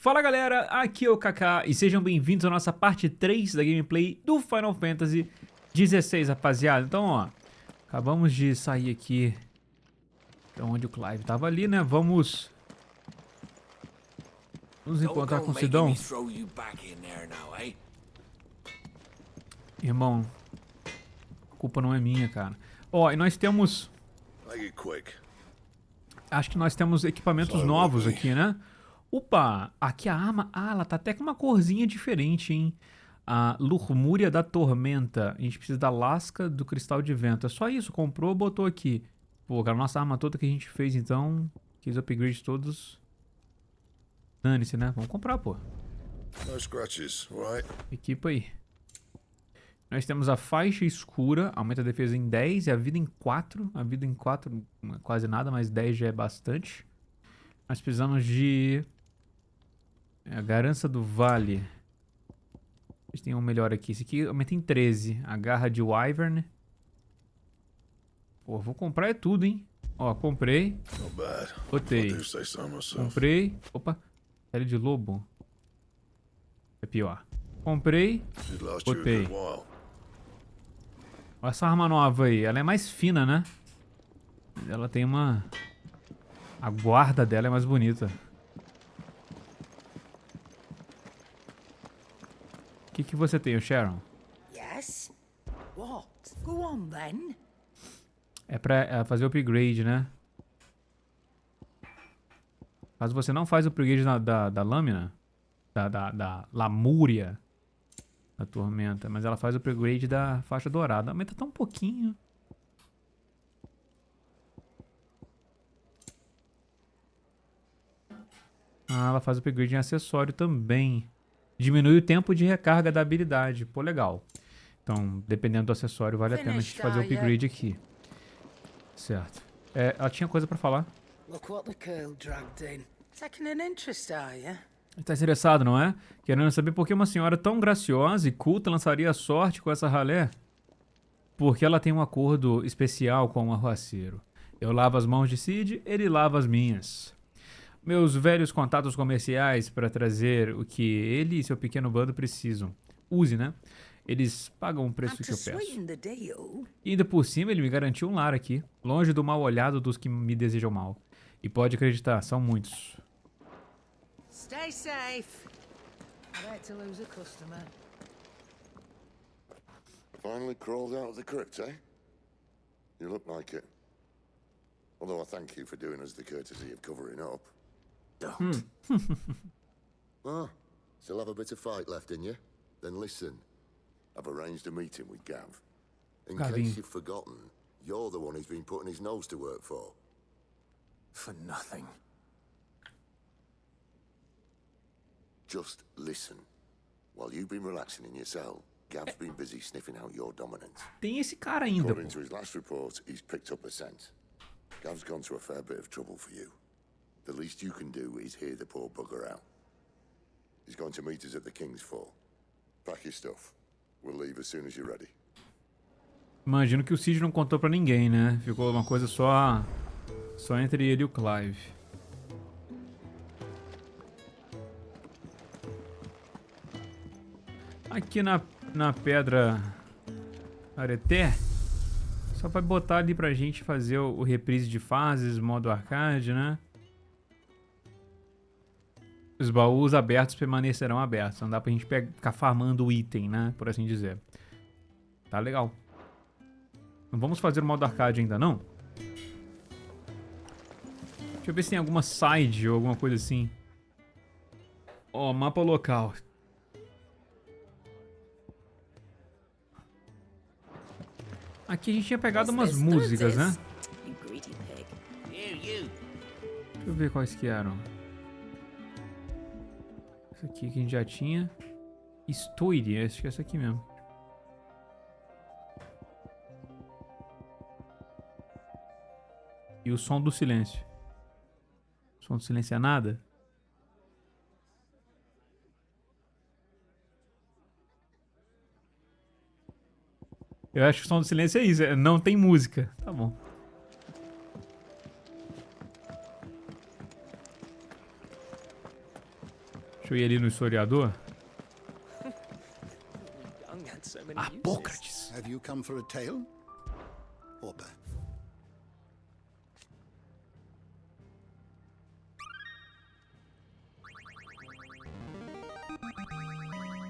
Fala galera, aqui é o Kaká e sejam bem-vindos à nossa parte 3 da gameplay do Final Fantasy XVI, rapaziada. Então, ó, acabamos de sair aqui de onde o Clive tava ali, né? Vamos encontrar com o Sidão. Irmão, a culpa não é minha, cara. Ó, e nós temos... Acho que nós temos equipamentos novos aqui, né? Opa, aqui a arma... Ah, ela tá até com uma corzinha diferente, hein? A Lurmúria da Tormenta. A gente precisa da lasca do cristal de vento. É só isso, comprou, botou aqui. Pô, cara, a nossa arma toda que a gente fez, então... Aqueles upgrades todos... Dane-se, né? Vamos comprar, pô. Equipa aí. Nós temos a faixa escura, aumenta a defesa em 10 e a vida em 4. A vida em 4 não é quase nada, mas 10 já é bastante. Nós precisamos de... a Garança do Vale. A gente tem um melhor aqui. Esse aqui aumenta em 13. A Garra de Wyvern. Pô, vou comprar é tudo, hein. Ó, comprei. Botei. Comprei. Opa. Pele de lobo. É pior. Comprei. Botei. Olha essa arma nova aí. Ela é mais fina, né? Ela tem uma... A guarda dela é mais bonita. O que você tem, Sharon? É pra fazer o upgrade, né? Caso você não faz o upgrade da lâmina, da lamúria da tormenta, mas ela faz o upgrade da faixa dourada. Aumenta tão um pouquinho. Ah, ela faz o upgrade em acessório também. Diminui o tempo de recarga da habilidade. Pô, legal. Então, dependendo do acessório, vale a pena a gente fazer o upgrade aqui. Certo. É, ela tinha coisa pra falar. Tá interessado, não é? Querendo saber por que uma senhora tão graciosa e culta lançaria sorte com essa ralé? Porque ela tem um acordo especial com o arruaceiro. Eu lavo as mãos de Cid, ele lava as minhas. Meus velhos contatos comerciais para trazer o que ele e seu pequeno bando precisam. Use, né? Eles pagam o preço que eu peço. E ainda por cima ele me garantiu um lar aqui, longe do mal olhado dos que me desejam mal. E pode acreditar, são muitos. Stay safe. I hate to lose a customer. Finally crawled out of the crypt, eh? You look like it. Although I thank you for doing us the courtesy of covering up. Don't. Ah, still have a bit of fight left in you? Then listen. I've arranged a meeting with Gav. In case you've forgotten, you're the one he's been putting his nose to work for. For nothing. Just listen. While you've been relaxing in your cell, Gav's been busy sniffing out your dominance. Tem esse cara ainda. According to his last report, he's picked up a scent. Gav's gone to a fair bit of trouble for you. The least you can do is hear the poor bugger out. He's going to meet us at the King's Fall. Pack your stuff. We'll leave as soon as you're ready. Imagino que o Cid não contou pra ninguém, né? Ficou uma coisa só entre ele e o Clive. Aqui na pedra areté, só vai botar ali pra gente fazer o reprise de fases, modo arcade, né? Os baús abertos permanecerão abertos. Não dá pra gente ficar farmando o item, né? Por assim dizer. Tá legal. Não vamos fazer o modo arcade ainda, não? Deixa eu ver se tem alguma side ou alguma coisa assim. Ó, mapa local. Aqui a gente tinha pegado umas músicas, né? Deixa eu ver quais que eram. Essa aqui que a gente já tinha. Stoide, acho que é essa aqui mesmo. E o som do silêncio. O som do silêncio é nada? Eu acho que o som do silêncio é isso. Não tem música. Tá bom. Deixa eu ir ali no historiador. Young had so many uses. Apócrates. Have you come for a tale? Or both?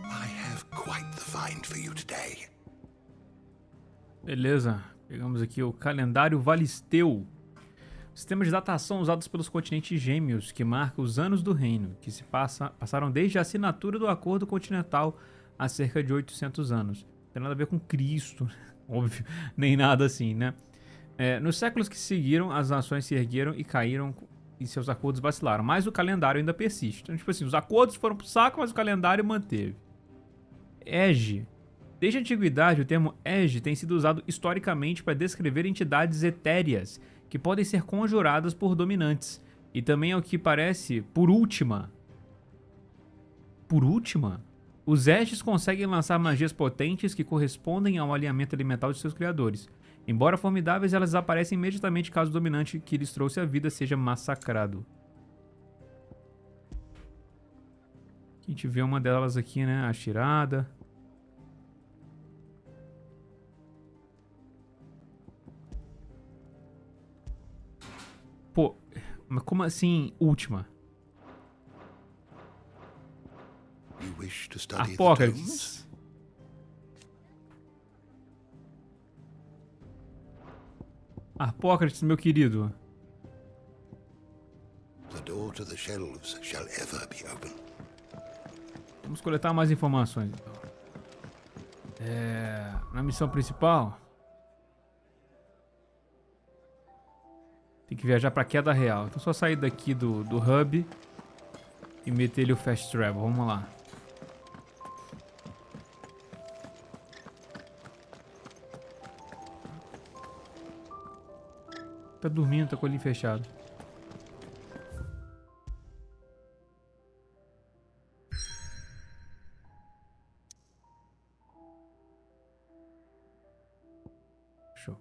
I have quite the find for you today. Beleza. Pegamos aqui o calendário valisteu. Sistema de datação usados pelos continentes gêmeos, que marca os anos do reino, que se passaram desde a assinatura do Acordo Continental há cerca de 800 anos. Não tem nada a ver com Cristo, óbvio, nem nada assim, né? Nos séculos que seguiram, as nações se ergueram e caíram e seus acordos vacilaram, mas o calendário ainda persiste. Então, tipo assim, os acordos foram pro saco, mas o calendário manteve. Ege. Desde a antiguidade, o termo ege tem sido usado historicamente para descrever entidades etéreas que podem ser conjuradas por dominantes. E também, ao que parece, por última. Por última? Os eges conseguem lançar magias potentes que correspondem ao alinhamento elemental de seus criadores. Embora formidáveis, elas desaparecem imediatamente caso o dominante que lhes trouxe a vida seja massacrado. A gente vê uma delas aqui, né? A tirada. Pô, mas como assim última? You wish to study the Apócrates. Apócrates, meu querido. tomes? The door to the shelves shall ever be open. Vamos coletar mais informações, então. Na missão principal, tem que viajar pra Queda Real. Então só sair daqui do hub e meter ele o fast travel. Vamos lá. Tá dormindo, tá com o olhinho fechado. Show.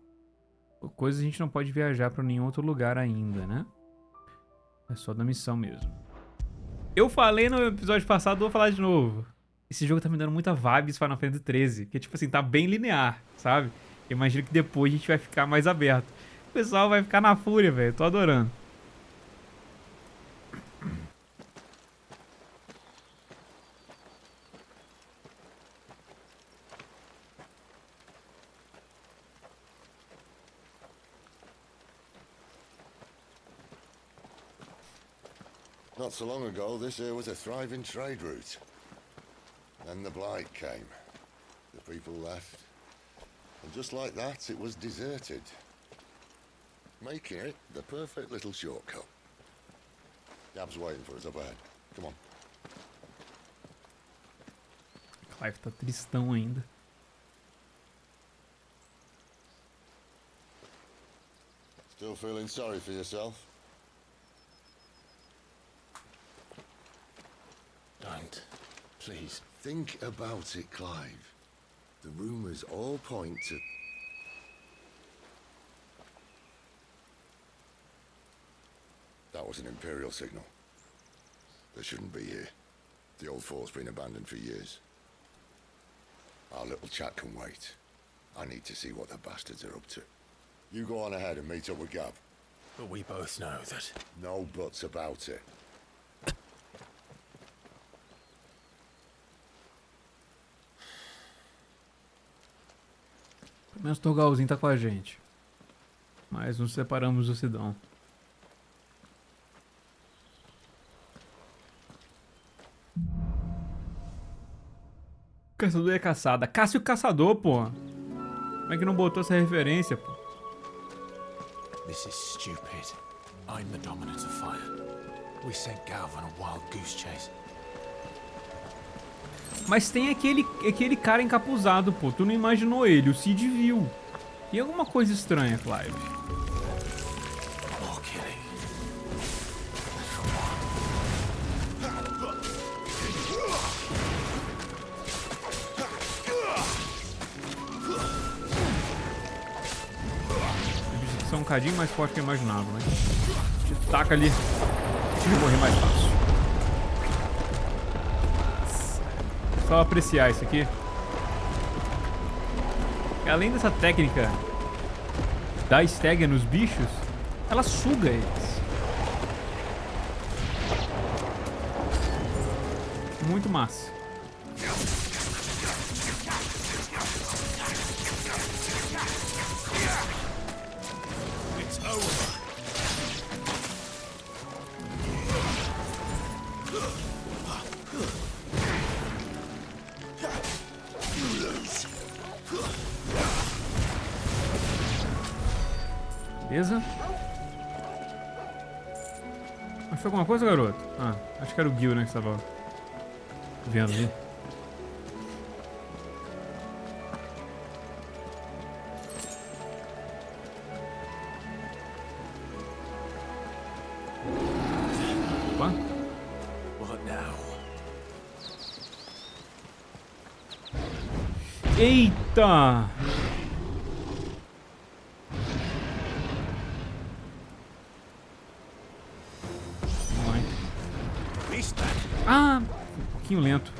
Coisa a gente não pode viajar pra nenhum outro lugar ainda, né? É só da missão mesmo. Eu falei no episódio passado, vou falar de novo. Esse jogo tá me dando muita vibes Final Fantasy XIII. Que tipo assim, tá bem linear, sabe? Eu imagino que depois a gente vai ficar mais aberto. O pessoal vai ficar na fúria, velho. Tô adorando. Not so long ago, this here was a thriving trade route. Then the blight came. The people left. And just like that, it was deserted. Making it the perfect little shortcut. Gab's waiting for us up ahead. Come on. Clive tá tristão ainda. Still feeling sorry for yourself? Don't. Please. Think about it, Clive. The rumors all point to... That was an Imperial signal. They shouldn't be here. The old fort's been abandoned for years. Our little chat can wait. I need to see what the bastards are up to. You go on ahead and meet up with Gab. But we both know that. No buts about it. Pelo menos o Torgalzinho tá com a gente. Mas nos separamos do Sidão. Caçador e caçada. Caça o caçador, pô. Como é que não botou essa referência, pô? This is stupid. I'm the dominant of fire. We sent Gav on a wild goose chase. Mas tem aquele cara encapuzado, pô. Tu não imaginou ele, o Cid viu. E alguma coisa estranha, Clive. More killing. Eles são um cadinho mais forte que eu imaginava, né? Te taca ali. Deixa eu morrer mais fácil. só apreciar isso aqui. Além dessa técnica da stagger nos bichos, ela suga eles. Muito massa. Beleza? Achou alguma coisa, garoto? Ah, acho que era o Gil, né, que você tava vendo ali. Opa. What now? Eita! Ah, um pouquinho lento.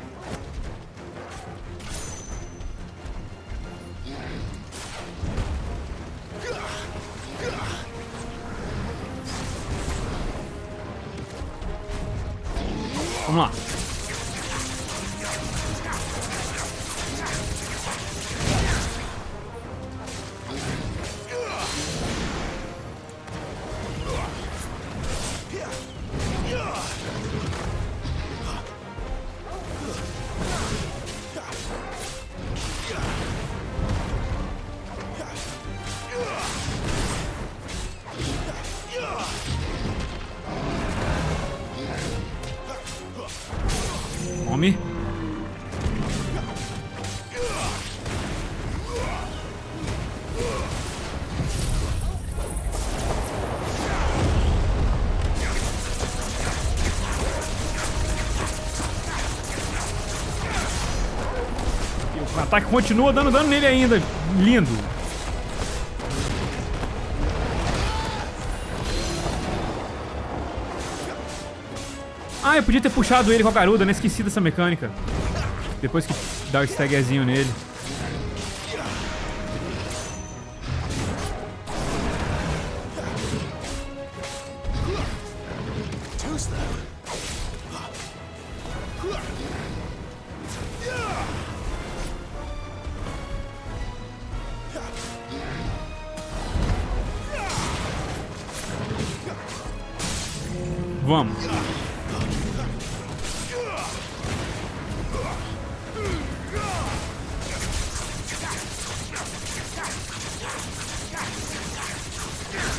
Vamos lá. Come. O ataque continua dando dano nele ainda. Lindo. Ah, eu podia ter puxado ele com a garuda, né? Esqueci dessa mecânica. Depois que dá o staggerzinho nele. Vamos.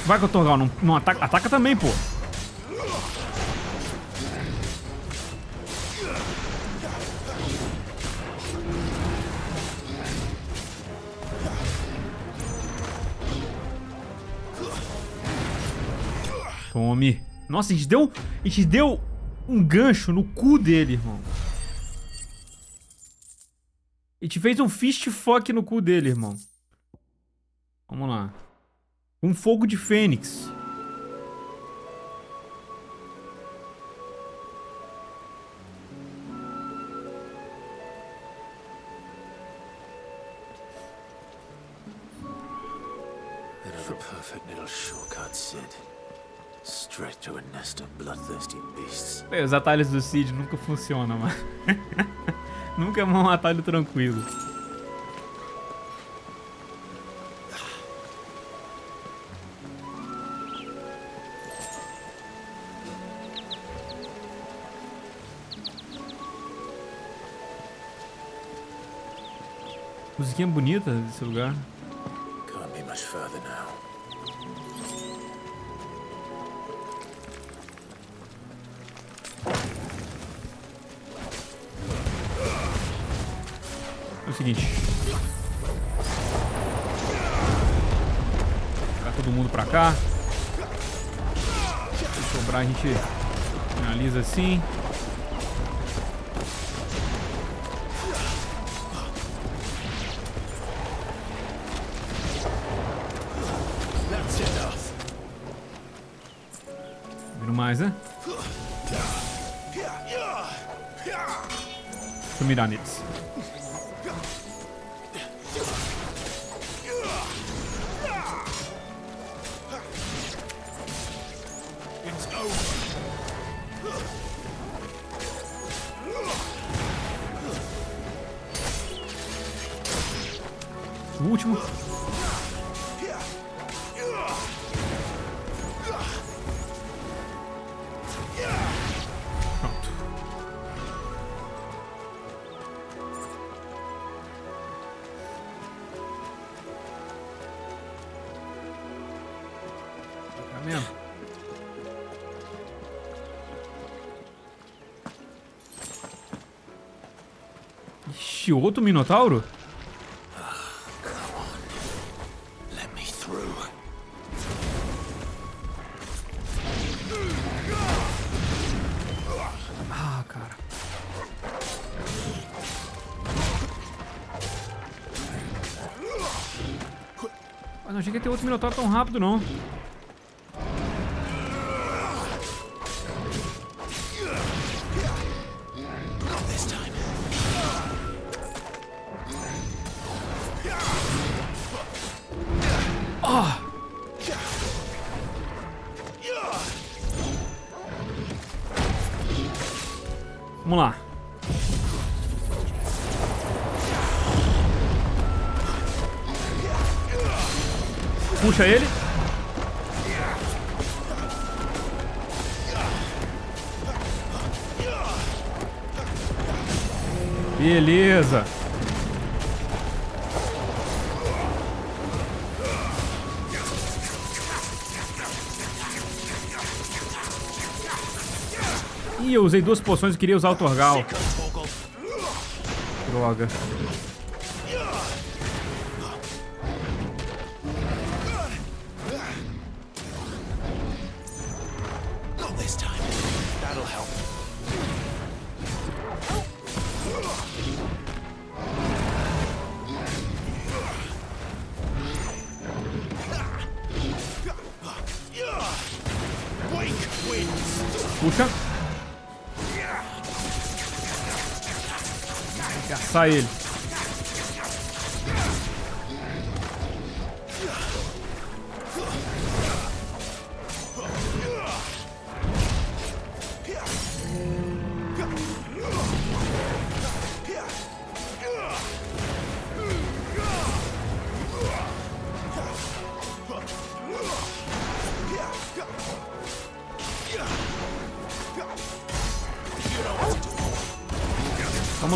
Vai que eu tô não ataca, ataca também, pô. Tome. Nossa, a gente deu um gancho no cu dele, irmão. A gente fez um fist fuck no cu dele, irmão. Vamos lá. Um fogo de fênix. Bit of a perfect little shortcut, Sid. Straight to a nest of bloodthirsty beasts. Os atalhos do Cid nunca funcionam, mano. Nunca é um atalho tranquilo. Musiquinha bonita desse lugar. Can't be much further now. É o seguinte. Jogar todo mundo pra cá. Se sobrar a gente finaliza assim. Vindo mais, né? Deixa eu mirar neles. O último. Pronto. Tá mesmo? Ixi, outro minotauro? Ah, cara. Mas não achei que ia ter outro minotauro tão rápido, não. Vamos lá. Puxa ele. Beleza. Ih, eu usei 2 poções e queria usar o Torgal. Droga. Puxa. Caçar ele.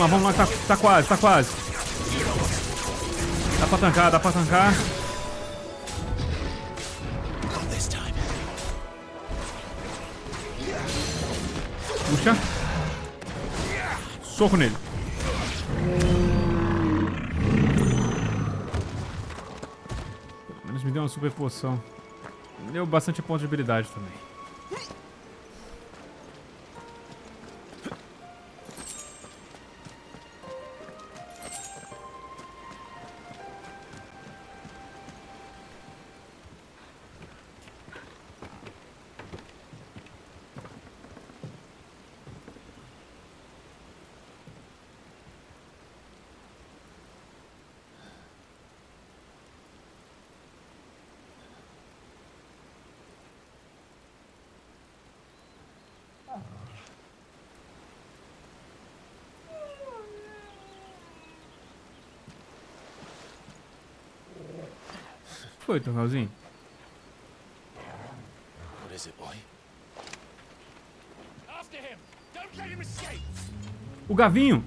Vamos lá, tá quase, tá quase. Dá pra tancar, dá pra tancar. Puxa. Soco nele. Pelo menos me deu uma super poção. Me deu bastante ponto de habilidade também. Foi, Torgalzinho? What is it, boy? After him! Don't let him escape! O Gavinho!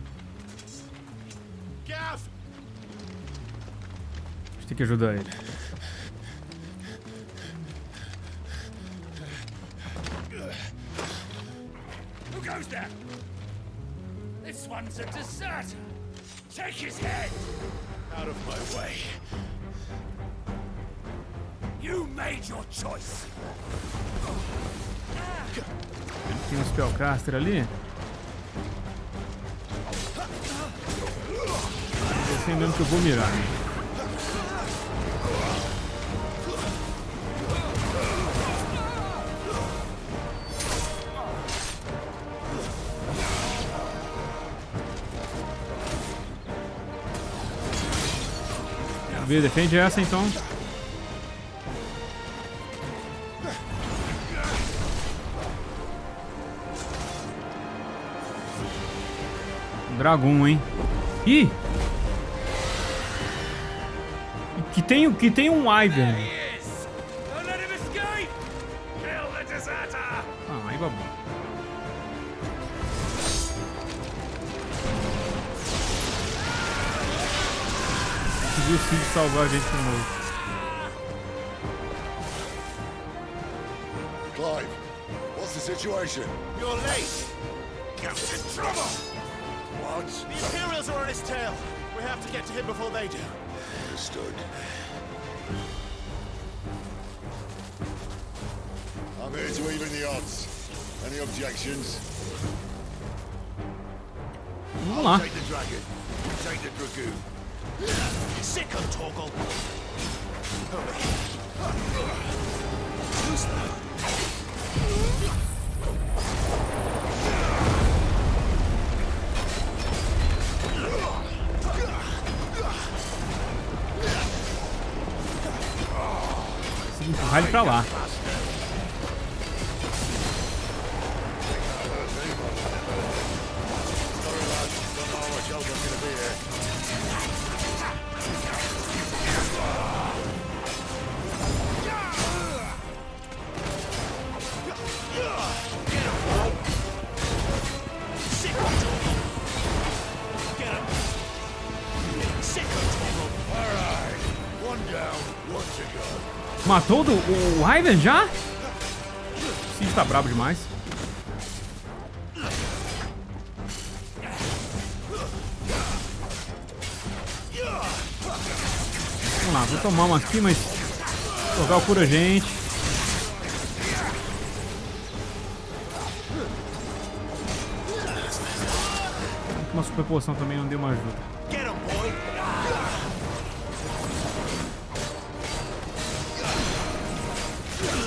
Gav! A gente tem que ajudar ele. Who goes there? This one's a deserter! Take his head! Out of my way! You made your choice! Tem um spellcaster ali. Eu sei mesmo que eu vou mirar. Vê, defende essa então. Dragão, hein? Ih! Que tem um Wyvern. Ah, aí babou. Conseguiu sim salvar a gente de novo. Clive, what's the situation? You're late. Captain Trouble. What? The Imperials are on his tail. We have to get to him before they do. Understood. I'm here to even the odds. Any objections? Vamos lá. Take the dragon. Take the dragoon. Sick of Torgal. Over here. Who's that? Empurrar ele pra lá. Matou o Wyvern já? O Cid tá brabo demais. Vamos lá, vou tomar uma aqui, mas jogar o cura gente. Uma super poção também não deu uma ajuda.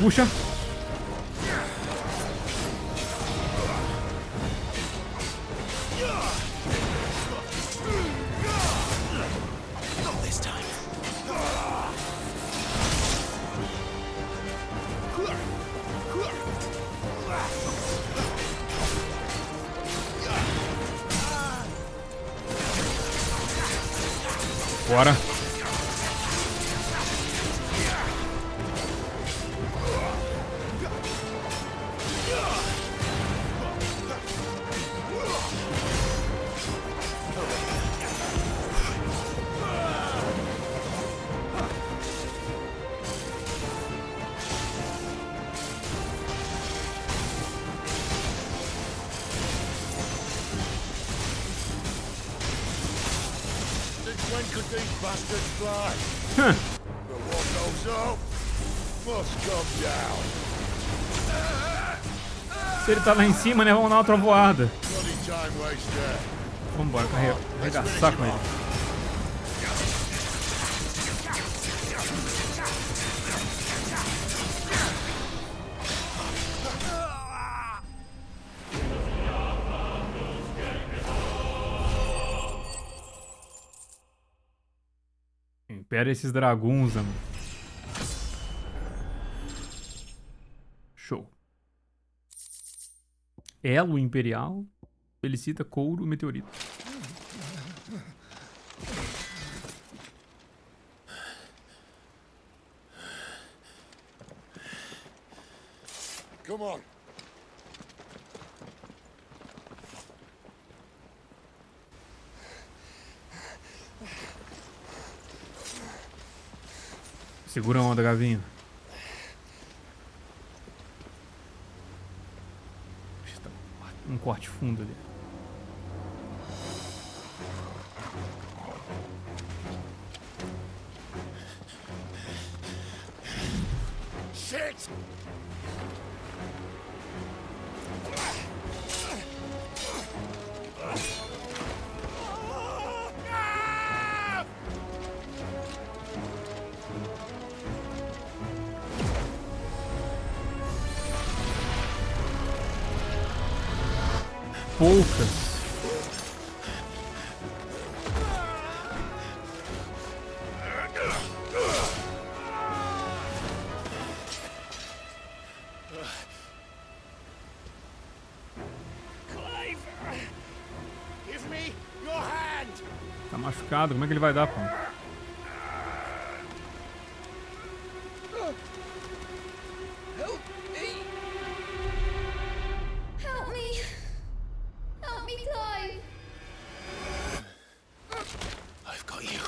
Puxa. Bora. When could these bastards fly? Huh. But what goes up must come down. Se ele tá lá em cima, né? Vamos dar uma trovoada. Bloody time waster. Vambora, arregaçar com ele. Impera esses dragões, mano. Show. Elo imperial. Felicita couro meteorito. Come on. Segura a onda, Gavinho. Um corte fundo ali. Shit! Poucas. Tá machucado, como é que ele vai dar, pô? Help me! Help me, Clive! I've got you.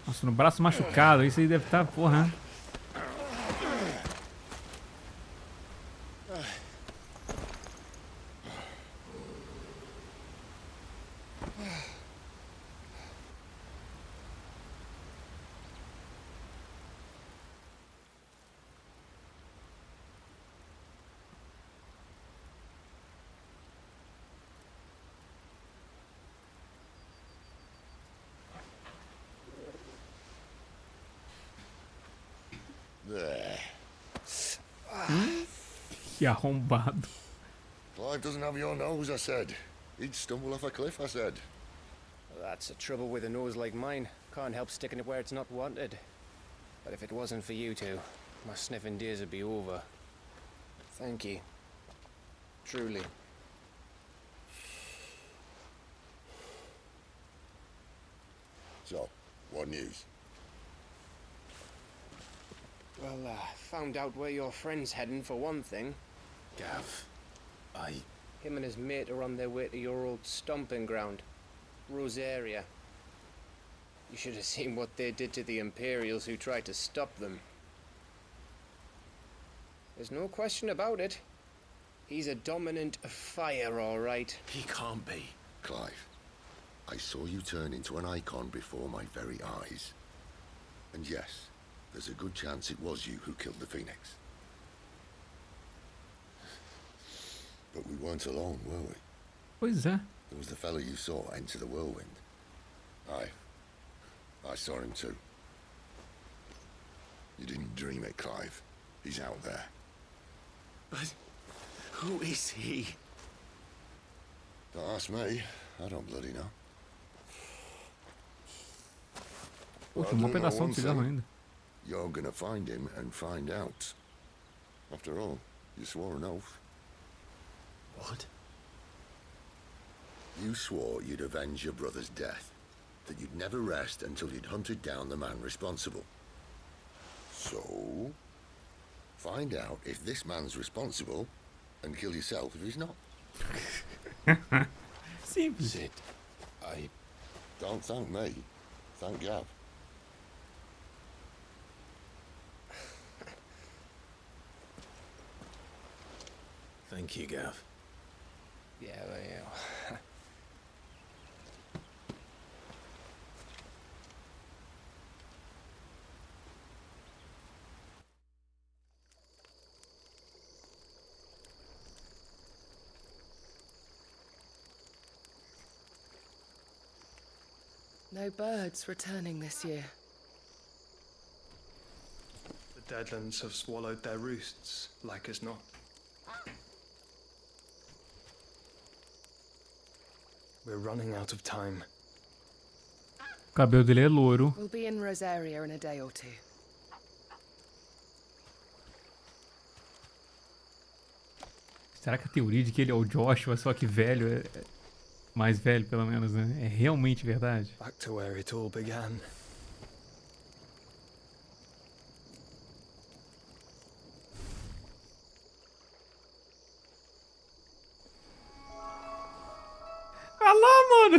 Nossa, no braço machucado, isso aí deve estar, porra. There. Que arrombado. Clive doesn't have your nose, I said. He'd stumble off a cliff, I said. That's the trouble with a nose like mine. Can't help sticking it where it's not wanted. But if it wasn't for you two, my sniffing days would be over. Thank you. Truly. So, what news? Well, found out where your friend's heading for one thing. Gav, Him and his mate are on their way to your old stomping ground, Rosaria. You should have seen what they did to the Imperials who tried to stop them. There's no question about it. He's a dominant of fire, all right. he can't be. Clive, I saw you turn into an icon before my very eyes. And yes, there's a good chance it was you who killed the Phoenix. But we weren't alone, were we? Pois é. There was the fellow you saw enter the whirlwind. I saw him too. You didn't dream it, Clive. He's out there. But who is he? Don't ask me. I don't bloody know. Poxa, uma pedação de cigarro ainda. You're gonna find him and find out. After all, you swore an oath. What? You swore you'd avenge your brother's death, that you'd never rest until you'd hunted down the man responsible. So, find out if this man's responsible and kill yourself if he's not. Simples. Sid, I... Don't thank me. Thank Gav. Thank you, Gav. Yeah, well, yeah. No birds returning this year. The Deadlands have swallowed their roosts, like as not. We're running out of time. O cabelo dele é loiro. We'll be in Rosaria in a day or two. Será que a teoria de que ele é o Joshua, só que velho, mais velho pelo menos, né? É realmente verdade? Back to where it all began. Ah lá, mano!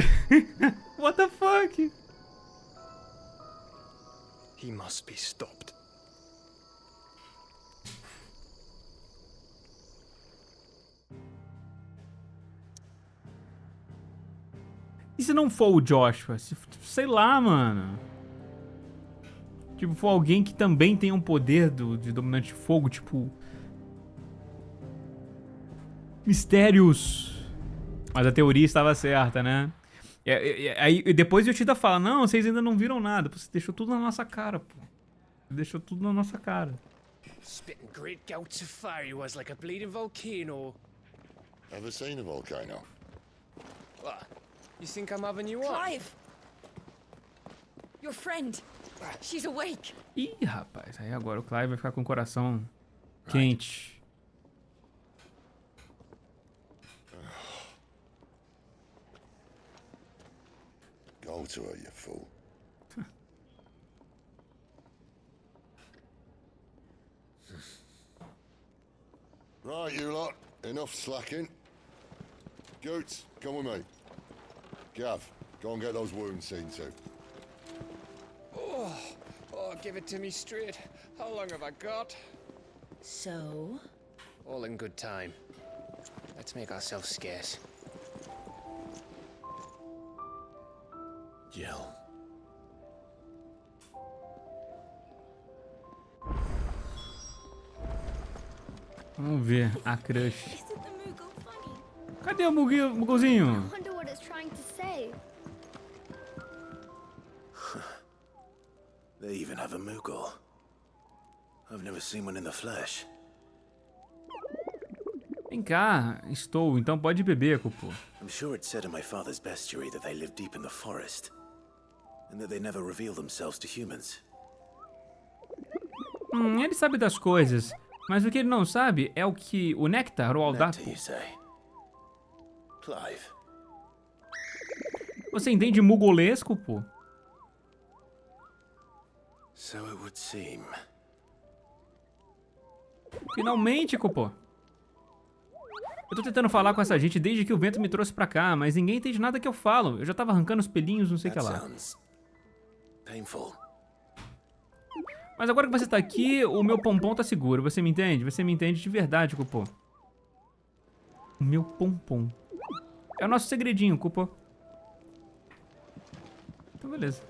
What the fuck? He must be stopped. E se não for o Joshua? Sei lá, mano. Tipo, for alguém que também tem um poder de dominante de fogo, tipo... Mistérios. Mas a teoria estava certa, né? Aí depois o Yoshida fala, não, vocês ainda não viram nada. Você deixou tudo na nossa cara, pô. Você deixou tudo na nossa cara. Spitting great gouts of fire he was like a bleeding volcano. Ever seen a volcano? What? You think I'm having you on? Clive! Your friend! She's awake! Ih, rapaz. Aí agora o Clive vai ficar com o coração quente. Go to her, you fool. Right, you lot. Enough slacking. Goots, come with me. Gav, go and get those wounds seen to. Oh, give it to me straight. How long have I got? So? All in good time. Let's make ourselves scarce. Jill. Vamos ver a crush. Isn't the Moogle funny? Cadê o Mugozinho? I wonder what it's trying to say. They even have a Moogle. I've never seen one in the flesh. Vem cá, estou, então pode beber, Cupo. I'm sure it said in my father's bestiary that they live deep in the forest, and that they never reveal themselves to humans. Ele sabe das coisas, mas o que ele não sabe é o que o néctar ou Nectar, aldapo. you say? Clive. Você entende mugolês, Cupo? So it would seem. Finalmente, Cupo. Eu tô tentando falar com essa gente desde que o vento me trouxe pra cá, mas ninguém entende nada que eu falo. Eu já tava arrancando os pelinhos, não sei o que lá. Sounds painful. Mas agora que você tá aqui, o meu pompom tá seguro. Você me entende? Você me entende de verdade, Cupo. O meu pompom. É o nosso segredinho, Cupo. Então, beleza.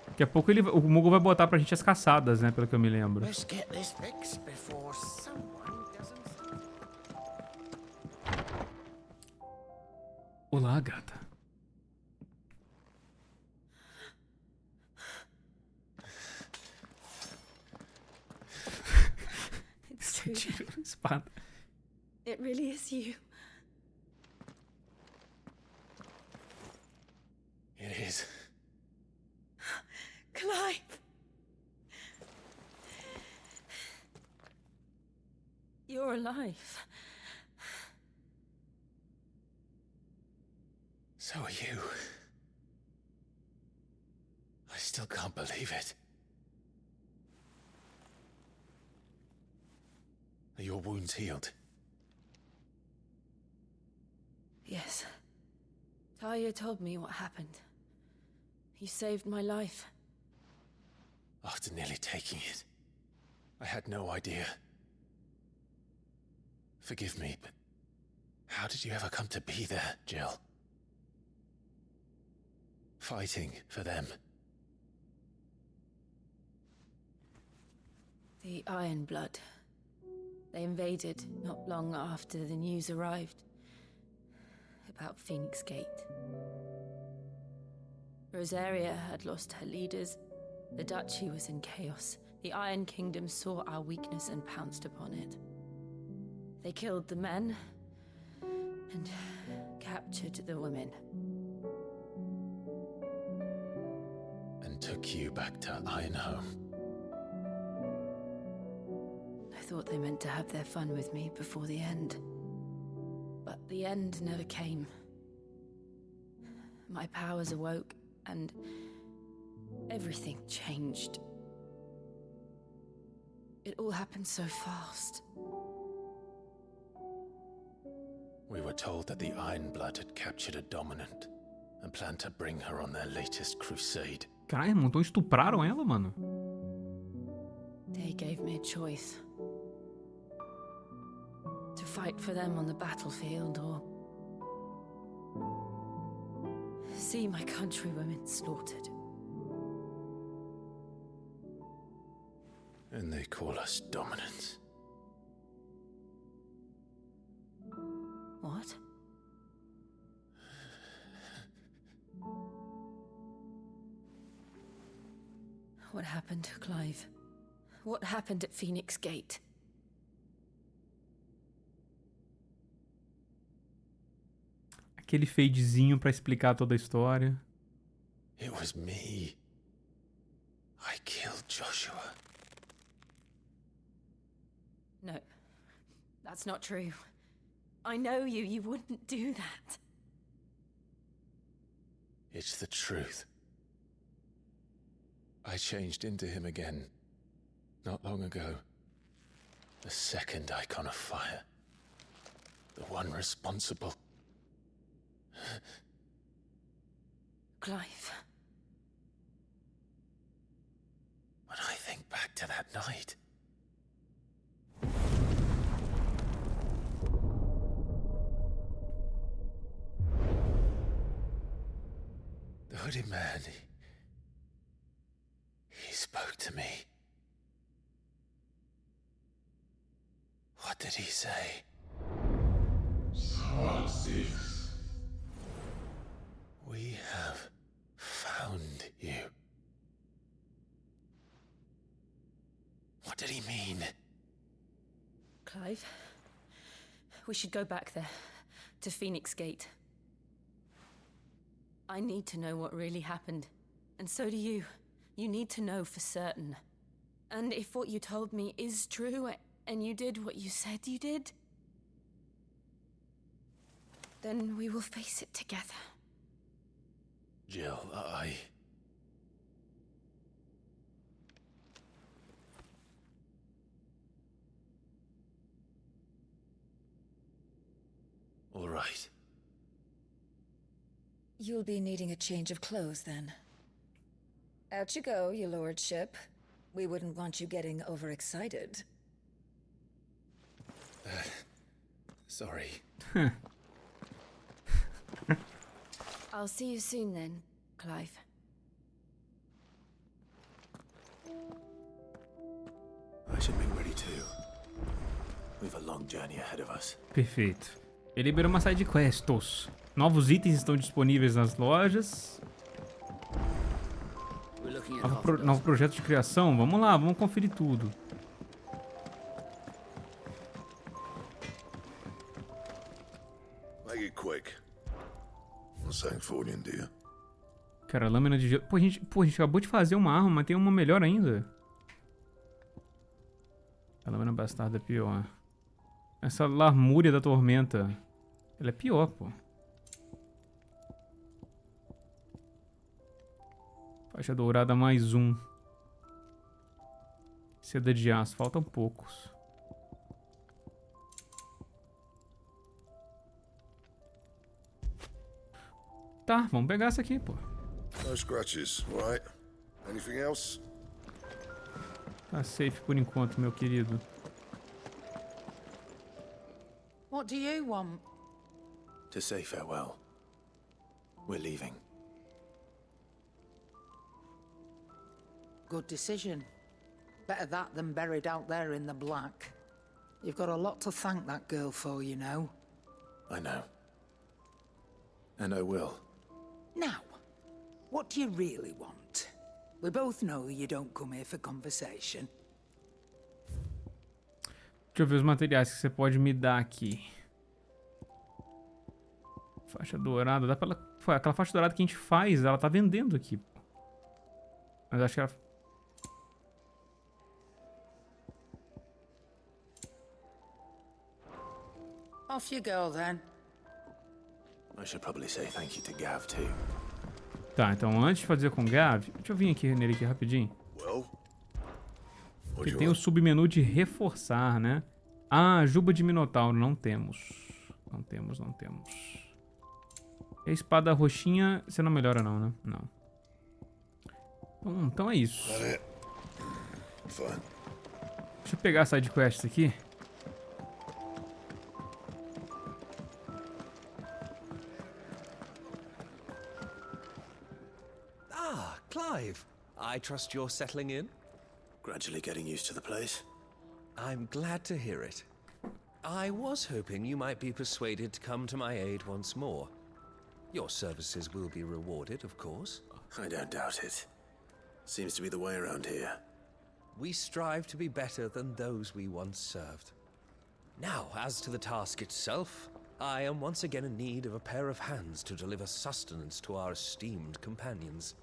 Daqui a pouco o Mugo vai botar pra gente as caçadas, né? Pelo que eu me lembro. Let's get this fixed before someone doesn't. Olá, gata. It's true. Tiro a espada. It really is you. It is. Clive! You're alive. So are you. I still can't believe it. Are your wounds healed? Yes. Talia told me what happened. You saved my life. After nearly taking it, I had no idea. Forgive me, but how did you ever come to be there, Jill? Fighting for them. The Iron Blood. They invaded not long after the news arrived about Phoenix Gate. Rosaria had lost her leaders. The Duchy was in chaos. The Iron Kingdom saw our weakness and pounced upon it. They killed the men and captured the women. And took you back to Ironhome. I thought they meant to have their fun with me before the end. But the end never came. My powers awoke and everything changed. It all happened so fast. We were told that the Iron Blood had captured a dominant and planned to bring her on their latest crusade. Caralho, então estupraram ela, mano. They gave me a choice. To fight for them on the battlefield or see my countrywomen slaughtered. And they call us dominants. What? What happened to Clive? What happened at Phoenix Gate? Aquele fadezinho pra explicar toda a história. It was me. I killed Joshua. No, that's not true. I know you. You wouldn't do that. It's the truth. I changed into him again, not long ago. The second icon of fire. The one responsible. Clive. When I think back to that night... The hooded man, he spoke to me. What did he say? We have found you. What did he mean? Clive, we should go back there, to Phoenix Gate. I need to know what really happened. And so do you. You need to know for certain. And if what you told me is true, and you did what you said you did, then we will face it together. Jill, All right. You'll be needing a change of clothes, then. Out you go, your lordship. We wouldn't want you getting overexcited. Sorry. I'll see you soon then, Clive. I should be ready too. We've a long journey ahead of us. Perfeito. Ele liberou uma side quests. Novos itens estão disponíveis nas lojas. Novo projeto de criação. Vamos lá, vamos conferir tudo. Make it quick. I'm saying for you, dear. Cara, lâmina de gelo. Pô, a gente acabou de fazer uma arma, mas tem uma melhor ainda. A lâmina bastarda é pior. Essa larmúria da tormenta. Ela é pior, pô. Faixa dourada mais um. Seda de aço. Faltam poucos. Tá, vamos pegar essa aqui, pô. No scratches, right? Anything else? Tá safe por enquanto, meu querido. What do you want? To say farewell. We're leaving. Good decision. Better that than buried out there in the black. You've got a lot to thank that girl for, you know. I know. And I will. Now, what do you really want? We both know you don't come here for conversation. Deixa eu ver os materiais que você pode me dar aqui. Faixa dourada. Dá pra ela... Aquela faixa dourada que a gente faz, ela tá vendendo aqui. Mas acho que ela... Off you go, then. I should probably say thank you to Gav, too. Tá, então antes de fazer com o Gav... Deixa eu vir aqui nele aqui rapidinho. Porque tem o submenu de reforçar, né? Ah, juba de minotauro. Não temos. Não temos. E a espada roxinha, você não melhora não, né? Não. Então é isso. Deixa eu pegar a side quest aqui. Ah, Clive. I trust you're settling in? Gradually getting used to the place. I'm glad to hear it. I was hoping you might be persuaded to come to my aid once more. Your services will be rewarded, of course. I don't doubt it. Seems to be the way around here. We strive to be better than those we once served. Now, as to the task itself, I am once again in need of a pair of hands to deliver sustenance to our esteemed companions.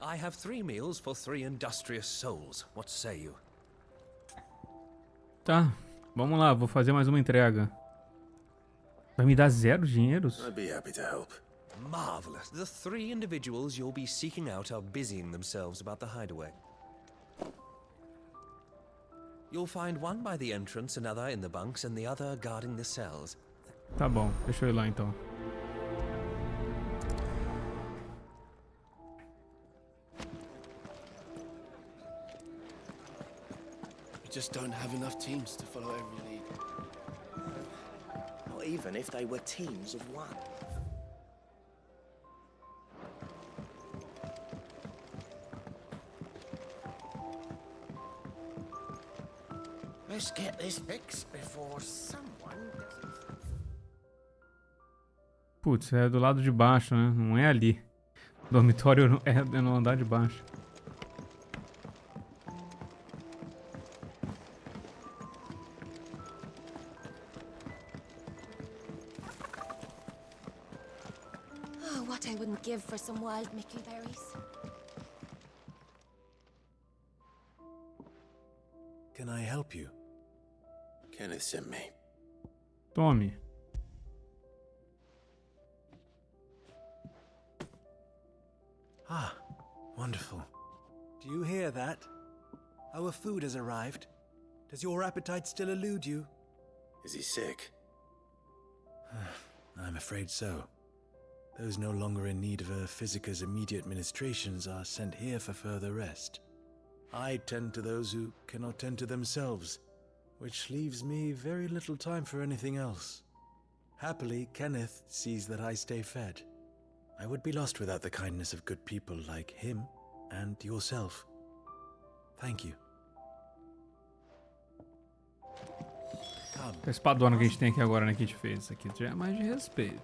I have 3 meals for 3 industrious souls. What say you? Tá, vamos lá, vou fazer mais uma entrega. Vai me dar 0 dinheiros? I'd be happy to help. Marvelous. The 3 individuals you'll be seeking out are busying themselves about the hideaway. You'll find one by the entrance, another in the bunks, and the other guarding the cells. Tá bom, deixa eu ir lá então. We just don't have enough teams to follow every lead. Not even if they were teams of one. Let's get this fixed before someone doesn't. Putz, é do lado de baixo, né? Não é ali. O dormitório é no andar de baixo. Oh, what I wouldn't give for some wild mickleberries. Can I help you? Kenneth sent me. Tome. Ah, wonderful. Do you hear that? Our food has arrived. Does your appetite still elude you? Is he sick? I'm afraid so. Those no longer in need of a Physica's immediate ministrations are sent here for further rest. I tend to those who cannot tend to themselves, which leaves me very little time for anything else. Happily, Kenneth sees that I stay fed. I would be lost without the kindness of good people like him and yourself. Thank you. A espadona que a gente tem aqui agora, né, que a gente fez. Isso aqui já é mais de respeito.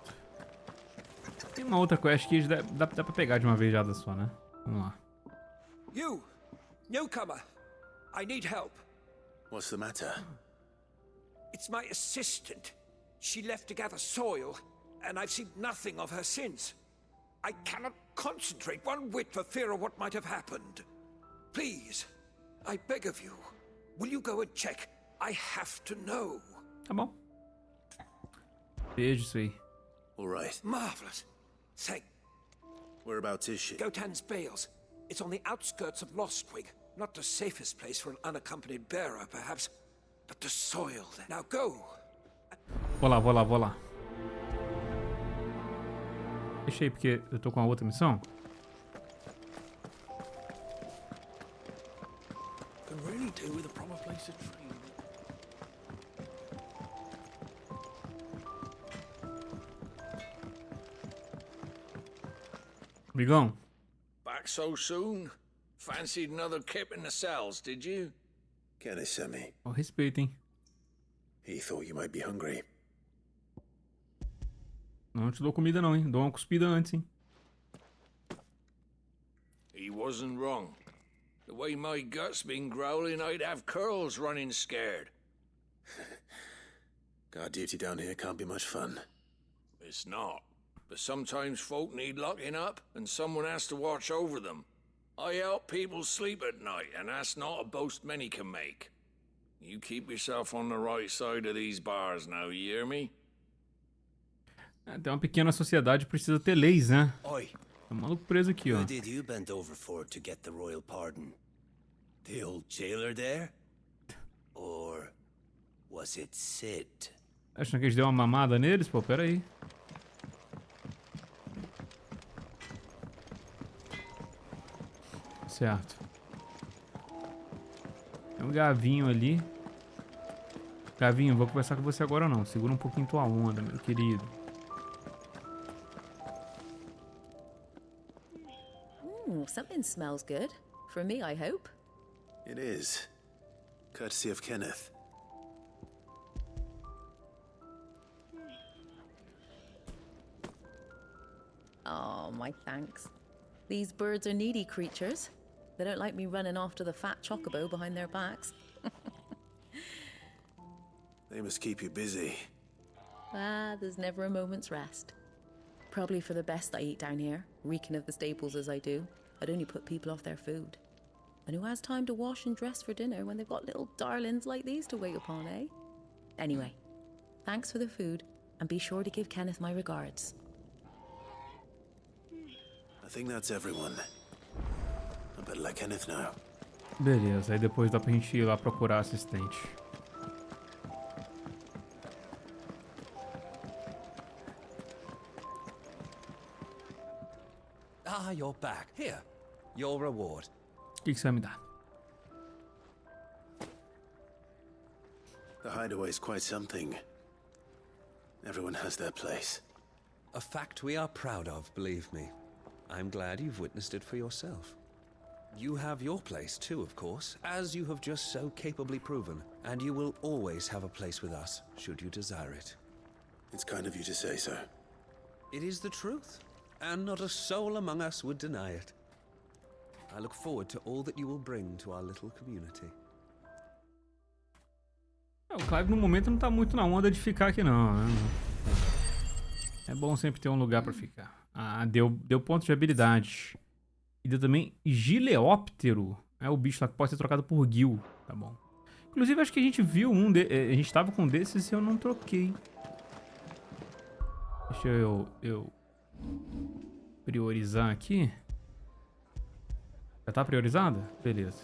Tem uma outra quest que dá pra pegar de uma vez já só, né? Vamos lá. You! Newcomer! I need help. What's the matter? It's my assistant. She left to gather soil, and I've seen nothing of her since. I cannot concentrate one whit for fear of what might have happened. Please, I beg of you, will you go and check? I have to know. Tá bom. Beijo isso aí. All right. Marvelous. Thank. Whereabouts is she? Gotan's Bales. It's on the outskirts of Lostwing. Not the safest place for an unaccompanied bearer, perhaps, but the soil. Now go. Vou lá. Deixei porque eu tô com a outra missão. Can really do with a proper place to train. Brigão. Back so soon? Fancied another kip in the cells, did you? Kenneth sent me. Ó, respeito, hein? He thought you might be hungry. Não te dou comida não, hein? Dou uma cuspida antes, hein? He wasn't wrong. The way my gut's been growling, I'd have curls running scared. Guard duty down here can't be much fun. It's not. But sometimes folk need locking up, and someone has to watch over them. I help people sleep at night, and that's not a boast many can make. You keep yourself on the right side of these bars now, you hear me? Até uma pequena sociedade precisa ter leis, né? Oi. É um maluco preso aqui, ó. Who did you bend over for to get the royal pardon? The old jailer there? Or was it Sid? Acham que a gente deu uma mamada neles? Pô, pera aí. Certo. Tem um gavinho ali. Gavinho, vou conversar com você agora não. Segura um pouquinho tua onda, meu querido. Something smells good. For me, I hope. It is. Courtesy of Kenneth. Oh, my thanks. These birds are needy creatures. They don't like me running after the fat chocobo behind their backs. They must keep you busy. There's never a moment's rest. Probably for the best I eat down here, reeking of the staples as I do. I'd only put people off their food. And who has time to wash and dress for dinner when they've got little darlings like these to wait upon, eh? Anyway, thanks for the food, and be sure to give Kenneth my regards. I think that's everyone. I better let Kenneth know. Beleza, aí depois dá pra gente ir lá procurar assistente. Ah, you're back. Here, your reward. O que você vai me dar? The hideaway's quite something. Everyone has their place. A fact we are proud of, believe me. I'm glad you've witnessed it for yourself. You have your place too, of course, as you have just so capably proven, and you will always have a place with us, should you desire it. It's kind of you to say so. It is the truth, and not a soul among us would deny it. I look forward to all that you will bring to our little community. O Clive no momento não tá muito na onda de ficar aqui não, né? É bom sempre ter um lugar pra ficar. Ah, deu ponto de habilidade. E deu também gileóptero. É o bicho lá que pode ser trocado por Gil. Tá bom. Inclusive acho que a gente viu um a gente tava com desses e eu não troquei. Deixa eu priorizar aqui. Já tá priorizada? Beleza.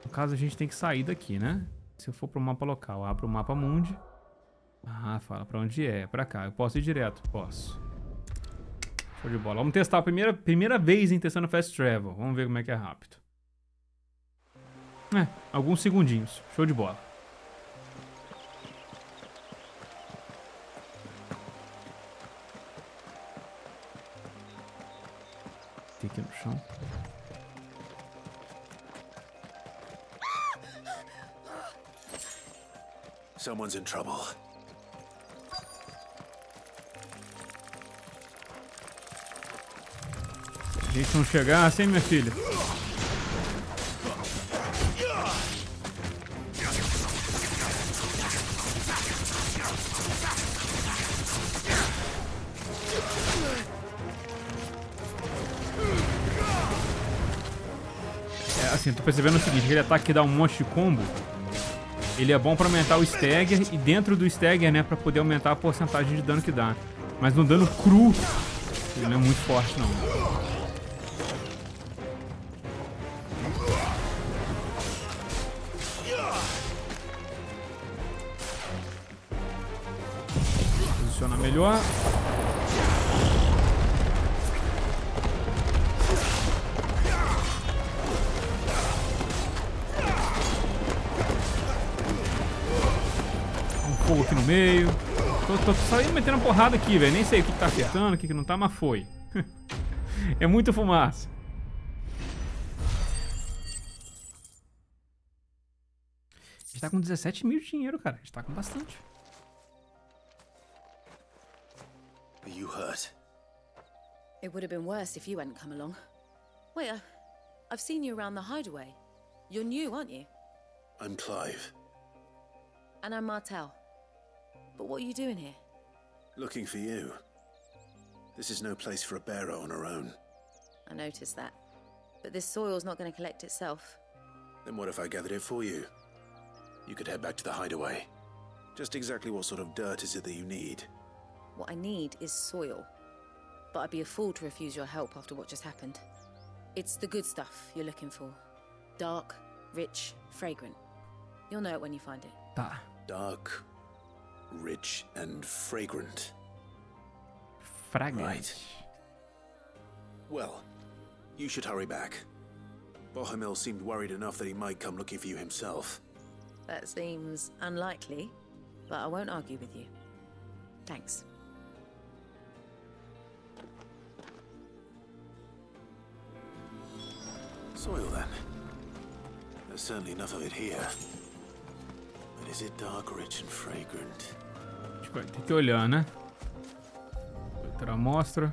No caso a gente tem que sair daqui, né? Se eu for pro mapa local, abro o mapa mundi. Ah, fala pra onde é. Pra cá. Eu posso ir direto? Posso. Show de bola. Vamos testar a primeira vez em testando Fast Travel. Vamos ver como é que é rápido. Alguns segundinhos. Show de bola. Tem aqui no chão. Someone's in trouble. Se a gente não chegar assim, minha filha. Assim, tô percebendo o seguinte, aquele ataque que dá um monte de combo, ele é bom pra aumentar o stagger e dentro do stagger, né, pra poder aumentar a porcentagem de dano que dá. Mas no dano cru, ele não é muito forte, não. Posiciona melhor. Fogo aqui no meio. Tô só indo metendo porrada aqui, velho. Nem sei o que tá acertando, o que não tá, mas foi. É muita fumaça. A gente tá com 17 mil de dinheiro, cara. A gente tá com bastante. Are you hurt? It would have been worse if you hadn't come along. Wait, I've seen you around the hideaway. You're new, aren't you? I'm Clive. And I'm Martel. But what are you doing here? Looking for you. This is no place for a bearer on her own. I noticed that. But this soil's not going to collect itself. Then what if I gathered it for you? You could head back to the hideaway. Just exactly what sort of dirt is it that you need? What I need is soil. But I'd be a fool to refuse your help after what just happened. It's the good stuff you're looking for. Dark, rich, fragrant. You'll know it when you find it. Tá. Dark, rich, and fragrant. Fragrant. Right. Well, you should hurry back. Bohemil seemed worried enough that he might come looking for you himself. That seems unlikely, but I won't argue with you. Thanks. Soil, then. There's certainly enough of it here. But is it dark, rich, and fragrant? A gente vai ter que olhar, né? Outra amostra.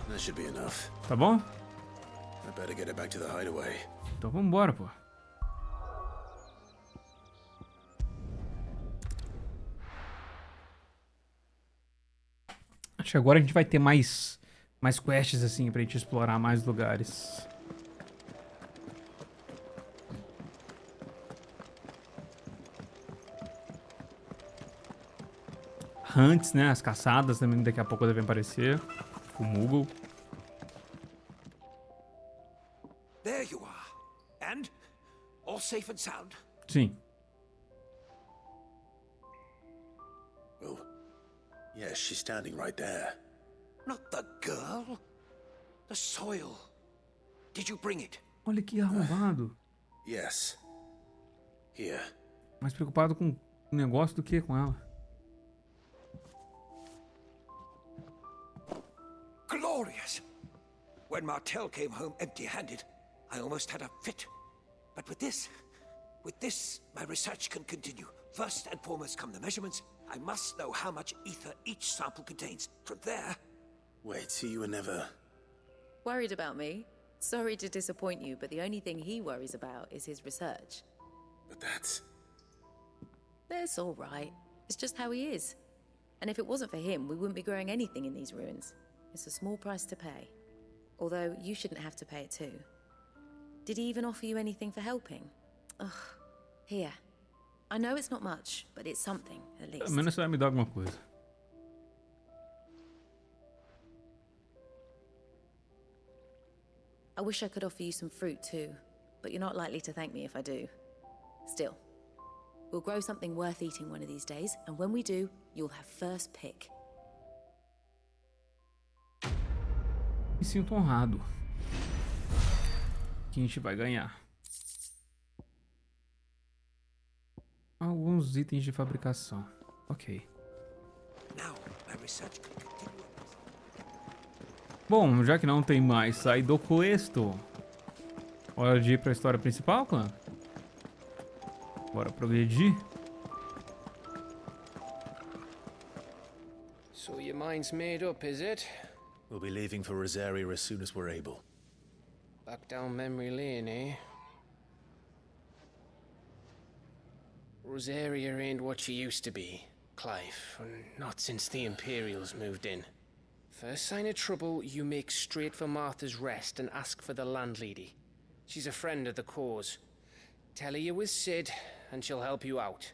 That should be enough. Tá bom? I better get it back to the hideaway. Então vambora, pô. Acho que agora a gente vai ter mais quests assim pra gente explorar mais lugares. Hunts, né? As caçadas também daqui a pouco devem aparecer. O Moogle. There you are. And all safe and sound. Sim. Oh, yes, she's standing right there. Not the girl. The soil. Did you bring it? Olha que arrombado. Yes. Here. Mais preocupado com o negócio do que com ela. Glorious! When Martel came home empty-handed, I almost had a fit. But with this, my research can continue. First and foremost come the measurements. I must know how much ether each sample contains. From there... Wait, so you were never... Worried about me? Sorry to disappoint you, but the only thing he worries about is his research. But that's... That's all right. It's just how he is. And if it wasn't for him, we wouldn't be growing anything in these ruins. It's a small price to pay. Although, you shouldn't have to pay it too. Did he even offer you anything for helping? Ugh. Here. I know it's not much, but it's something, at least. Menos vai me dar alguma coisa. I wish I could offer you some fruit too, but you're not likely to thank me if I do. Still, we'll grow something worth eating one of these days, and when we do, you'll have first pick. Me sinto honrado. Que a gente vai ganhar. Alguns itens de fabricação. Ok. Bom, já que não tem mais sair do questo, hora de ir para a história principal, clã? Bora progredir. So your mind's made up, is it? We'll be leaving for Rosaria as soon as we're able. Back down memory lane, eh? Rosaria ain't what she used to be, Clive. Not since the Imperials moved in. First sign of trouble, you make straight for Martha's Rest and ask for the landlady. She's a friend of the cause. Tell her you're with Sid, and she'll help you out.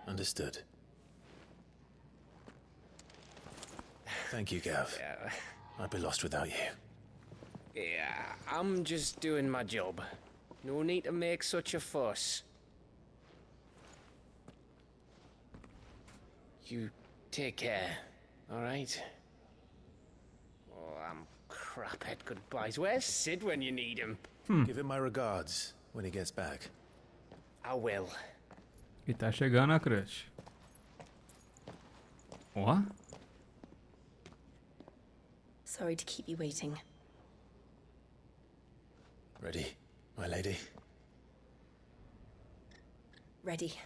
Understood. Thank you, Gav. Yeah. I'd be lost without you. Yeah, I'm just doing my job. No need to make such a fuss. You take care, alright? Oh, I'm crap at goodbyes. Where's Sid when you need him? Give him my regards when he gets back. I will. E tá chegando a crush. Ó. Sorry to keep you waiting. Ready, my lady? Ready.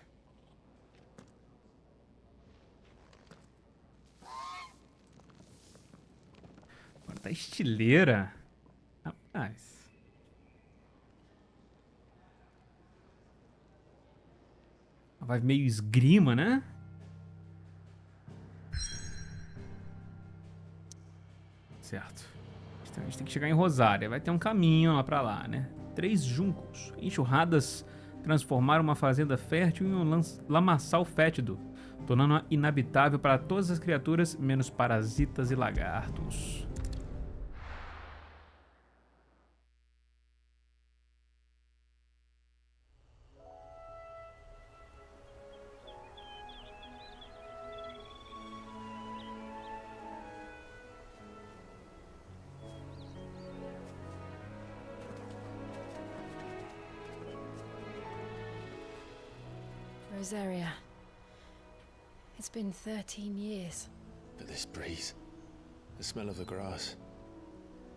Agora tá estileira. Rapaz. Vai meio esgrima, né? Certo. Então a gente tem que chegar em Rosária. Vai ter um caminho lá pra lá, né? 3 juncos. Enxurradas transformaram uma fazenda fértil em um lamaçal fétido, tornando-a inabitável para todas as criaturas, menos parasitas e lagartos. Rosaria. It's been 13 years. But this breeze, the smell of the grass,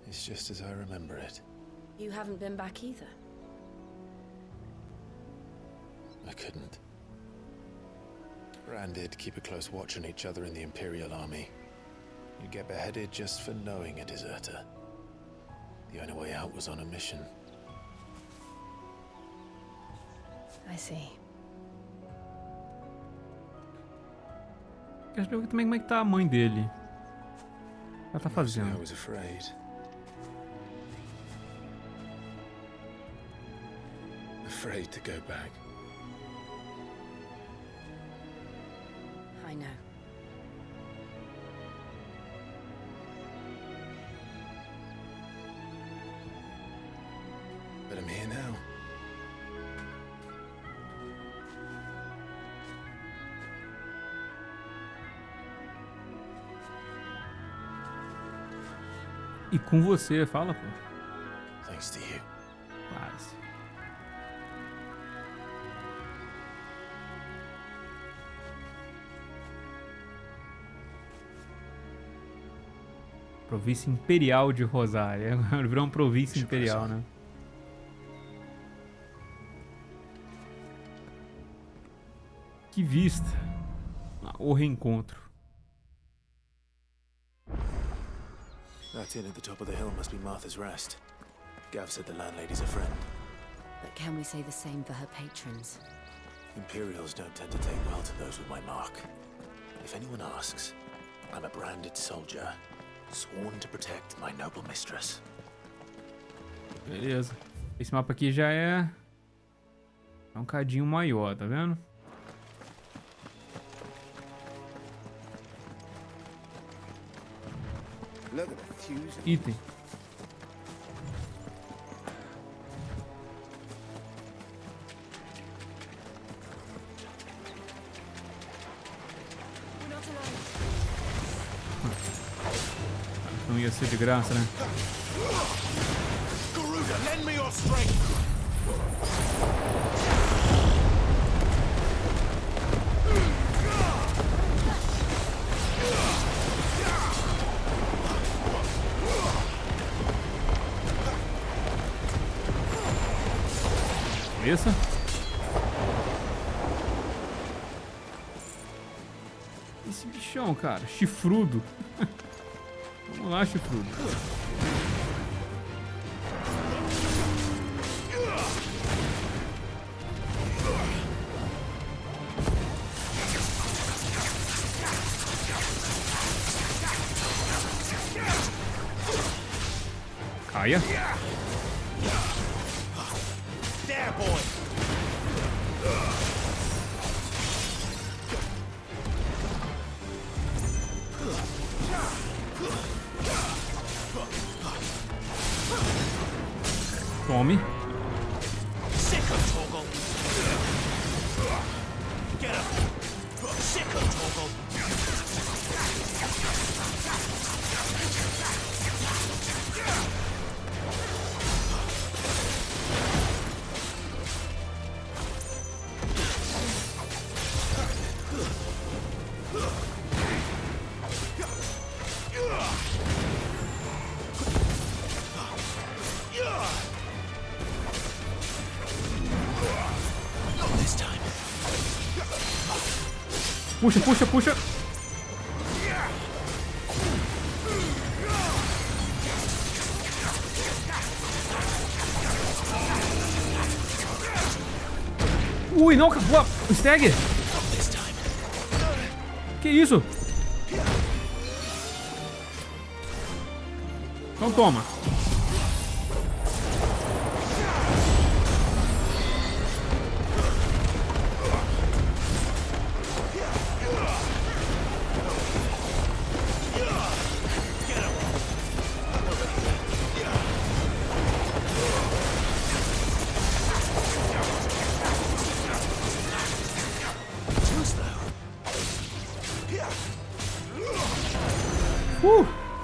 it's just as I remember it. You haven't been back either. I couldn't. Bran did keep a close watch on each other in the Imperial army. You'd get beheaded just for knowing a deserter. The only way out was on a mission. I see. Quero saber também como é que tá a mãe dele. O que ela tá fazendo? I was afraid. Afraid to go back. I know. But I'm here now. E com você, fala, pô. Thanks to you. Quase. Província Imperial de Rosário. Agora virou uma província imperial, né? Que vista. O reencontro. That inn at the top of the hill must be Martha's Rest. Gav said the landlady's a friend. But can we say the same for her patrons? Imperials don't tend to take well to those with my mark. If anyone asks, I'm a branded soldier, sworn to protect my noble mistress. Beleza. Esse mapa aqui já é um cadinho maior, tá vendo? Item. Não ia ser de graça, né? Garuda, lend me your strength. Cabeça. Esse bichão, cara, chifrudo. Vamos lá, chifrudo. Caia. There, boy. Tome. Sick of Toggle. Get up. Sick of Toggle. Puxa, puxa, puxa. Ui, não, acabou o stag. Que isso? Então toma.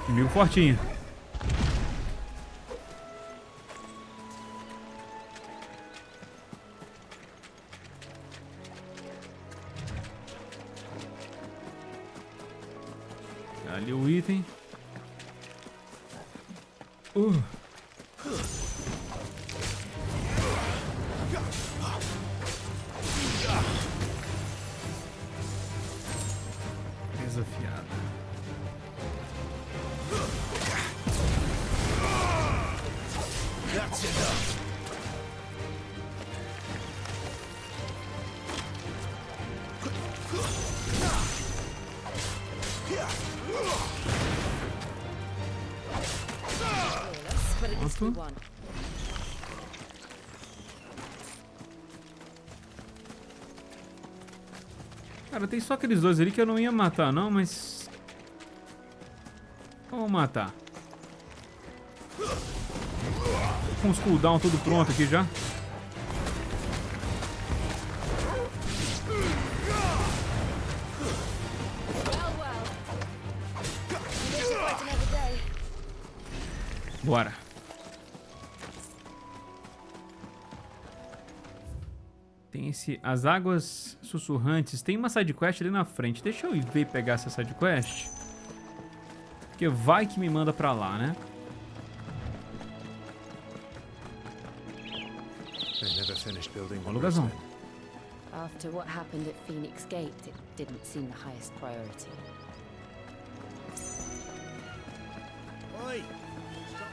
Inimigo fortinho. Ali o item. Desafiado. Pronto. Cara, tem só aqueles dois ali que eu não ia matar, não, mas... Vamos matar. Com os cooldown tudo pronto aqui já. Bora. Tem as águas sussurrantes. Tem uma sidequest ali na frente. Deixa eu ir ver pegar essa sidequest. Porque vai que me manda pra lá, né? Ó, lugarzão. After what happened at Phoenix Gate, it didn't seem the highest priority. Oi! Stop.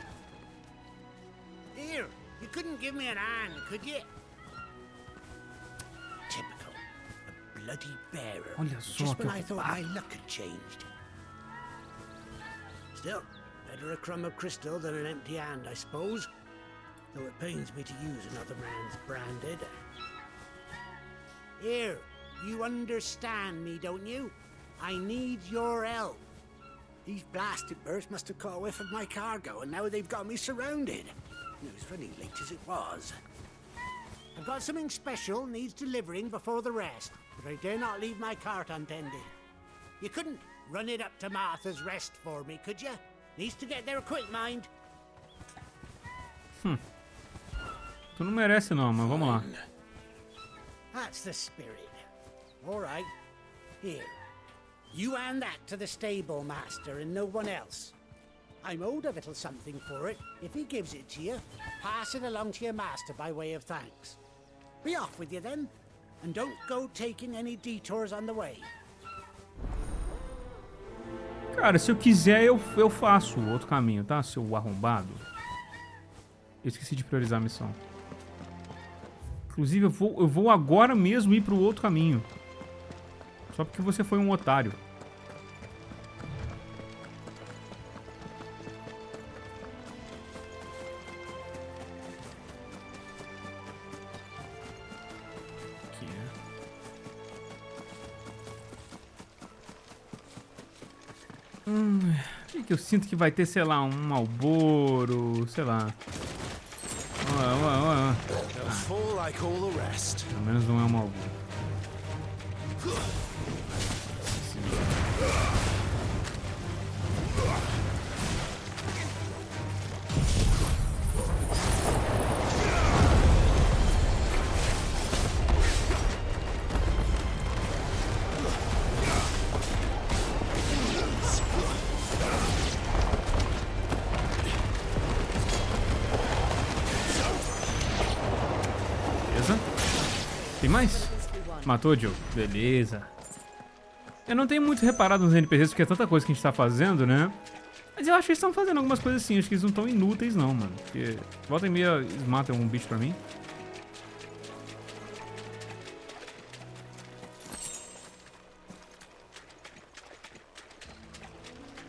Here, you couldn't give me an hand, could you? Typical. A bloody bearer. Olha só Just que when I thought my luck had changed. Still, better a crumb of crystal than an empty hand, I suppose. Though it pains me to use another man's branded. Here, you understand me, don't you? I need your help. These blasted birds must have caught a whiff of my cargo, and now they've got me surrounded. It was running late as it was. I've got something special needs delivering before the rest, but I dare not leave my cart untended. You couldn't run it up to Martha's Rest for me, could you? Needs to get there quick, mind. Tu não merece não, mas vamos lá. That's the spirit. All right. Here. You hand that to the stable master and no one else. I'm owed a little something for it. If he gives it to you, pass it along to your master by way of thanks. Be off with you then, and don't go taking any detours on the way. Cara, se eu quiser, eu faço o outro caminho, tá? Seu arrombado. Eu esqueci de priorizar a missão. Inclusive, eu vou agora mesmo ir pro outro caminho. Só porque você foi um otário. Aqui, né? Que eu sinto que vai ter, sei lá, um Marlboro, sei lá. Pelo menos não é um Marlboro. Tem mais? Matou, Joe? Beleza. Eu não tenho muito reparado nos NPCs, porque é tanta coisa que a gente tá fazendo, né? Mas eu acho que eles estão fazendo algumas coisas assim. Acho que eles não estão inúteis, não, mano. Porque volta e meia eles matam um bicho pra mim.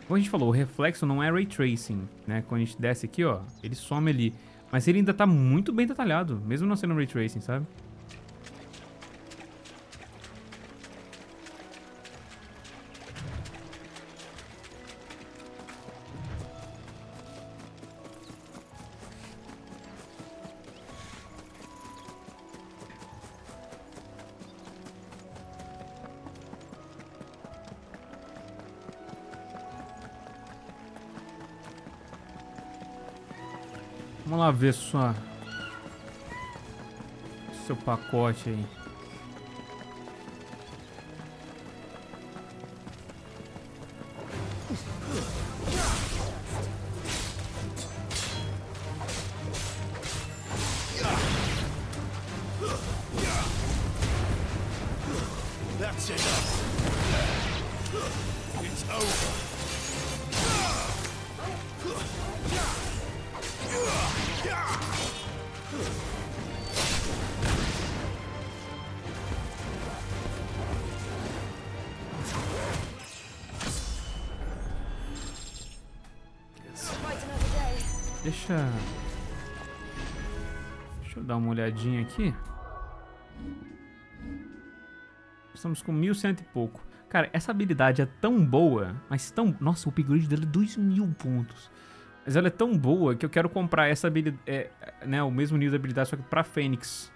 Como a gente falou, o reflexo não é Ray Tracing, né? Quando a gente desce aqui, ó, ele some ali. Mas ele ainda tá muito bem detalhado, mesmo não sendo Ray Tracing, sabe? Vamos lá ver seu pacote aí. That's enough. It's over. Deixa eu dar uma olhadinha aqui. Estamos com 1100 e pouco. Cara, essa habilidade é tão boa, mas tão... Nossa, o upgrade dela é 2000 pontos. Mas ela é tão boa que eu quero comprar essa habilidade, né, o mesmo nível de habilidade, só que pra Fênix.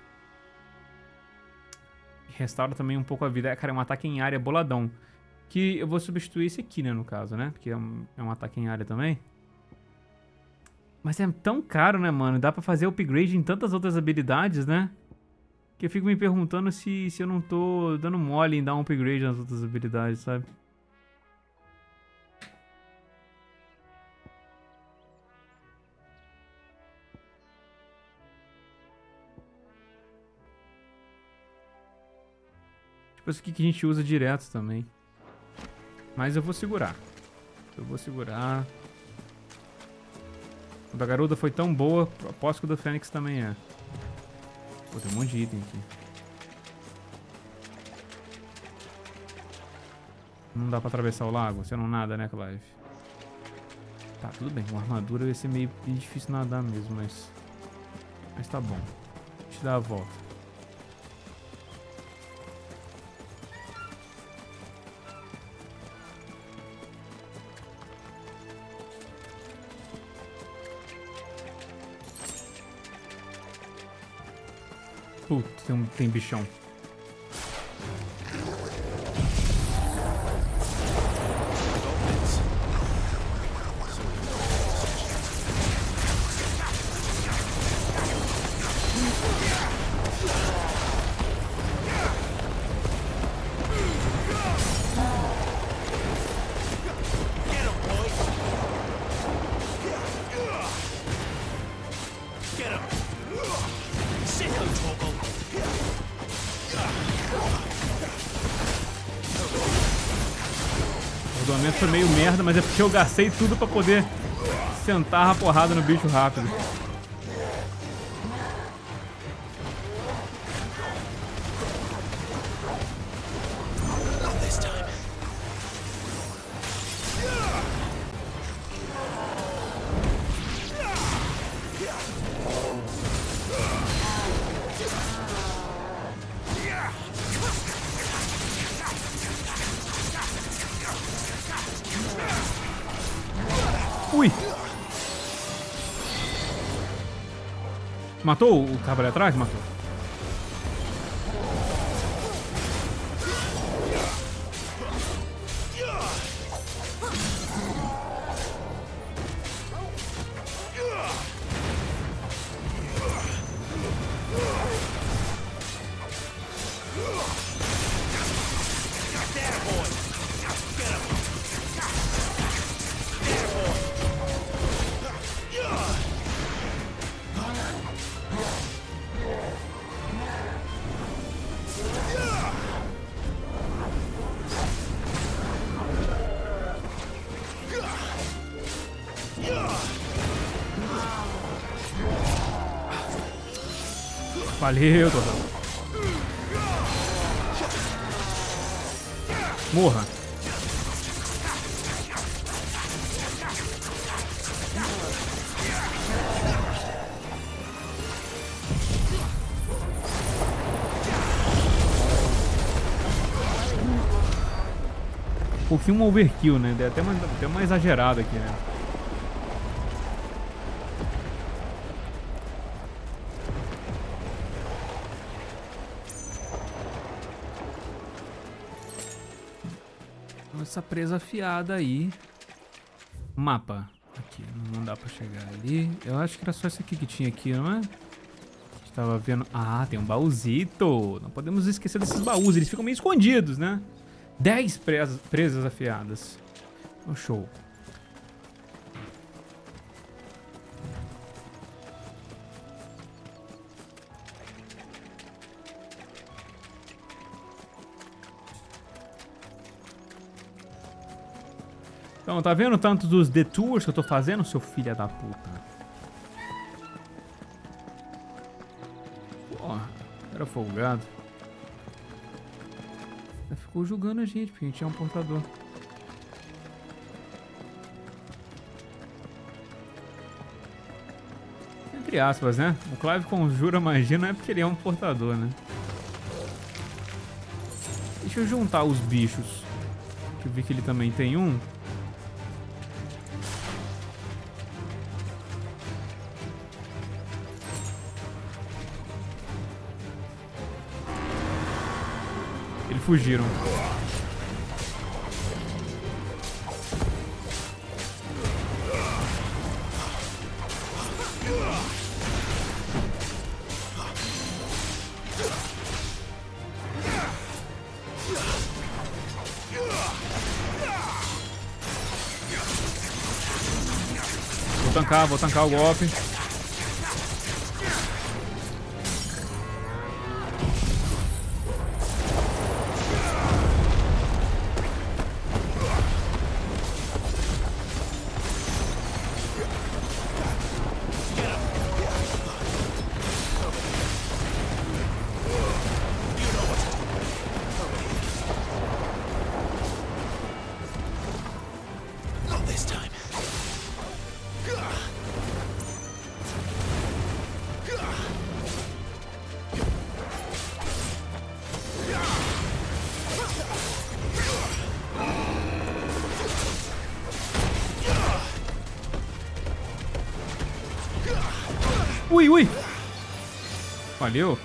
Restaura também um pouco a vida. Cara, é um ataque em área boladão. Que eu vou substituir esse aqui, né, no caso, né? Porque é um ataque em área também. Mas é tão caro, né, mano? Dá pra fazer upgrade em tantas outras habilidades, né? Que eu fico me perguntando se eu não tô dando mole em dar um upgrade nas outras habilidades, sabe? Tipo isso aqui que a gente usa direto também. Mas eu vou segurar. O da Garuda foi tão boa, aposto que o do Fênix também é. Pô, tem um monte de item aqui. Não dá pra atravessar o lago? Você não nada, né, Clive? Tá, tudo bem. Com armadura vai ser meio difícil nadar mesmo, mas tá bom. Deixa eu dar a volta. Putz, tem bichão. O rodamento foi meio merda, mas é porque eu gastei tudo pra poder sentar a porrada no bicho rápido. Ui! Matou o cara ali atrás? Matou. Valeu, Totão. Morra. Um pouquinho um overkill, né? Deu até uma exagerada aqui, né? Essa presa afiada aí. Mapa. Aqui, não dá pra chegar ali. Eu acho que era só esse aqui que tinha aqui, não é? A gente tava vendo... Ah, tem um baúzito. Não podemos esquecer desses baús. Eles ficam meio escondidos, né? 10 presas afiadas. Oh, show. Então, tá vendo tanto dos detours que eu tô fazendo, seu filho da puta? Porra, era folgado. Ele ficou julgando a gente, porque a gente é um portador. Entre aspas, né? O Clive conjura magia não é porque ele é um portador, né? Deixa eu juntar os bichos. Que eu vi que ele também tem um. Eles fugiram. Vou tancar o golpe. Ui, ui! Valeu!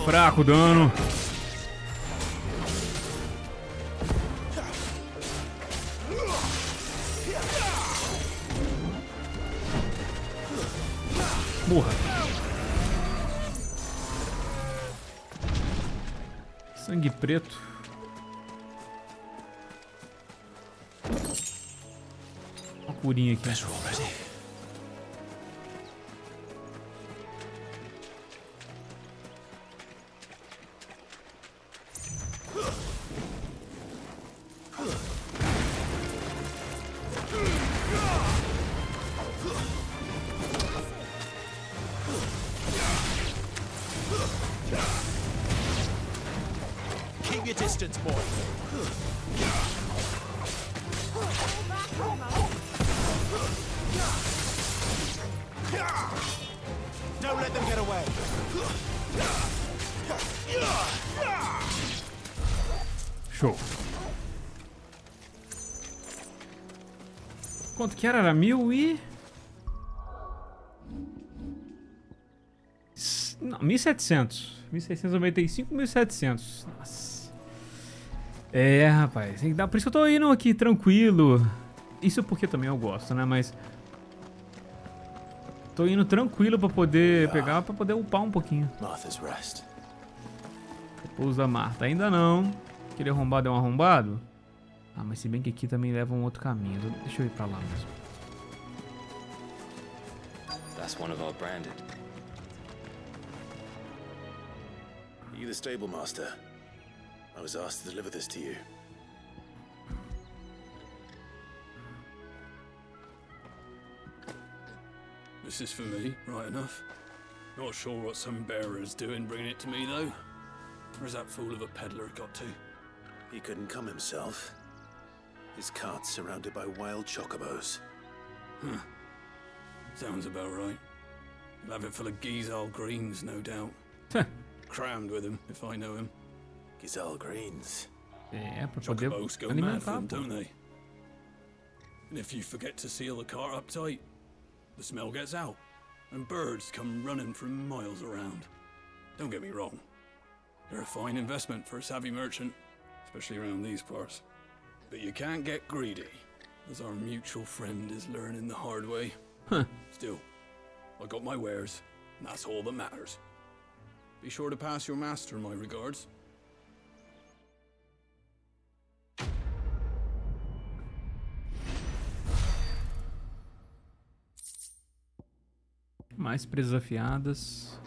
Fraco dano. Morra. Sangue preto. Uma curinha aqui. Distance, boy. Don't let them get away. Show. Quanto que era? Era 1000 e... Não, 1700. 1695, 1700. Nossa. É, rapaz, tem que dar. Por isso que eu tô indo aqui tranquilo. Isso porque também eu gosto, né? Mas tô indo tranquilo pra poder pegar, pra poder upar um pouquinho. Repouso da Marta. Ainda não. Aquele arrombado é um arrombado? Ah, mas se bem que aqui também leva um outro caminho. Deixa eu ir pra lá mesmo. That's one of our branded. Are you the stable master? I was asked to deliver this to you. This is for me, right enough. Not sure what some bearer's doing bringing it to me, though. Where's that fool of a peddler got to? He couldn't come himself. His cart's surrounded by wild chocobos. Huh. Sounds about right. He'll have it full of Gizal greens, no doubt. Crammed with him, if I know him. Gizal greens. É, pra poder Chocobos go mad for them, don't they? And if you forget to seal the cart up tight, the smell gets out, and birds come running from miles around. Don't get me wrong. They're a fine investment for a savvy merchant, especially around these parts. But you can't get greedy, as our mutual friend is learning the hard way. Huh. Still, I got my wares, and that's all that matters. Be sure to pass your master my regards. Mais presas afiadas.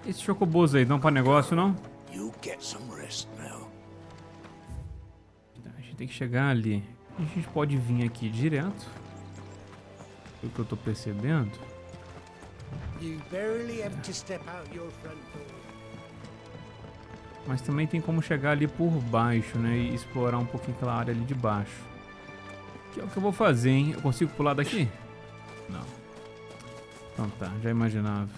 Esses chocobos aí dão pra negócio, não? You get some rest now. A gente tem que chegar ali. A gente pode vir aqui direto. O que eu tô percebendo. You barely have to step out your front door. Mas também tem como chegar ali por baixo, né? E explorar um pouquinho aquela área ali de baixo. Que é o que eu vou fazer, hein? Eu consigo pular daqui? Não. Então tá, já imaginava.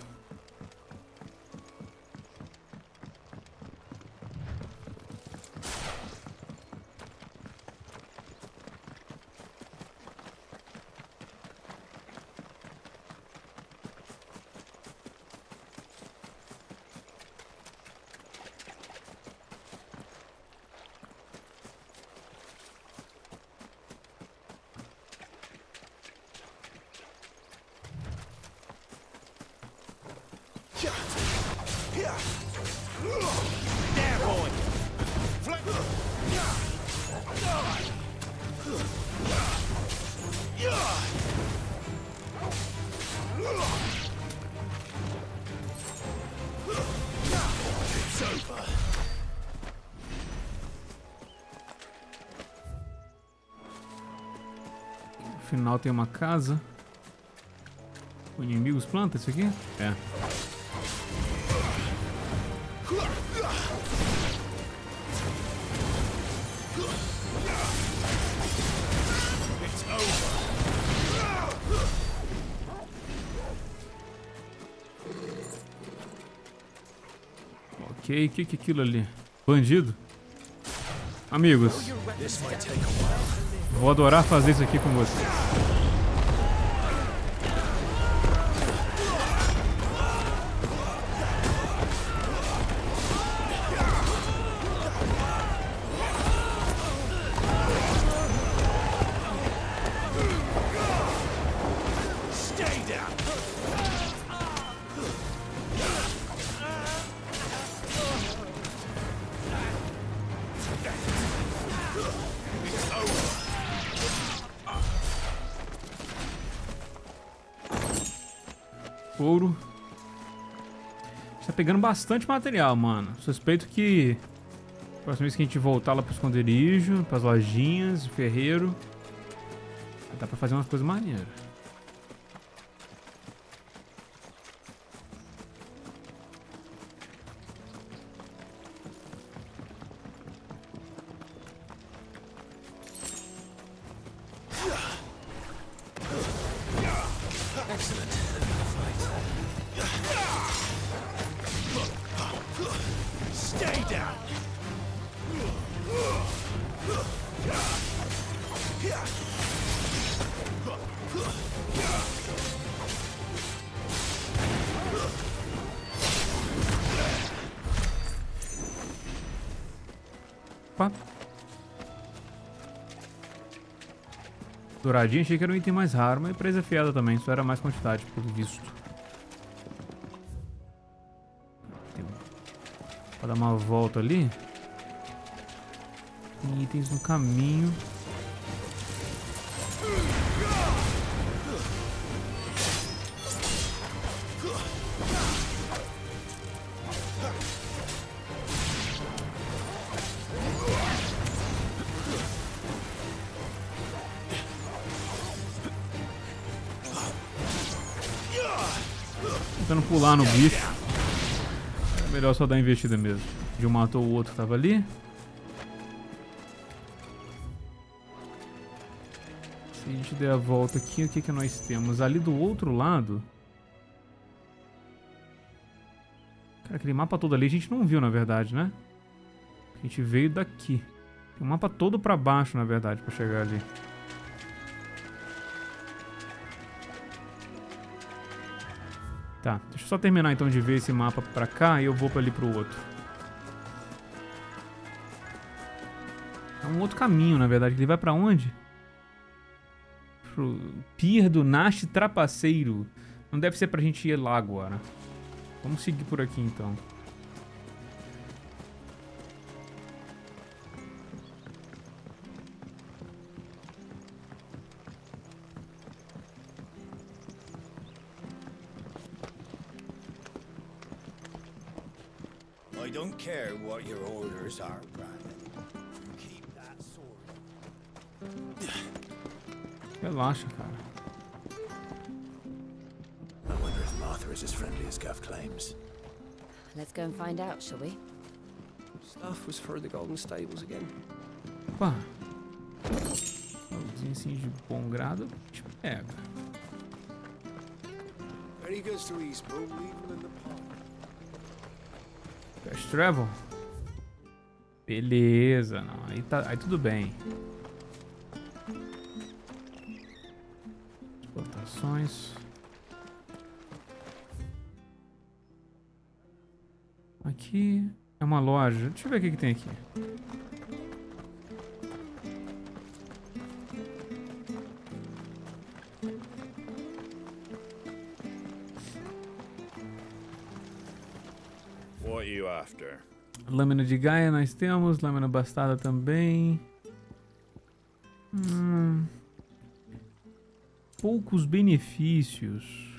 No final tem uma casa. O inimigos planta isso aqui? É. Ok, o que é aquilo ali? Bandido? Amigos, vou adorar fazer isso aqui com vocês. Ouro. Está pegando bastante material, mano. Suspeito que próxima vez que a gente voltar lá pro esconderijo, pras lojinhas, ferreiro, dá pra fazer umas coisas maneiras. Opa. Douradinho, achei que era um item mais raro, mas presa afiada também, só era mais quantidade, pelo visto. Pra dar uma volta ali. Tem itens no caminho. Tentando pular no bicho. É melhor só dar investida mesmo. De um matou o outro que tava ali. Se a gente der a volta aqui, o que nós temos? Ali do outro lado. Cara, aquele mapa todo ali a gente não viu, na verdade, né? A gente veio daqui. Tem um mapa todo pra baixo, na verdade, pra chegar ali. Tá, deixa eu só terminar então de ver esse mapa pra cá e eu vou pra ali pro outro. É um outro caminho, na verdade. Ele vai pra onde? Pro Pier do Naste Trapaceiro. Não deve ser pra gente ir lá agora. Vamos seguir por aqui então. don't care what your orders are, Brandon. Keep that sword. Relaxa, cara. I wonder if Martha is as friendly as Gav claims. Let's go and find out, shall we? Stuff was for the Golden Stables again. Opa. Os assim de bom grado, a gente pega. Very good to East, bro. Leave them in the park. Fast travel. Beleza, não. Aí tudo bem. Exportações. Aqui é uma loja. Deixa eu ver o que tem aqui. What are you after? Lâmina de Gaia nós temos. Lâmina bastada também. Poucos benefícios.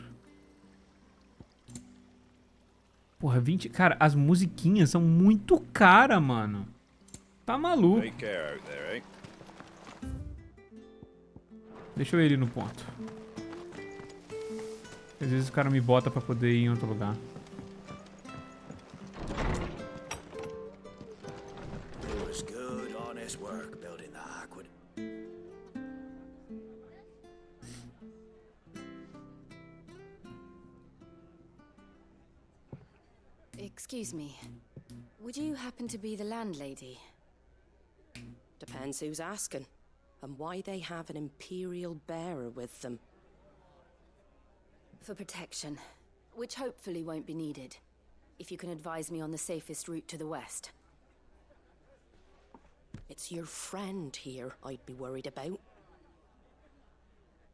Porra, 20... Cara, as musiquinhas são muito caras, mano. Tá maluco. Take care out there, eh? Deixa eu ir ali no ponto. Às vezes o cara me bota pra poder ir em outro lugar. It was good, honest work building the Aquad. Excuse me. Would you happen to be the landlady? Depends who's asking, and why they have an Imperial bearer with them. For protection, which hopefully won't be needed. If you can advise me on the safest route to the west. It's your friend here I'd be worried about.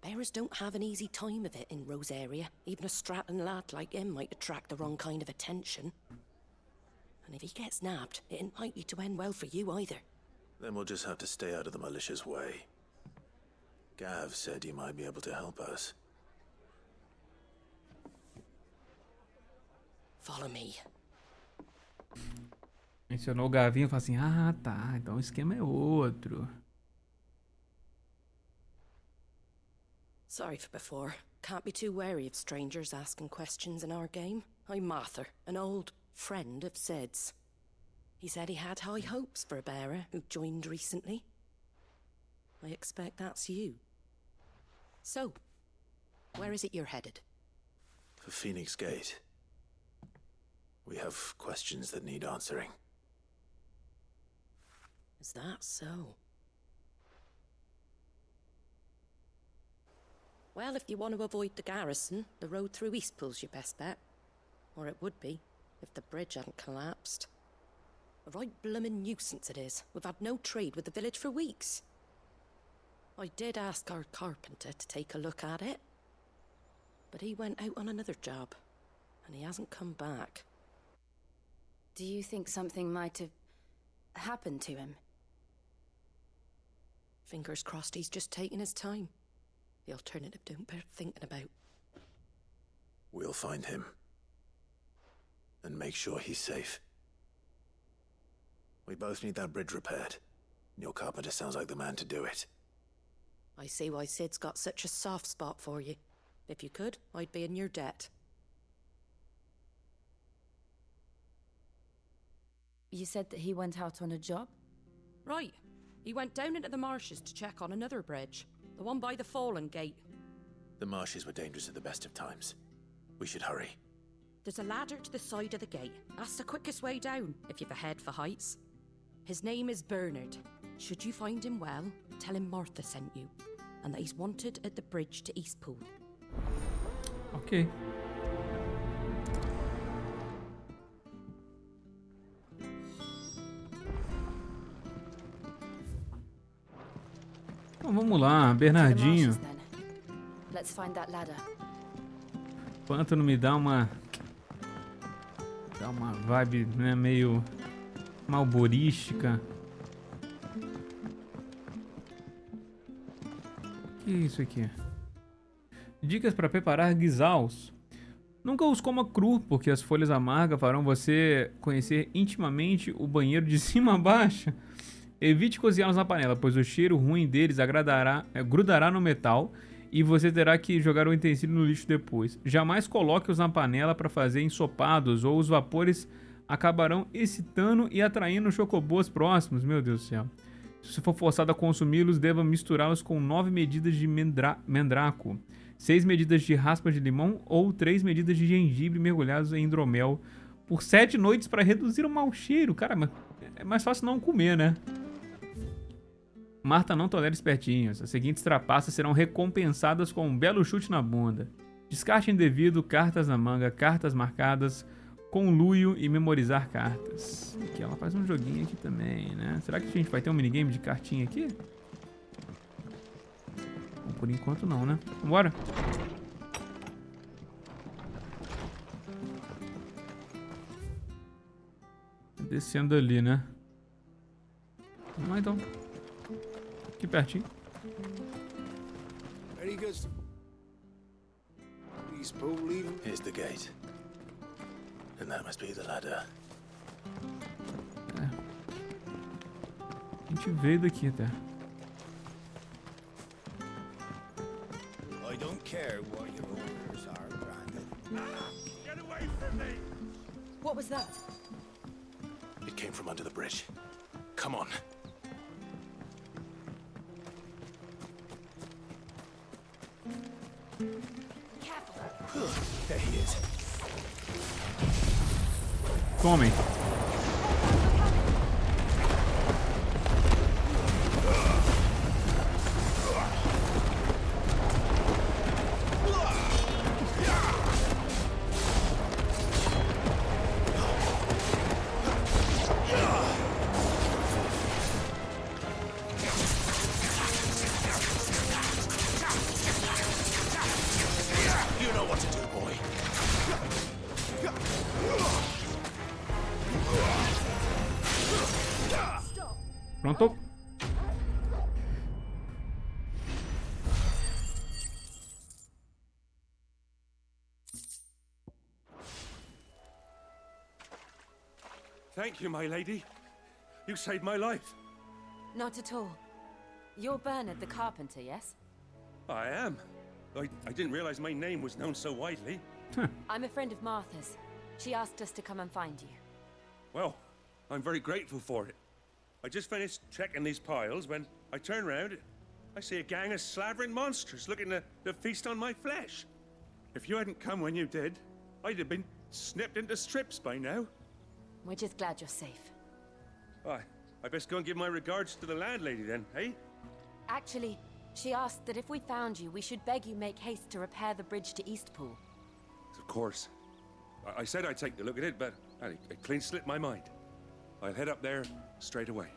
Bearers don't have an easy time of it in Rose area. Even a Stratton lad like him might attract the wrong kind of attention. And if he gets nabbed, it ain't likely to end well for you either. Then we'll just have to stay out of the malicious way. Gav said he might be able to help us. Follow me. Mencionou o Gavinho e falou assim: ah, tá, então o esquema é outro. Sorry for before. Can't be too wary of strangers asking questions in our game. I'm Martha, an old friend of Sid's. He said he had high hopes for a bearer who joined recently. I expect that's you. So, where is it you're headed? For Phoenix Gate. We have questions that need answering. Is that so? Well, if you want to avoid the garrison, the road through Eastpool's your best bet. Or it would be, if the bridge hadn't collapsed. A right bloomin' nuisance it is. We've had no trade with the village for weeks. I did ask our carpenter to take a look at it. But he went out on another job. And he hasn't come back. Do you think something might have happened to him? Fingers crossed he's just taking his time. The alternative don't bear thinking about. We'll find him. And make sure he's safe. We both need that bridge repaired. Your carpenter sounds like the man to do it. I see why Sid's got such a soft spot for you. If you could, I'd be in your debt. You said that he went out on a job? Right. He went down into the marshes to check on another bridge. The one by the Fallen Gate. The marshes were dangerous at the best of times. We should hurry. There's a ladder to the side of the gate. That's the quickest way down, if you've a head for heights. His name is Bernard. Should you find him well, tell him Martha sent you. And that he's wanted at the bridge to Eastpool. Ok. Então vamos lá, Bernardinho. Let's find that ladder. Pântano me dá uma vibe, né, meio malborística. O que é isso aqui? Dicas para preparar guisaus. Nunca os coma cru, porque as folhas amargas farão você conhecer intimamente o banheiro de cima a baixo. Evite cozinhá-los na panela, pois o cheiro ruim deles grudará no metal e você terá que jogar o utensílio no lixo depois. Jamais coloque-os na panela para fazer ensopados ou os vapores acabarão excitando e atraindo chocobos próximos. Meu Deus do céu. Se você for forçado a consumi-los, deva misturá-los com 9 medidas de mandraco, 6 medidas de raspa de limão ou 3 medidas de gengibre mergulhados em hidromel por 7 noites para reduzir o mau cheiro. Cara, é mais fácil não comer, né? Marta não tolera espertinhos. As seguintes trapaças serão recompensadas com um belo chute na bunda. Descarte indevido, cartas na manga, cartas marcadas, conluio e memorizar cartas. Aqui ela faz um joguinho aqui também, né? Será que a gente vai ter um minigame de cartinha aqui? Bom, por enquanto não, né? Vambora! Descendo ali, né? Vamos lá então. Aqui pertinho. Very good. Please, Paul, leave him. Here's the gate. And that must be the ladder. A gente veio daqui até. I don't care what your orders are, Brandon. Get away from me! What was that? It came from under the bridge. Come on. There he is. Tomem. You know what to do, boy. Pronto? Thank you, my lady. You saved my life. Not at all. You're Bernard the carpenter, yes? I am. I didn't realize my name was known so widely. I'm a friend of Martha's. She asked us to come and find you. Well, I'm very grateful for it. I just finished checking these piles when I turn around, I see a gang of slavering monsters looking to feast on my flesh. If you hadn't come when you did, I'd have been snipped into strips by now. We're just glad you're safe. I best go and give my regards to the landlady then, eh? Actually, she asked that if we found you, we should beg you make haste to repair the bridge to Eastpool. Of course. I said I'd take a look at it, but it clean slipped my mind. I'll head up there straight away.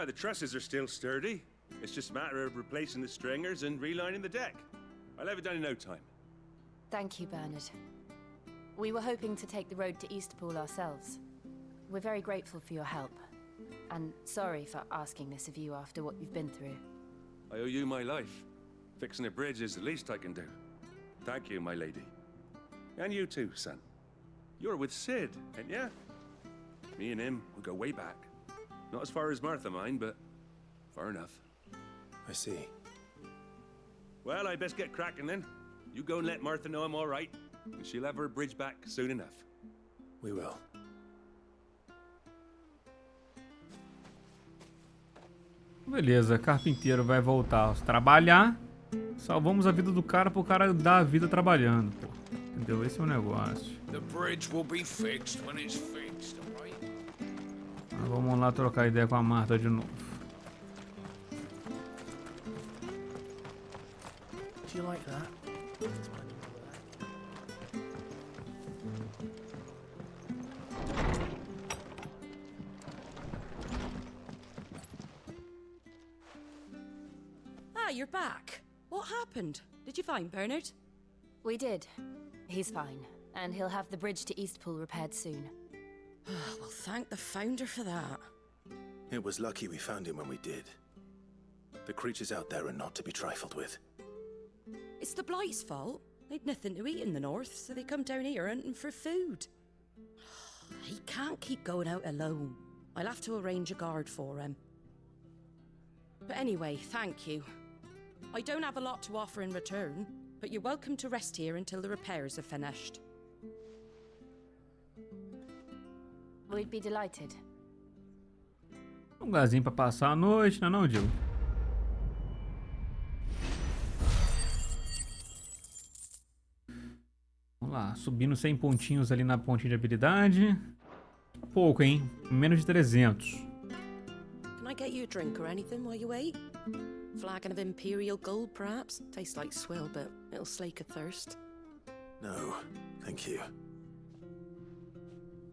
The trusses are still sturdy. It's just a matter of replacing the stringers and relining the deck. I'll have it done in no time. Thank you, Bernard. We were hoping to take the road to Eastpool ourselves. We're very grateful for your help. And sorry for asking this of you after what you've been through. I owe you my life. Fixing a bridge is the least I can do. Thank you, my lady. And you too, son. You're with Sid, ain't ya? Me and him, we go way back. Not as far as Martha, mind, but far enough. I see. Well, I best get cracking then. You go and let Martha know I'm all right, and she'll have her bridge back soon enough. We will. Beleza, carpinteiro vai voltar a trabalhar. Salvamos a vida do cara pro cara dar a vida trabalhando, pô. Entendeu? Esse é o negócio. The bridge will be fixed when it's fixed, all right? Vamos lá trocar ideia com a Marta de novo. Do you like that? Ah, you're back. What happened? Did you find Bernard? We did. He's fine, and he'll have the bridge to Eastpool repaired soon. Well, thank the Founder for that. It was lucky we found him when we did. The creatures out there are not to be trifled with. It's the Blight's fault. They'd nothing to eat in the north, so they come down here hunting for food. He can't keep going out alone. I'll have to arrange a guard for him. But anyway, thank you. I don't have a lot to offer in return, but you're welcome to rest here until the repairs are finished. We'd be delighted. Lugarzinho pra passar a noite, não é não, Jill? Vamos lá, subindo 100 pontinhos ali na pontinha de habilidade. Pouco, hein? Menos de 300. Can I get you a drink or anything while you wait? Flagon of Imperial Gold, perhaps? Tastes like swill, but it'll slake a thirst. No, thank you.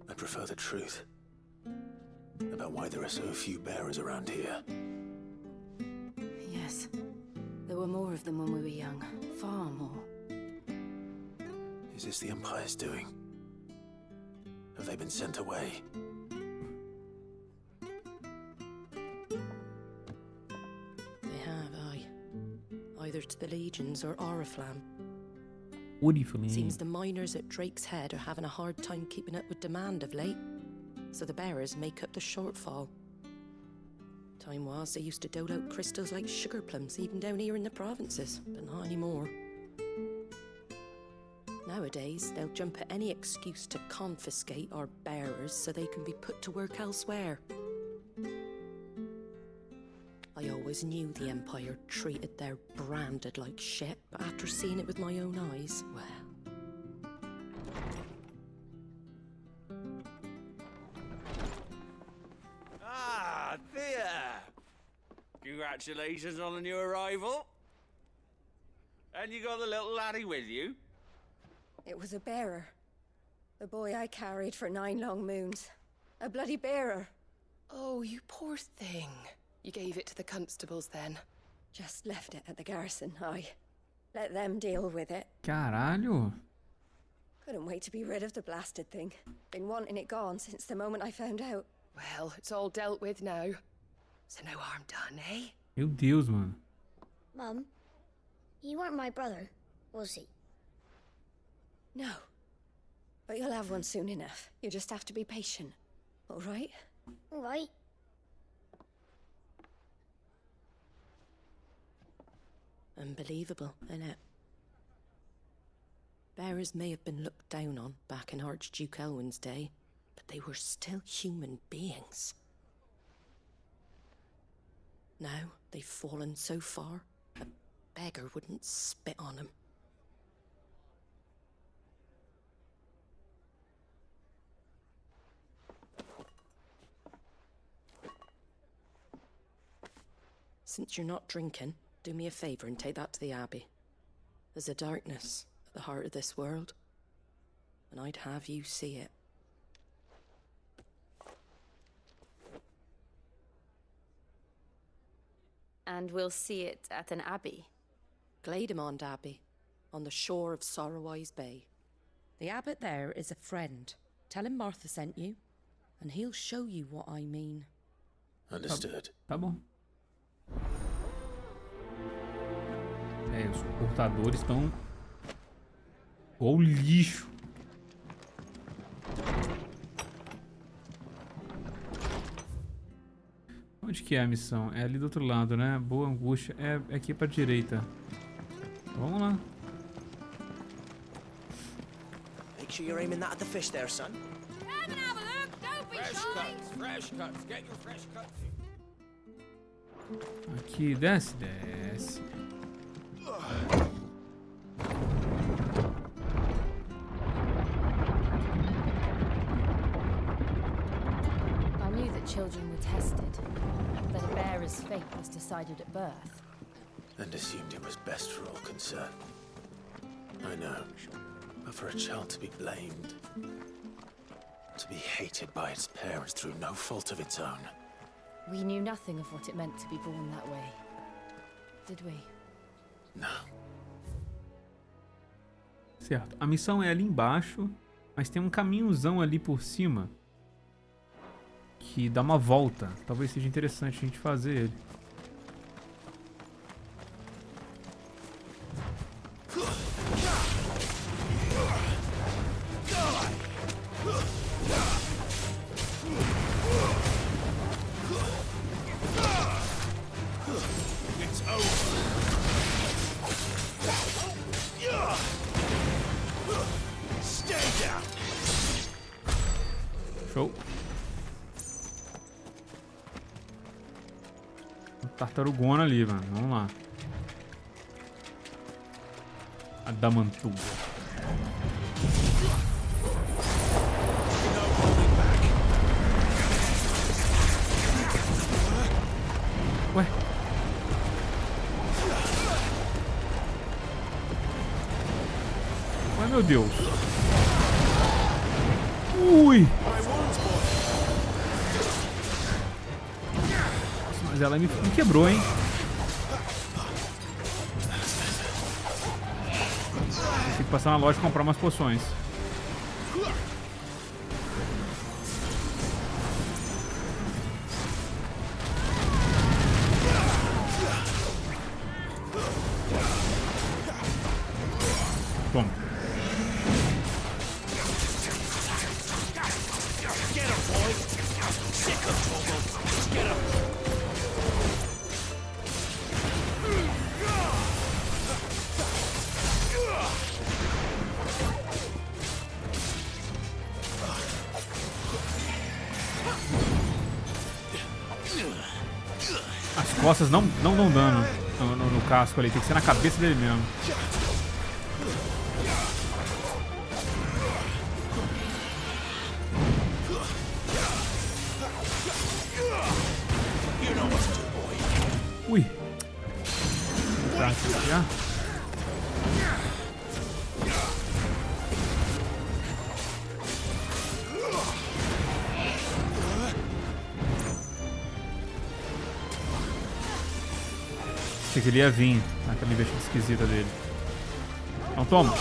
I prefer the truth. About why there are so few bearers around here. Yes. There were more of them when we were young. Far more. Is this the Empire's doing? Have they been sent away? They have, aye. Either to the Legions or Oriflamme. Oriflamme. Seems the miners at Drake's Head are having a hard time keeping up with demand of late, so the bearers make up the shortfall. Time was they used to dole out crystals like sugar plums even down here in the provinces, but not anymore. Nowadays, they'll jump at any excuse to confiscate our bearers so they can be put to work elsewhere. I always knew the Empire treated their branded like shit, but after seeing it with my own eyes, well... Ah, there! Congratulations on the new arrival. And you got the little laddie with you? It was a bearer. The boy I carried for 9 long moons. A bloody bearer. Oh, you poor thing. You gave it to the constables then? Just left it at the garrison, I. Let them deal with it. Caralho. Couldn't wait to be rid of the blasted thing. Been wanting it gone since the moment I found out. Well, it's all dealt with now. So no harm done, eh? Meu Deus, mano. Mum, you weren't my brother, was he? No. But you'll have one soon enough. You just have to be patient. All right? All right. Unbelievable, innit? Bearers may have been looked down on back in Archduke Elwin's day, but they were still human beings. Now they've fallen so far, a beggar wouldn't spit on them. Since you're not drinking, do me a favour and take that to the Abbey. There's a darkness at the heart of this world, and I'd have you see it. And we'll see it at an abbey? Glademond Abbey, on the shore of Sorrowwise Bay. The abbot there is a friend. Tell him Martha sent you, and he'll show you what I mean. Understood. Tá bom. É, os portadores estão igual lixo. Onde que é a missão? É ali do outro lado, né? Boa angústia. É aqui pra direita. Vamos lá. Make sure you're aiming that at the fish there, son. Come and have a look, don't be shy. Fresh cuts, get your fresh cuts. Aqui, desce, desce. I knew that children were tested, that a bearer's fate was decided at birth. And assumed it was best for all concerned. I know, but for a child to be blamed, to be hated by its parents through no fault of its own. We knew nothing of what it meant to be born that way, did we? No. Certo. A missão é ali embaixo, mas tem um caminhozão ali por cima que dá uma volta. Talvez seja interessante a gente fazer ele. Show. Tartarugona ali, mano. Vamos lá. Adamantuga. Ué. Ué, meu Deus. Ui. Mas ela me quebrou, hein? Tem que passar na loja e comprar umas poções. Toma. As costas não dão dano no casco ali, tem que ser na cabeça dele mesmo. Ui. Tá, já. Achei que ele ia vir naquela investida esquisita dele. Então toma.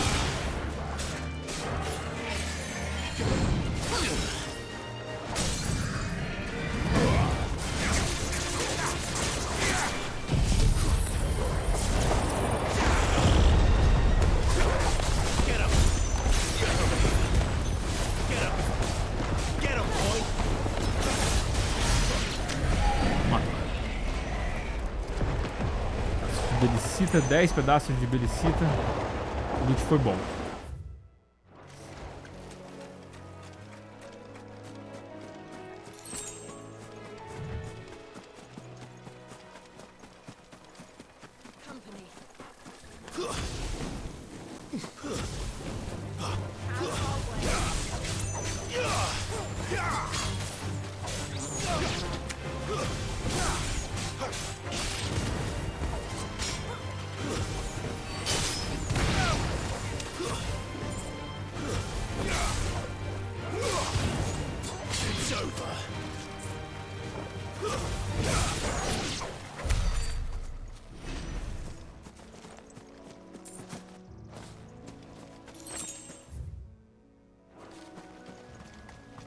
Belicita, 10 pedaços de belicita. O loot foi bom.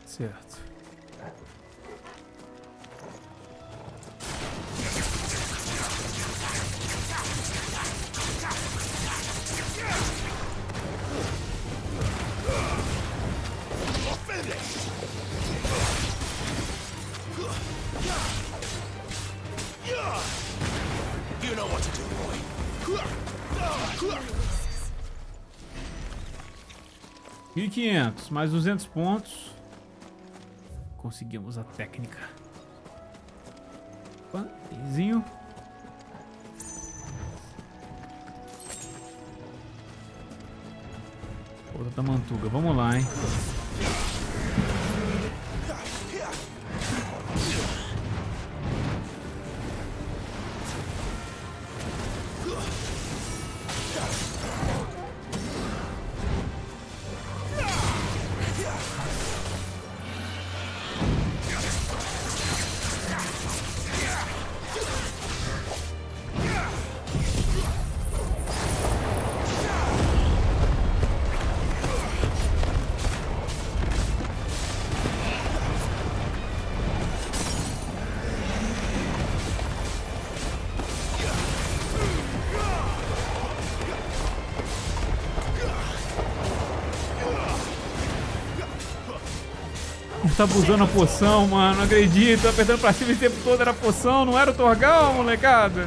Certo. You know what to do, boy. 1.500, mais 200 pontos. Conseguimos a técnica. Opa, izinho. Outra tamantuga, vamos lá, hein. tá abusando a poção, mano. Não acredito. Tá apertando pra cima esse tempo todo. Era a poção, não era o Torgal, molecada.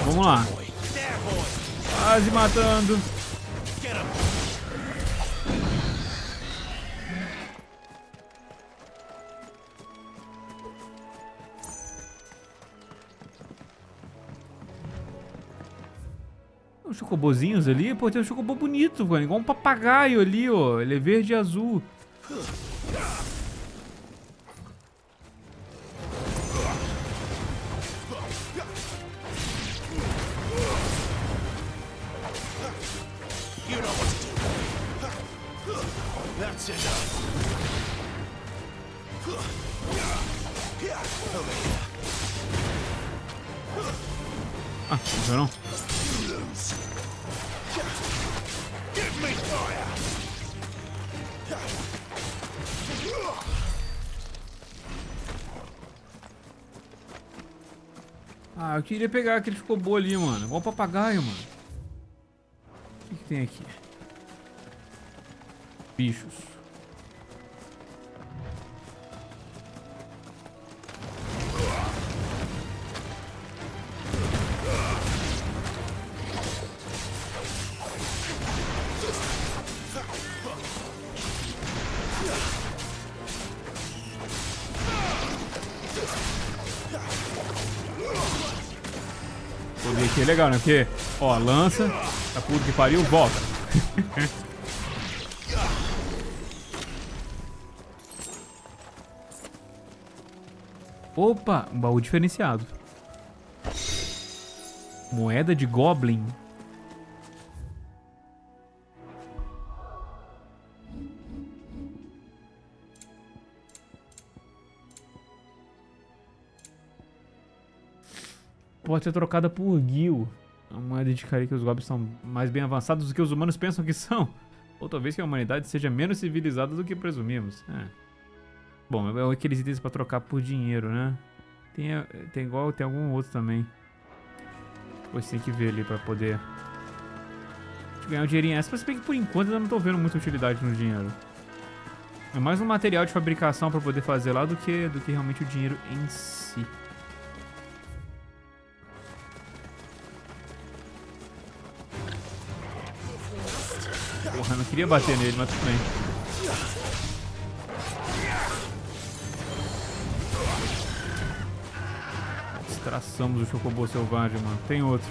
Vamos lá. Quase matando. Os chocobozinhos ali, pô, tem um chocobô bonito, mano, igual um papagaio ali, ó. Ele é verde e azul. Ah, não, não. Ah, eu queria pegar aquele chocobô ali, mano. Igual um papagaio, mano. O que tem aqui? Bichos. Poder aqui é legal, né? Porque, ó, lança, tá puto que pariu, volta. Opa, um baú diferenciado. Moeda de Goblin. Pode ser trocada por Gil. A moeda indicaria que os goblins são mais bem avançados do que os humanos pensam que são. Ou talvez que a humanidade seja menos civilizada do que presumimos. É. Bom, é aqueles itens pra trocar por dinheiro, né? Tem algum outro também. Pois tem que ver ali pra poder ganhar um dinheirinho extra. Se bem que por enquanto eu não tô vendo muita utilidade no dinheiro. É mais um material de fabricação pra poder fazer lá do que realmente o dinheiro em si. Porra, não queria bater nele, mas tudo bem. Traçamos o chocobô selvagem, mano. Tem outro.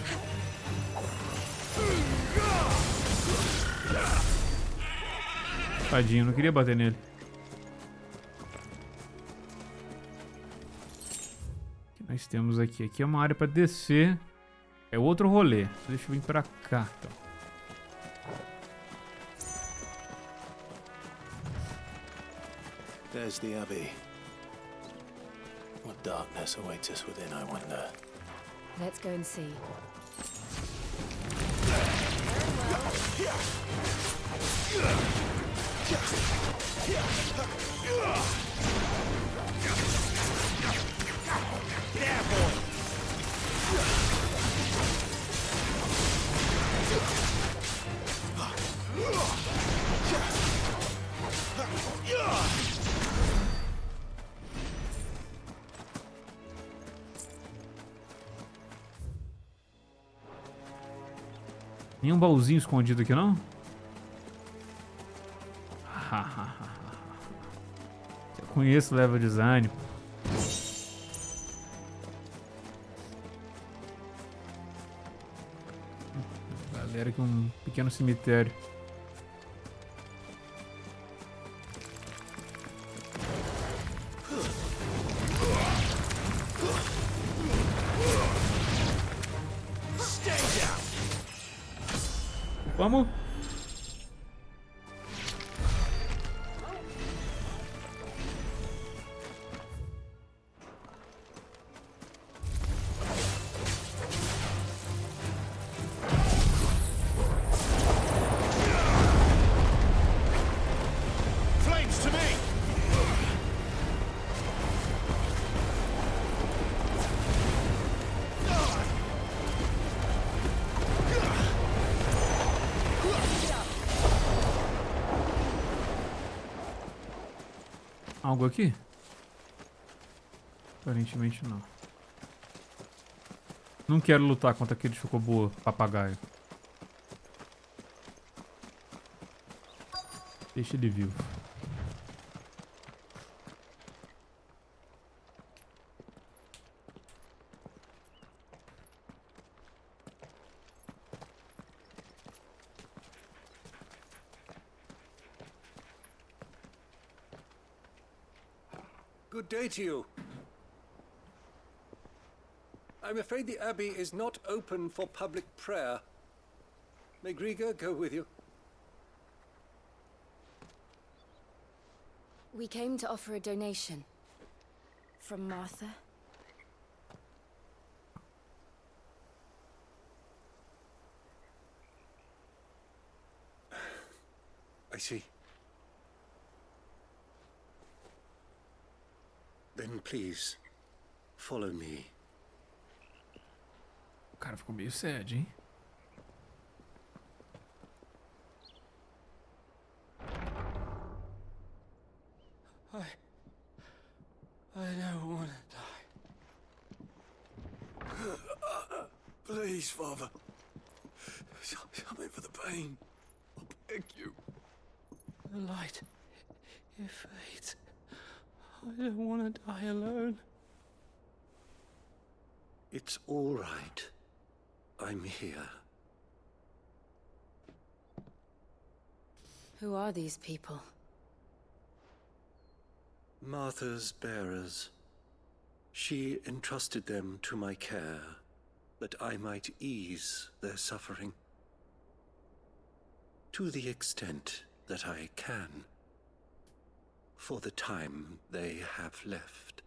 Tadinho, não queria bater nele. O que nós temos aqui? Aqui é uma área pra descer. É outro rolê. Deixa eu vir pra cá, então. There's the Abbey. What darkness awaits us within, I wonder. Let's go and see. Yeah, boy! Nenhum baúzinho escondido aqui, não? Eu conheço o level design. Galera, aqui um pequeno cemitério. Vamos. Flames to me! Algo aqui? Aparentemente não. Não quero lutar contra aquele chocobo papagaio. Deixa ele vivo. Good day to you. I'm afraid the Abbey is not open for public prayer. May Griga go with you? We came to offer a donation. From Martha. I see. Then please, follow me. O cara ficou meio sad, hein? I don't want to die. Please, Father. Something for the pain. I'll beg you. The light, it fades. I don't want to die alone. It's all right. I'm here. Who are these people? Martha's bearers. She entrusted them to my care, that I might ease their suffering. To the extent that I can, for the time they have left.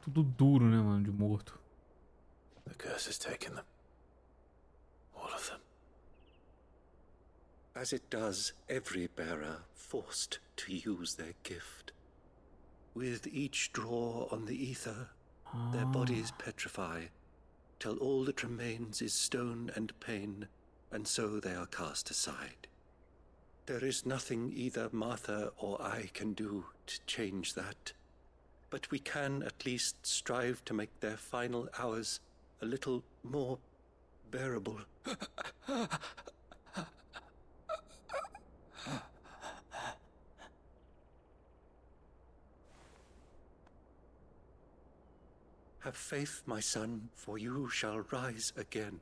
Tudo duro, né, mano, de morto. The curse has taken them. All of them. As it does every bearer forced to use their gift. With each draw on the ether, their bodies petrify, till all that remains is stone and pain, and so they are cast aside. There is nothing either Martha or I can do to change that. But we can at least strive to make their final hours a little more bearable. Have faith, my son, for you shall rise again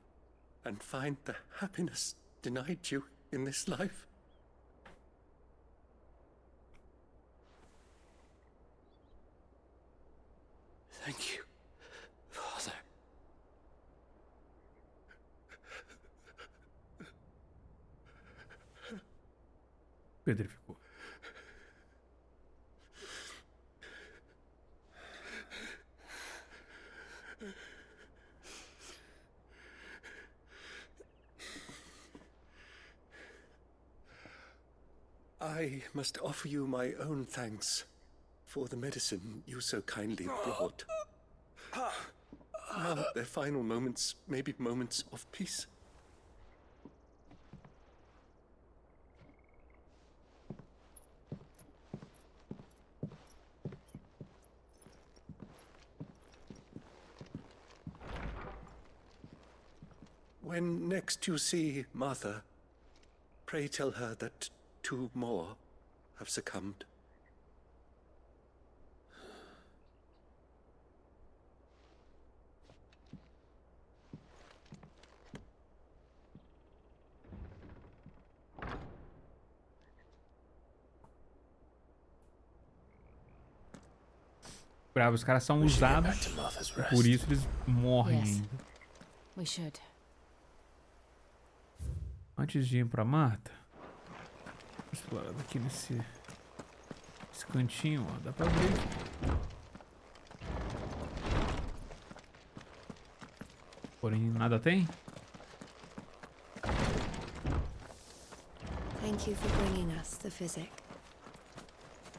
and find the happiness denied you in this life. Thank you, Father. Pedrificou. I must offer you my own thanks for the medicine you so kindly brought. Now their final moments may be moments of peace. When next you see Martha, pray tell her that 2 more have succumbed. Bravo, os caras são usados. E por isso eles morrem Yes. ainda. We should. Antes de ir pra Marta, vou explorar daqui nesse cantinho, ó. Dá pra abrir. Porém, nada tem? Thank you for bringing us the physic.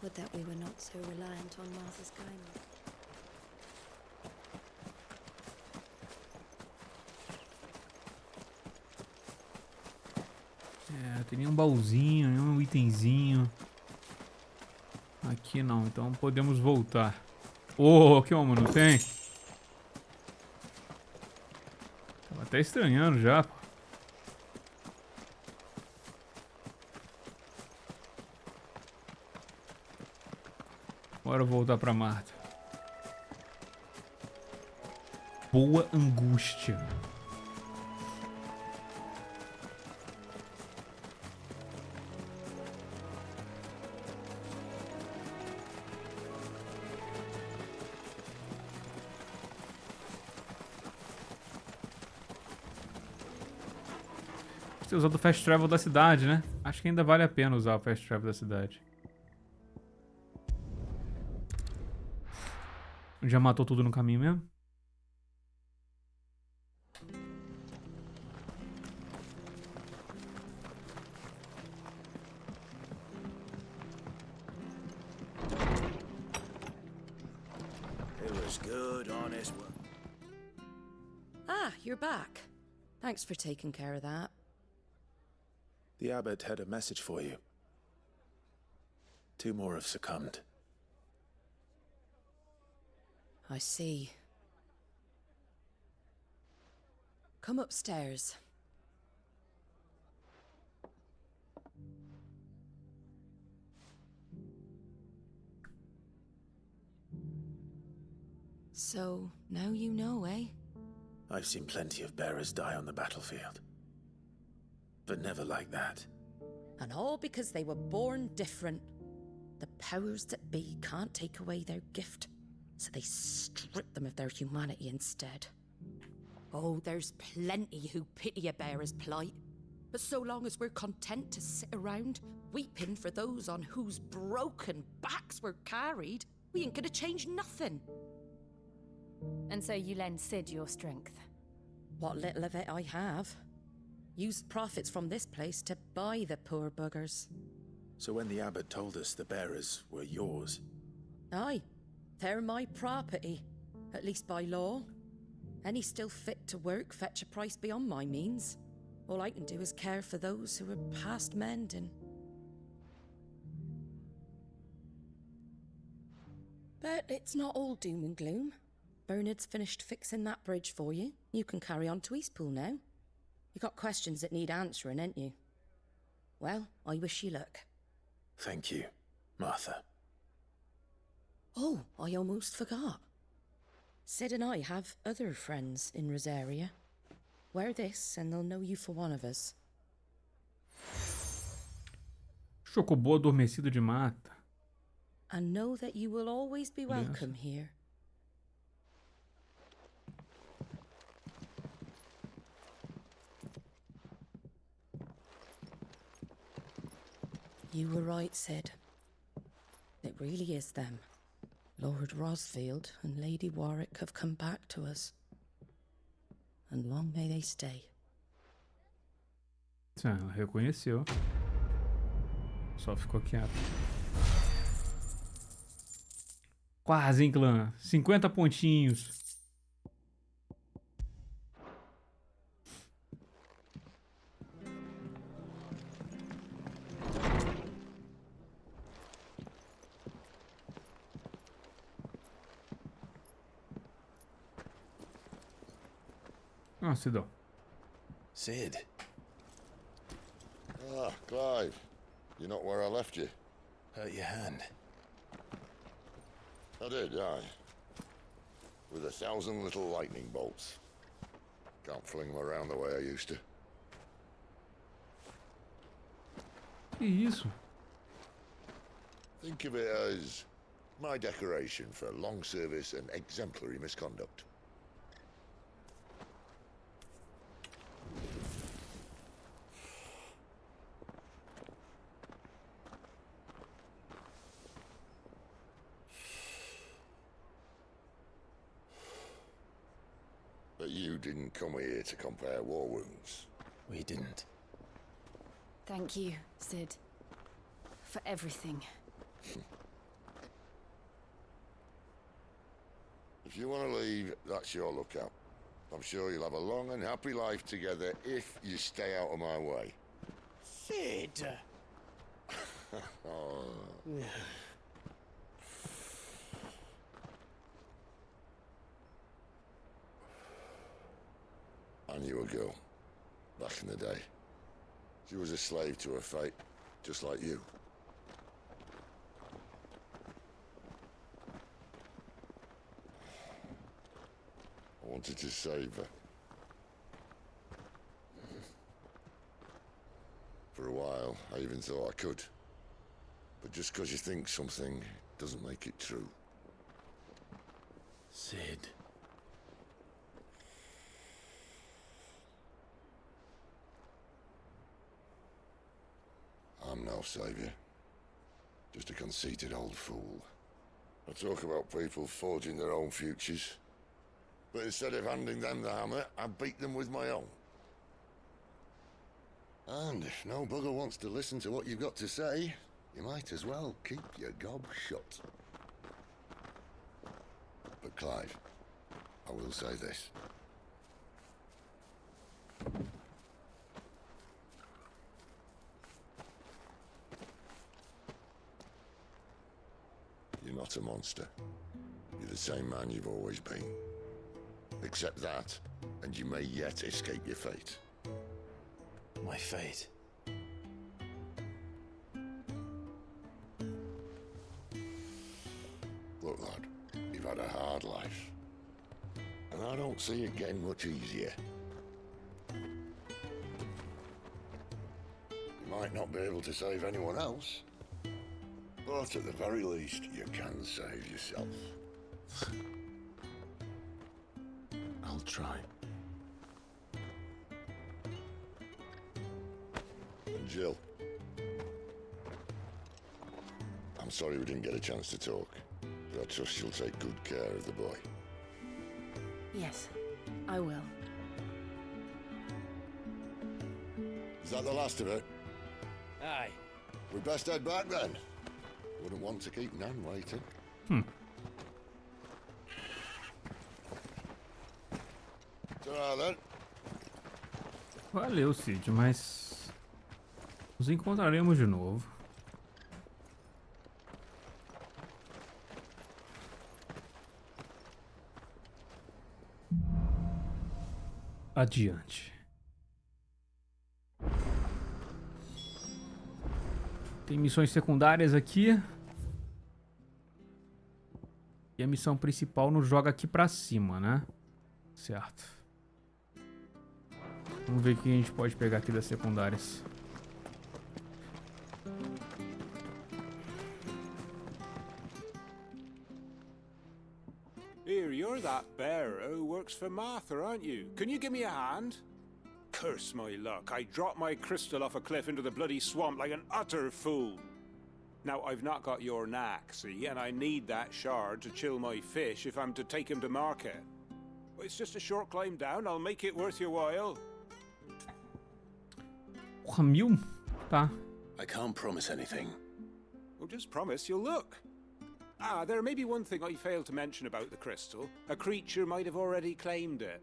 Would that we were not so reliant on Martha's kindness. É, tem nenhum baúzinho, nenhum itemzinho. Aqui não, então podemos voltar. Oh, que homem, não tem? Tava até estranhando já, pô. Bora voltar pra Marta. Boa angústia. Você usou o fast travel da cidade, né? Acho que ainda vale a pena usar o fast travel da cidade. Já matou tudo no caminho mesmo? It was good, honest work. Ah, you're back. Thanks for taking care of that. The abbot had a message for you. 2 more have succumbed. I see. Come upstairs. So, now you know, eh? I've seen plenty of bearers die on the battlefield. But never like that. And all because they were born different. The powers that be can't take away their gift, so they strip them of their humanity instead. Oh, there's plenty who pity a bearer's plight. But so long as we're content to sit around, weeping for those on whose broken backs we're carried, we ain't gonna change nothing. And so you lend Sid your strength? What little of it I have. Use the profits from this place to buy the poor buggers. So when the abbot told us the bearers were yours... Aye, they're my property, at least by law. Any still fit to work fetch a price beyond my means. All I can do is care for those who are past mending. But it's not all doom and gloom. Bernard's finished fixing that bridge for you. You can carry on to Eastpool now. You got questions that need answering, ain't you? Well, I wish you luck. Thank you, Martha. Oh, I almost forgot. Sid and I have other friends in Rosaria. Wear this and they'll know you for one of us. Chocobo adormecido de mata. And know that you will always be welcome here. You were right, Sid. It really is them. Lord Rosfield and Lady Warwick have come back to us. And long may they stay. Ela reconheceu. Só ficou quieto. Quase, hein, clã? 50 pontinhos. Oh, Sidão. Sid. Ah, Clive. You're not where I left you. Hurt your hand. I did, aye. With 1,000 little lightning bolts. Can't fling them around the way I used to. Que isso? Think of it as My decoration for long service and exemplary misconduct. But you didn't come here to compare war wounds. We didn't. Thank you, Sid. For everything. If you want to leave, that's your lookout. I'm sure you'll have a long and happy life together if you stay out of my way. Sid! Oh. I knew a girl, back in the day. She was a slave to her fate, just like you. I wanted to save her. For a while, I even thought I could. But just because you think something doesn't make it true. Sid. I'm no savior. Just a conceited old fool. I talk about people forging their own futures. But instead of handing them the hammer, I beat them with my own. And if no bugger wants to listen to what you've got to say, you might as well keep your gob shut. But Clive, I will say this. You're not a monster. You're the same man you've always been. Accept that, and you may yet escape your fate. My fate? Look, lad, you've had a hard life. And I don't see it getting much easier. You might not be able to save anyone else, but at the very least, you can save yourself. I'll try. And Jill, I'm sorry we didn't get a chance to talk, but I trust you'll take good care of the boy. Yes, I will. Is that the last of it? Aye. We'd best head back then. Wouldn't want to keep Nan waiting. Ta-ra, then. Valeu, Cid, mas nos encontraremos de novo. Adiante. Tem missões secundárias aqui. E a missão principal nos joga aqui pra cima, né? Certo. Vamos ver o que a gente pode pegar aqui das secundárias. Here, you're that bearer who works for Martha, aren't you? Can you give me a hand? Curse my luck, I dropped my crystal off a cliff into the bloody swamp like an utter fool. Now, I've not got your knack, see, and I need that shard to chill my fish if I'm to take him to market. It's just a short climb down, I'll make it worth your while. Porra, 1000? Tá. I can't promise anything. Well, just promise you'll look. Ah, there may be one thing I failed to mention about the crystal. A creature might have already claimed it.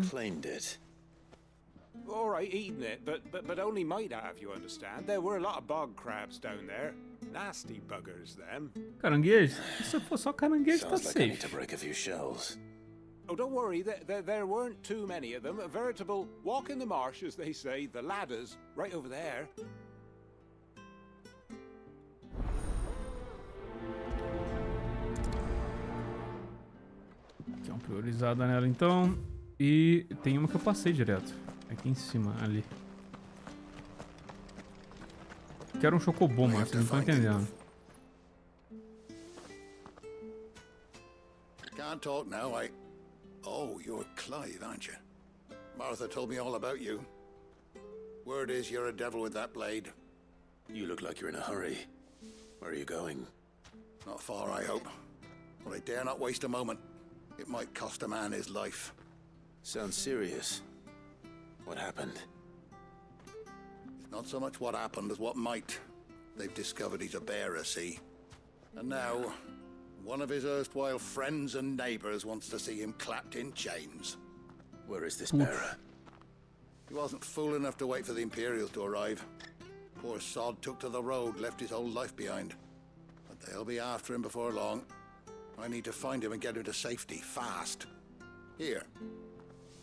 Claimed it? All right, eaten it, but only might have, you understand. There were a lot of bog crabs down there. Nasty buggers, them. Caranguejo? Se for só caranguejo, tá Sounds like I need safe. to break a few shells. Oh, don't worry, there weren't too many of them. A veritable walk in the marsh, as they say, the ladders, right over there. Aqui é uma priorizada nela, então. E tem uma que eu passei direto. Aqui em cima, ali. Quero um chocobom, mas vocês não estão entendendo. can't talk now. Oh, you're Clive, aren't you? Martha told me all about you. Word is you're a devil with that blade. You look like you're in a hurry. Where are you going? Not far, I hope. But I dare not waste a moment. It might cost a man his life. Sounds serious. What happened? It's not so much what happened as what might. They've discovered he's a bearer, see? And now, one of his erstwhile friends and neighbors wants to see him clapped in chains. Where is this bearer? He wasn't fool enough to wait for the Imperials to arrive. Poor sod took to the road, left his whole life behind. But they'll be after him before long. I need to find him and get him to safety, fast. Here.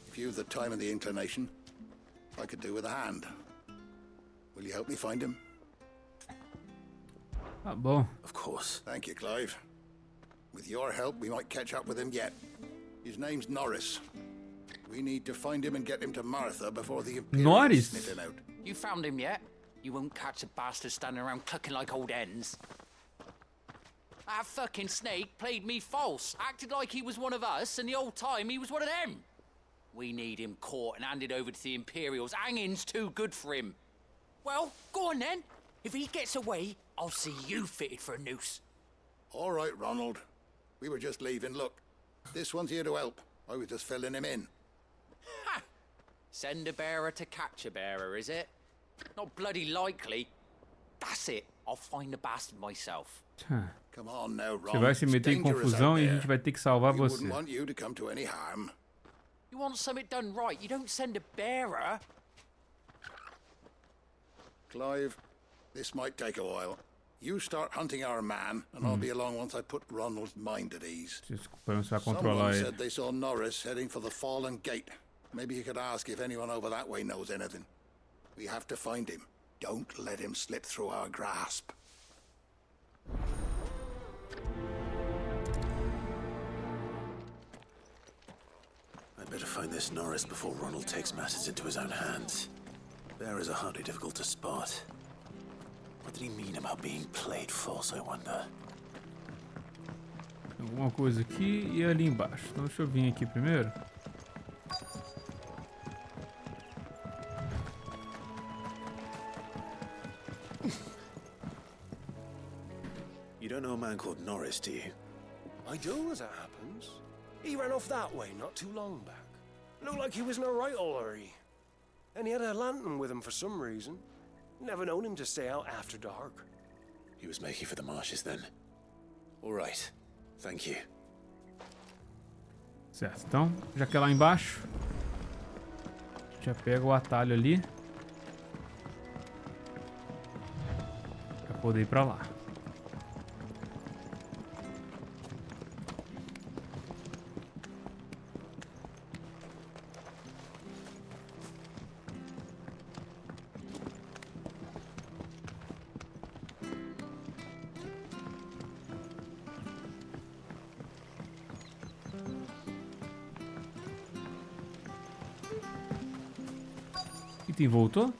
If you've the time and the inclination, I could do with a hand. Will you help me find him? Tá bom. Of course. Thank you, Clive. With your help, we might catch up with him yet. His name's Norris. We need to find him and get him to Martha before the Imperials sniff him out. You found him yet? You won't catch a bastard standing around clucking like old hens. That fucking snake played me false, acted like he was one of us, and the whole time he was one of them. We need him caught and handed over to the Imperials. Hanging's too good for him. Well, go on then. If he gets away, I'll see you fitted for a noose. All right, Ronald. We were just leaving. Look, this one's here to help. I was just filling him in. Ha! Send a bearer to catch a bearer, is it? Not bloody likely. That's it. I'll find the bastard myself. Come on now, Ron. Você vai se meter em confusão e a gente vai ter que salvar você. Wouldn't want you to come to any harm. You want something done right, you don't send a bearer. Clive, this might take a while. You start hunting our man, and I'll be along once I put Ronald's mind at ease. Someone said they saw Norris heading for the Fallen Gate. Maybe you could ask if anyone over that way knows anything. We have to find him. Don't let him slip through our grasp. I'd better find this Norris before Ronald takes matters into his own hands. Bearers are hardly difficult to spot. What did he mean about being played false, I wonder? Alguma coisa aqui e ali embaixo. Então deixa eu vir aqui primeiro. You don't know a man called Norris, do you? I do, as it happens. He ran off that way not too long back. Looked like he was in a right old hurry. And he had a lantern with him for some reason. Never known him to stay out after dark. He was making for the marshes then. All right. Thank you. Certo, então, já que é lá embaixo, já pega o atalho ali pra poder ir pra lá. Item voltou?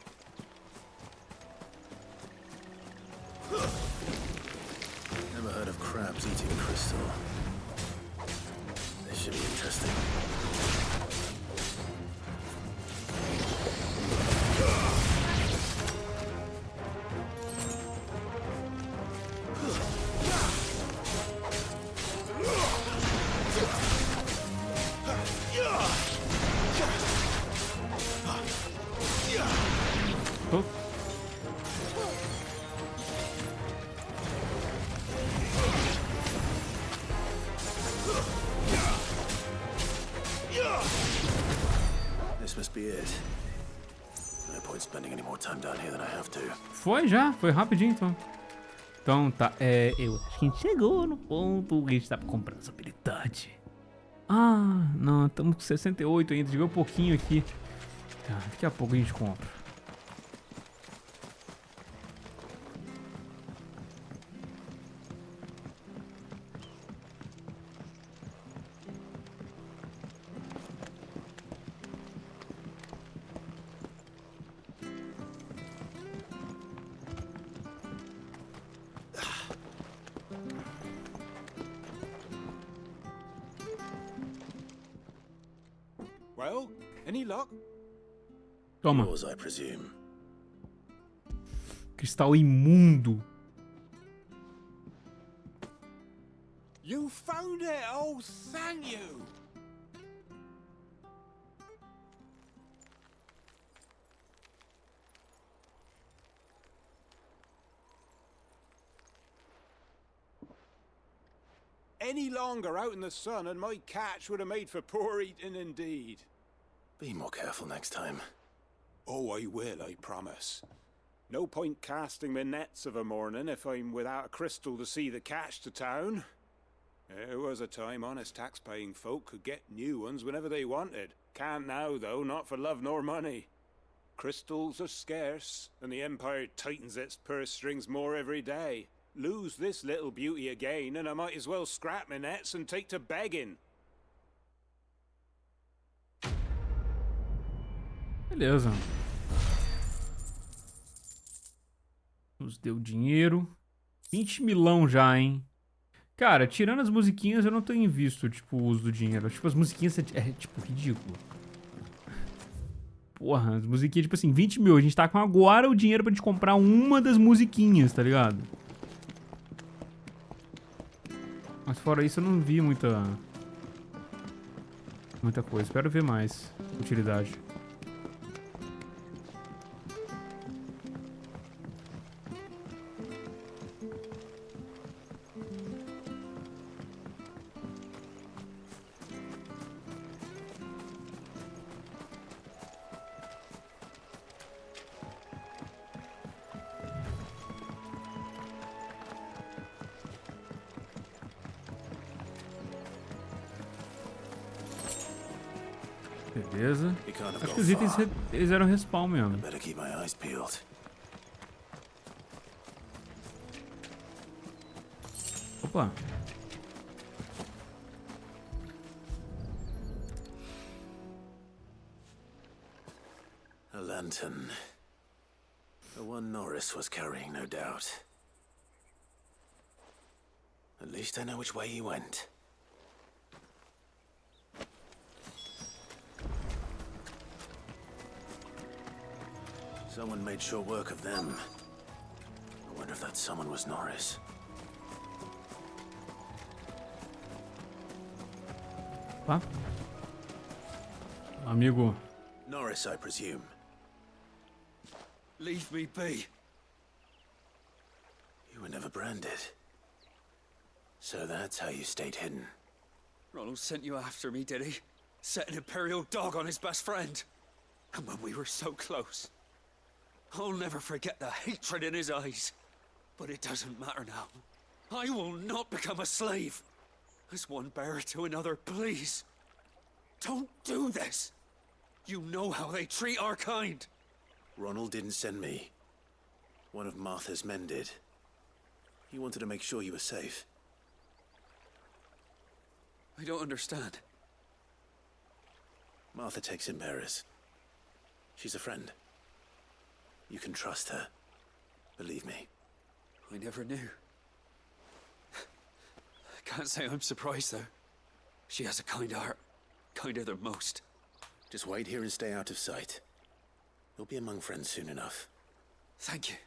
Never heard of crabs eating crystal. This should be interesting. This must be it. No point spending any more time down here than I have to. Foi já, foi rapidinho então. Então tá, eu acho que a gente chegou no ponto que a gente tá comprando essa habilidade. Ah, não, estamos com 68 ainda, chegou um pouquinho aqui. Tá, daqui a pouco a gente compra. Well, any luck? Toma. Yours, I presume. Cristal imundo. You found it! Oh, thank you! Any longer out in the sun and my catch would have made for poor eating indeed. Be more careful next time. Oh, I will, I promise. No point casting my nets of a morning if I'm without a crystal to see the catch to town. There was a time honest tax-paying folk could get new ones whenever they wanted. Can't now, though, not for love nor money. Crystals are scarce, and the Empire tightens its purse strings more every day. Lose this little beauty again, and I might as well scrap my nets and take to begging. Beleza. Nos deu dinheiro. 20 milão já, hein? Cara, tirando as musiquinhas, eu não tenho visto, tipo, o uso do dinheiro. Tipo, as musiquinhas é tipo, ridículo. Porra, as musiquinhas, tipo assim, 20 mil. A gente tá com agora o dinheiro pra gente comprar uma das musiquinhas, tá ligado? Mas fora isso, eu não vi muita coisa. Espero ver mais utilidade. Beleza. Acho que os itens eles eram respawn mesmo. Opa. A lantern. The one Norris was carrying, no doubt. At least I know which way he went. Someone made sure work of them. I wonder if that someone was Norris. Tá? Amigo. Norris, I presume. Leave me be. You were never branded. So that's how you stayed hidden. Ronald sent you after me, did he? Set an Imperial dog on his best friend. And when we were so close. I'll never forget the hatred in his eyes. But it doesn't matter now. I will not become a slave. As one bearer to another, please. Don't do this. You know how they treat our kind. Ronald didn't send me. One of Martha's men did. He wanted to make sure you were safe. I don't understand. Martha takes in bearers. She's a friend. You can trust her. Believe me. I never knew. I can't say I'm surprised, though. She has a kind heart. Kinder than most. Just wait here and stay out of sight. You'll be among friends soon enough. Thank you.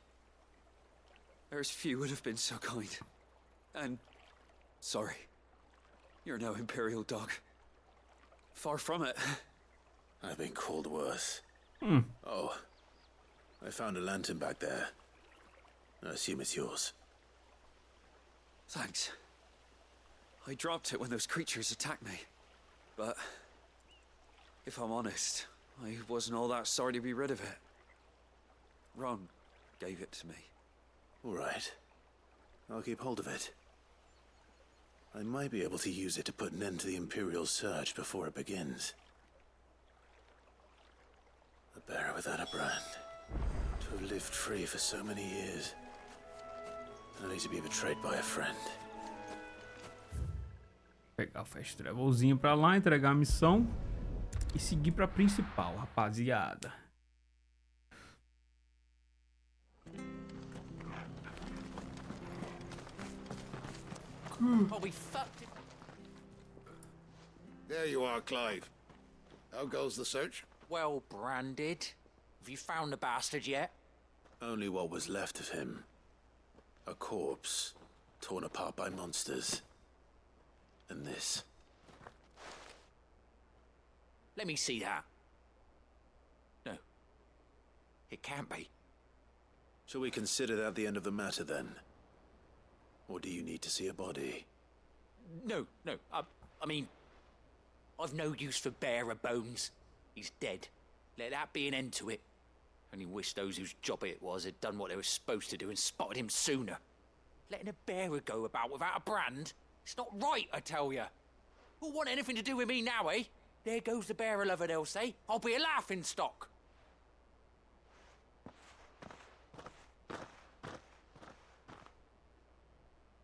There's few would have been so kind. And... sorry. You're no Imperial dog. Far from it. I've been called worse. Oh. I found a lantern back there. I assume it's yours. Thanks. I dropped it when those creatures attacked me. But... if I'm honest, I wasn't all that sorry to be rid of it. Ron gave it to me. All right. I'll keep hold of it. I might be able to use it to put an end to the Imperial surge before it begins. A bearer without a brand. To have lived free for so many years. Only to be betrayed by a friend. Pegar o fast travelzinho pra lá, entregar a missão e seguir pra principal, rapaziada. Oh, we fucked it. There you are, Clive. How goes the search? Well branded. Have you found the bastard yet? Only what was left of him. A corpse, torn apart by monsters. And this. Let me see that. No. It can't be. Shall we consider that the end of the matter, then? Or do you need to see a body? No. I mean, I've no use for bearer bones. He's dead. Let that be an end to it. Only wish those whose job it was had done what they were supposed to do and spotted him sooner. Letting a bearer go about without a brand? It's not right, I tell you. Who'll want anything to do with me now, eh? There goes the bearer lover, they'll say. I'll be a laughingstock.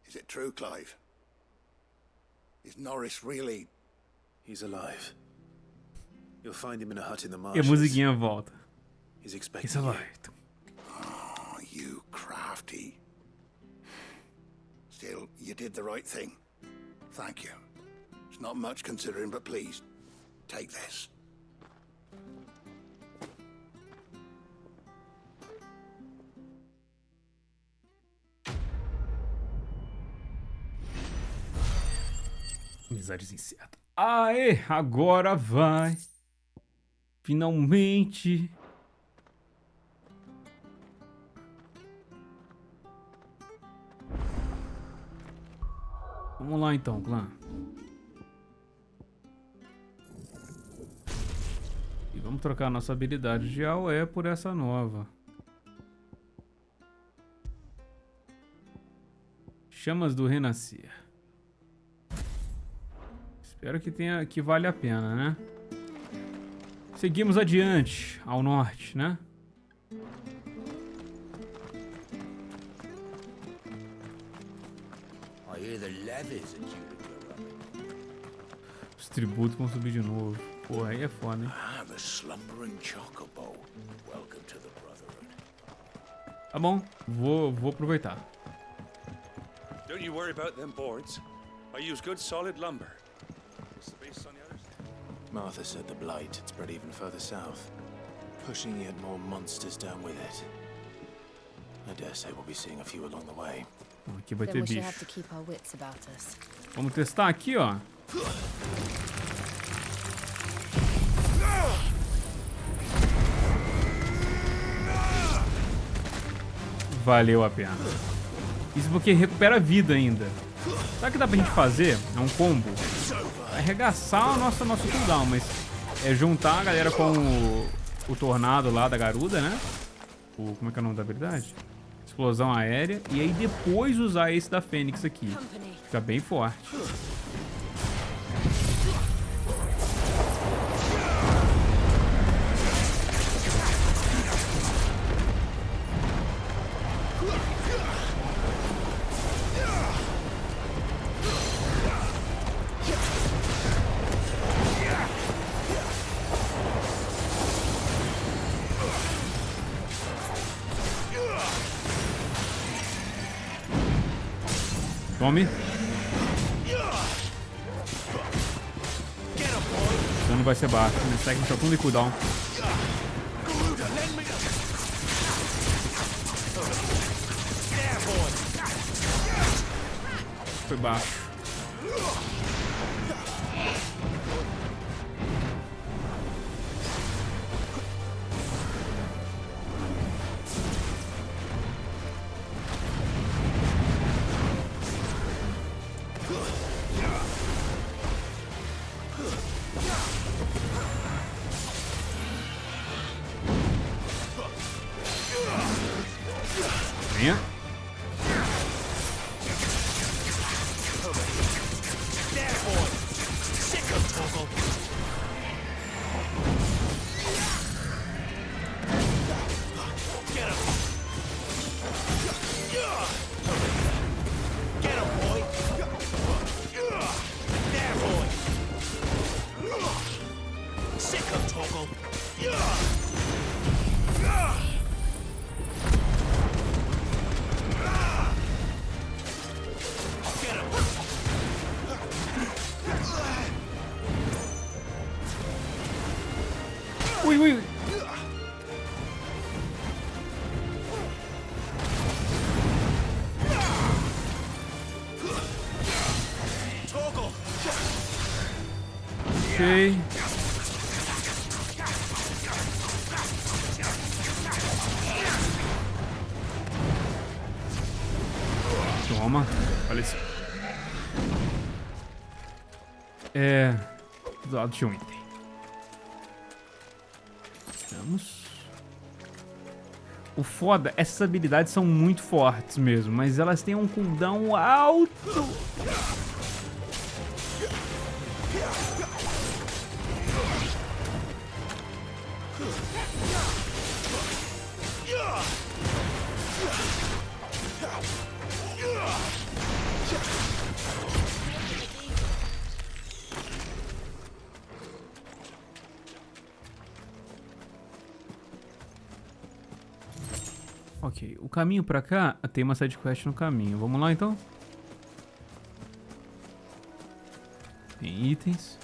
Is it true, Clive? Is Norris really... He's alive. You'll find him in a hut in the E a marshes. musiquinha volta. He's expecting He's alive. Oh, you crafty. Still, you did the right thing. Thank you. It's not much considering, but please, take this. Amizades incertas. Aê, agora vai. Finalmente. Vamos lá então, clã. E vamos trocar a nossa habilidade de AOE por essa nova. Chamas do Renascer. Espero que vale a pena, né? Seguimos adiante, ao norte, né? Os tributos vão subir de novo. Porra, aí é foda, hein? Tá bom, vou aproveitar. Don't you worry about them boards. I use good solid lumber. What's the base on the others? Martha said the blight had spread even further south, pushing yet more monsters down with it. I dare say we'll be seeing a few along the way. Aqui vai ter bicho. have to keep our wits about us. Vamos testar aqui, ó. Valeu a pena. Isso porque recupera a vida ainda. Sabe o que dá pra gente fazer? É um combo. Arregaçar o nosso cooldown, mas é juntar a galera com o tornado lá da garuda, né? Como é que é o nome da habilidade? Explosão aérea. E aí depois usar esse da Fênix aqui. Fica bem forte. Tome. O dano vai ser baixo. Né? Segue só com o cooldown. Foi baixo. Venha. Achei. Toma. Faleceu. Do lado tinha um item. Vamos. O foda, essas habilidades são muito fortes mesmo, mas elas têm um cooldown alto. Ok, o caminho pra cá tem uma side quest no caminho. Vamos lá então? Tem itens.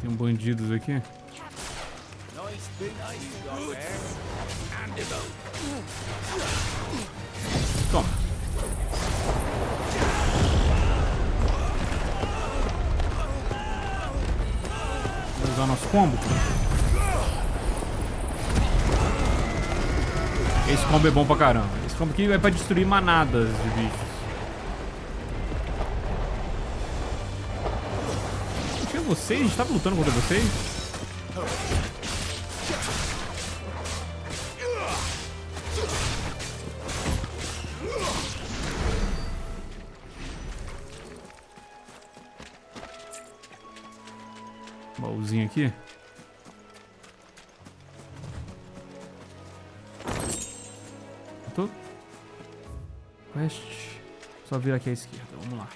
Tem bandidos aqui. Toma. Vou usar nosso combo. Esse combo é bom pra caramba. Esse combo aqui é pra destruir manadas de bichos. Vocês? A gente tava lutando contra vocês? Baúzinho aqui. Tô. Quest. Só virar aqui à esquerda. Vamos lá.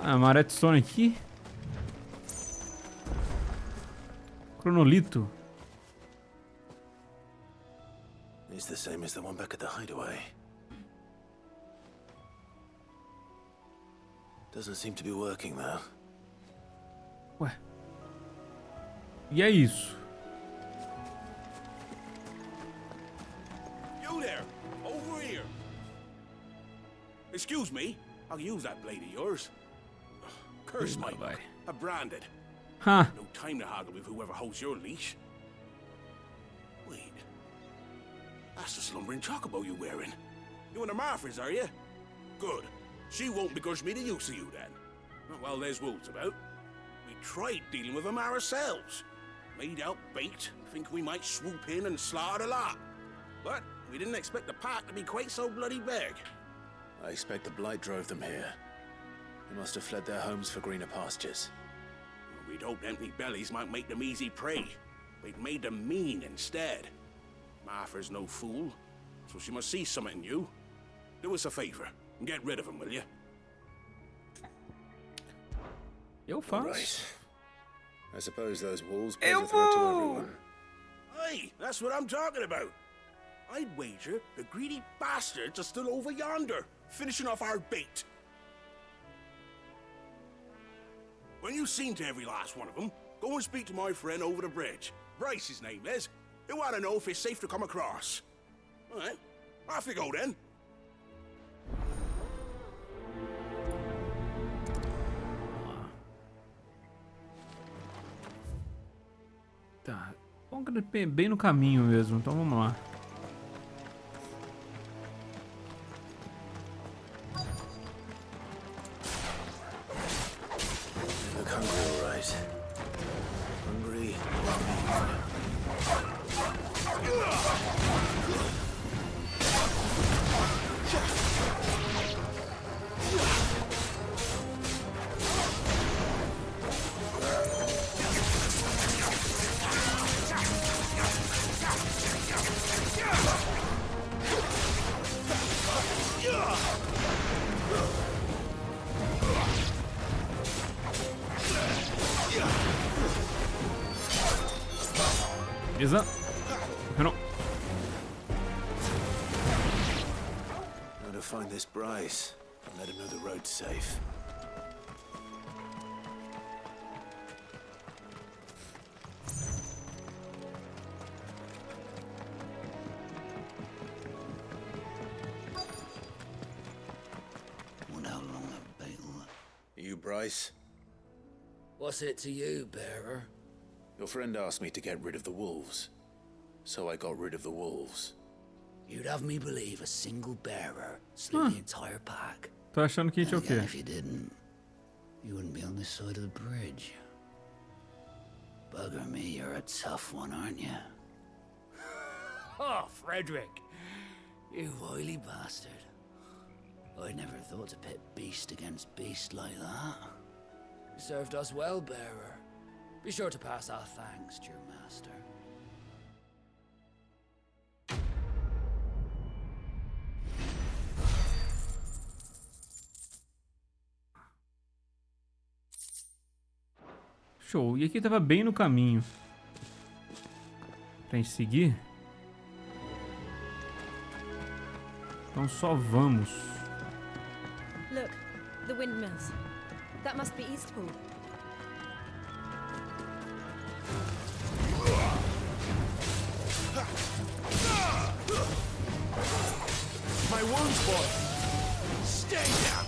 Ah, uma redstone aqui. Cronolito. It's the same as the one back at the hideaway. Doesn't seem to be working though. Ué. E é isso. You there, over here. Excuse me, I'll use that blade of yours. Curse my luck. I'm branded. Huh. No time to haggle with whoever holds your leash. Wait. That's the slumbering chocobo you're wearing. You and the Marthas, are you? Good. She won't begrudge me the use of you then. Well, there's wolves about. We tried dealing with them ourselves. Made out bait, think we might swoop in and slaughter the lot. But we didn't expect the pack to be quite so bloody big. I expect the blight drove them here. They must have fled their homes for greener pastures. We'd hoped empty bellies might make them easy prey. We'd made them mean instead. Martha's no fool, so she must see something in you. Do us a favor and get rid of them, will you? Eu faço. Right. I suppose those wolves pose a threat to everyone. Hey, that's what I'm talking about. I'd wager the greedy bastards are still over yonder, finishing off our bait. When you've seen to every last one of them, go and speak to my friend over the bridge. Bryce, his name is. He'll want to know if it's safe to come across. All right, off you go then. Tá, vamos bem no caminho mesmo, então vamos lá. Look hungry, all right. Hungry. Beleza. Não. Now to find this Bryce and let him know the road's safe. You, Bryce? What's it to you, bearer? Your friend asked me to get rid of the wolves, so I got rid of the wolves. You'd have me believe a single bearer slew the entire pack. Tô achando que a gente é o quê? If you didn't, you wouldn't be on this side of the bridge. Bugger me, you're a tough one, aren't you? Oh, Frederick! You wily bastard. I never thought to pit beast against beast like that. You served us well, bearer. Be sure to pass our thanks to your master. Show. E aqui tava bem no caminho pra gente seguir. Então só vamos. Look, the windmills. That must be Eastpool. My wounds, boy! Stay down!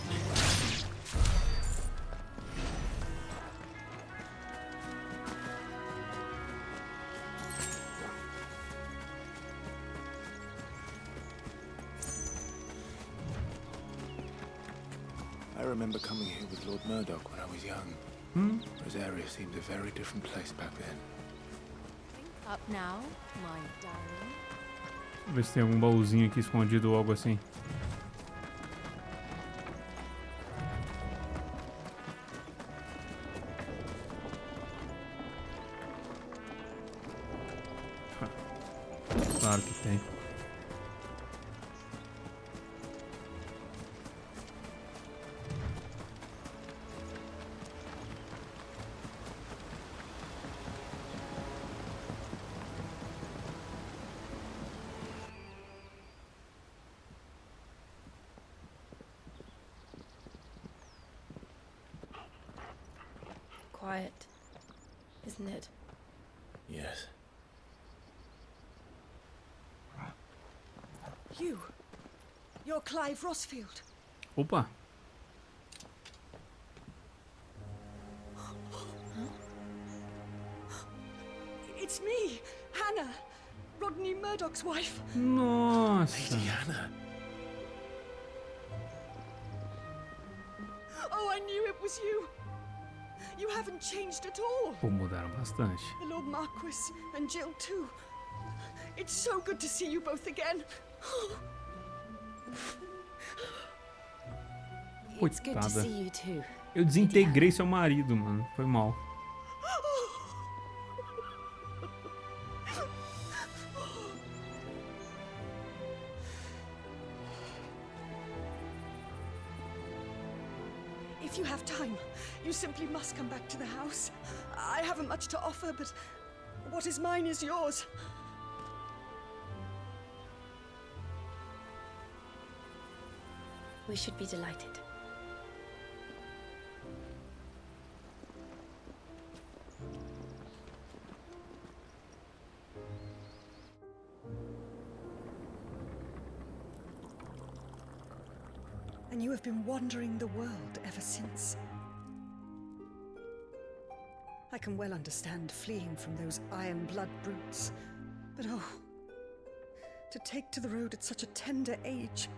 I remember coming here with Lord Murdoch when I was young. Rosaria seemed a very different place back then. Up now, my darling. Vamos ver se tem algum baúzinho aqui escondido ou algo assim. Claro que tem. Quiet, isn't it? Yes. You're Clive Rossfield. Opa! It's me, Hannah, Rodney Murdoch's wife. Nossa! Lady Hannah. Oh, I knew it was you. You haven't changed at all. Pô, mudaram bastante. The Lord Marquis and Jill too. It's so good to see you both again. It's good to Coitada. see you too. Eu desintegrei seu marido, mano. Foi mal. If you have time, you simply must come back to the house. I haven't much to offer, but what is mine is yours. We should be delighted. And you have been wandering the world ever since. I can well understand fleeing from those iron blood brutes, but oh, to take to the road at such a tender age.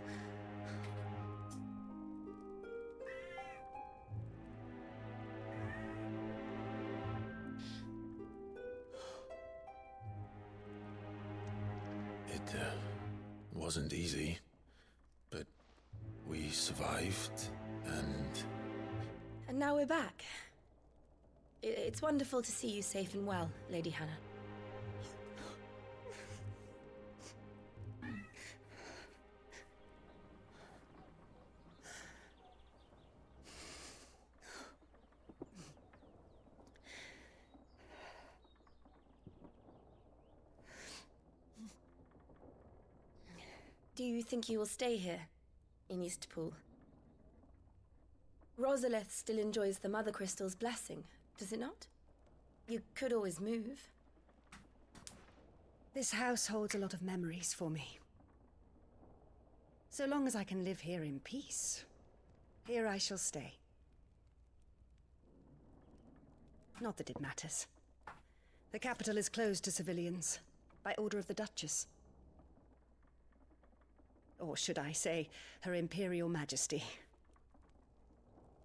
It wasn't easy, but we survived, and... And now we're back. It's wonderful to see you safe and well, Lady Hannah. you think you will stay here, in Eastpool? Rosalith still enjoys the Mother Crystal's blessing, does it not? You could always move. This house holds a lot of memories for me. So long as I can live here in peace, here I shall stay. Not that it matters. The capital is closed to civilians, by order of the Duchess. Or should I say, Her Imperial Majesty.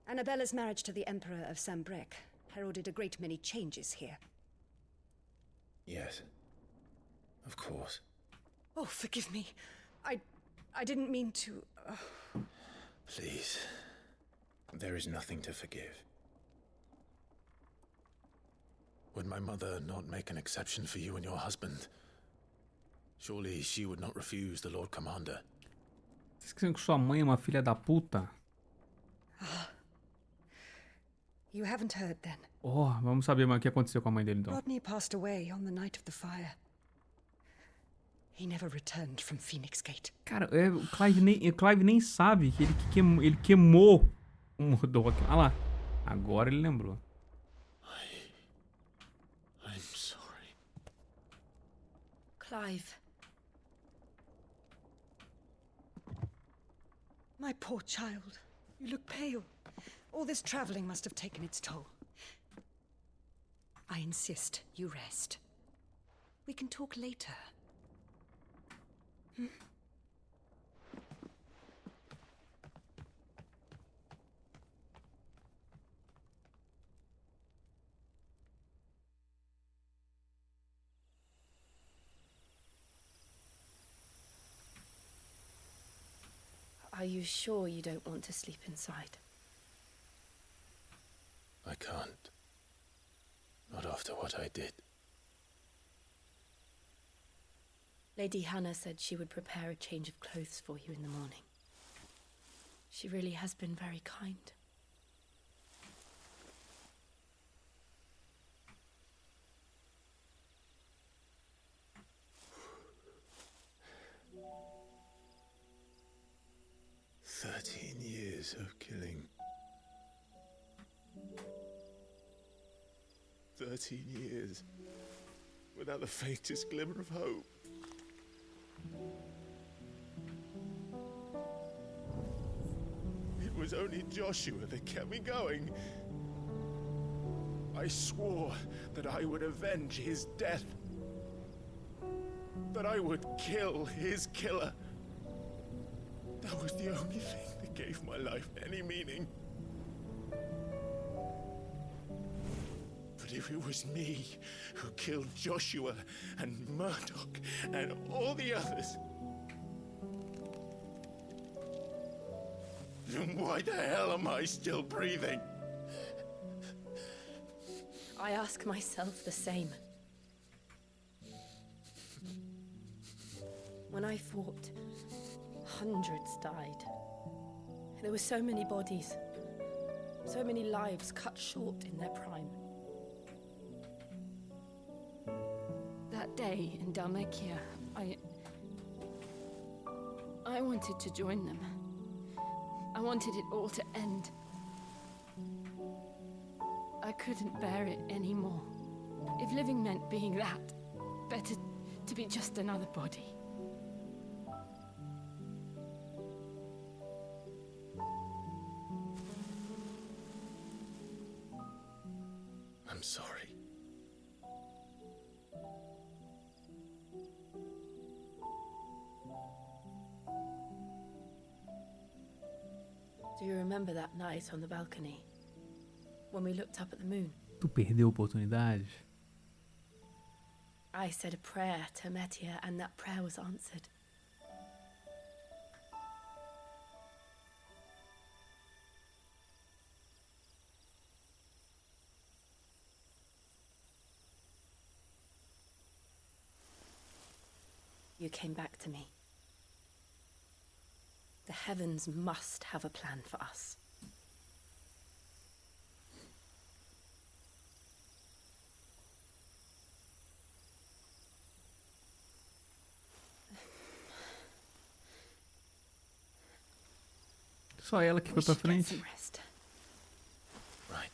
Annabella's marriage to the Emperor of Sambrec heralded a great many changes here. Yes. Of course. Oh, forgive me. I didn't mean to... Please. There is nothing to forgive. Would my mother not make an exception for you and your husband? Surely she would not refuse the Lord Commander. Vocês esqueceram que sua mãe é uma filha da puta? You haven't heard then. Oh, vamos saber mais o que aconteceu com a mãe dele então. Rodney passed away on the night of the fire. He never returned from Phoenix Gate. Cara, o Clive nem sabe que ele queimou o Murdoch. Ah lá, agora ele lembrou. I'm sorry. Clive. My poor child. You look pale. All this traveling must have taken its toll. I insist you rest. We can talk later. Are you sure you don't want to sleep inside? I can't. Not after what I did. Lady Hannah said she would prepare a change of clothes for you in the morning. She really has been very kind. Years of killing. 13 years without the faintest glimmer of hope. It was only Joshua that kept me going. I swore that I would avenge his death. That I would kill his killer. That was the only thing that gave my life any meaning. But if it was me who killed Joshua and Murdoch and all the others, then why the hell am I still breathing? I ask myself the same. When I fought, hundreds died. There were so many bodies, so many lives cut short in their prime. That day in Dalmekia, I wanted to join them. I wanted it all to end. I couldn't bear it anymore. If living meant being that, better to be just another body. I'm sorry. Do you remember that night on the balcony? When we looked up at the moon? Tu perdeu oportunidades? I said a prayer to Metia and that prayer was answered. You came back to me. The heavens must have a plan for us. Só ela que foi pra frente. Right.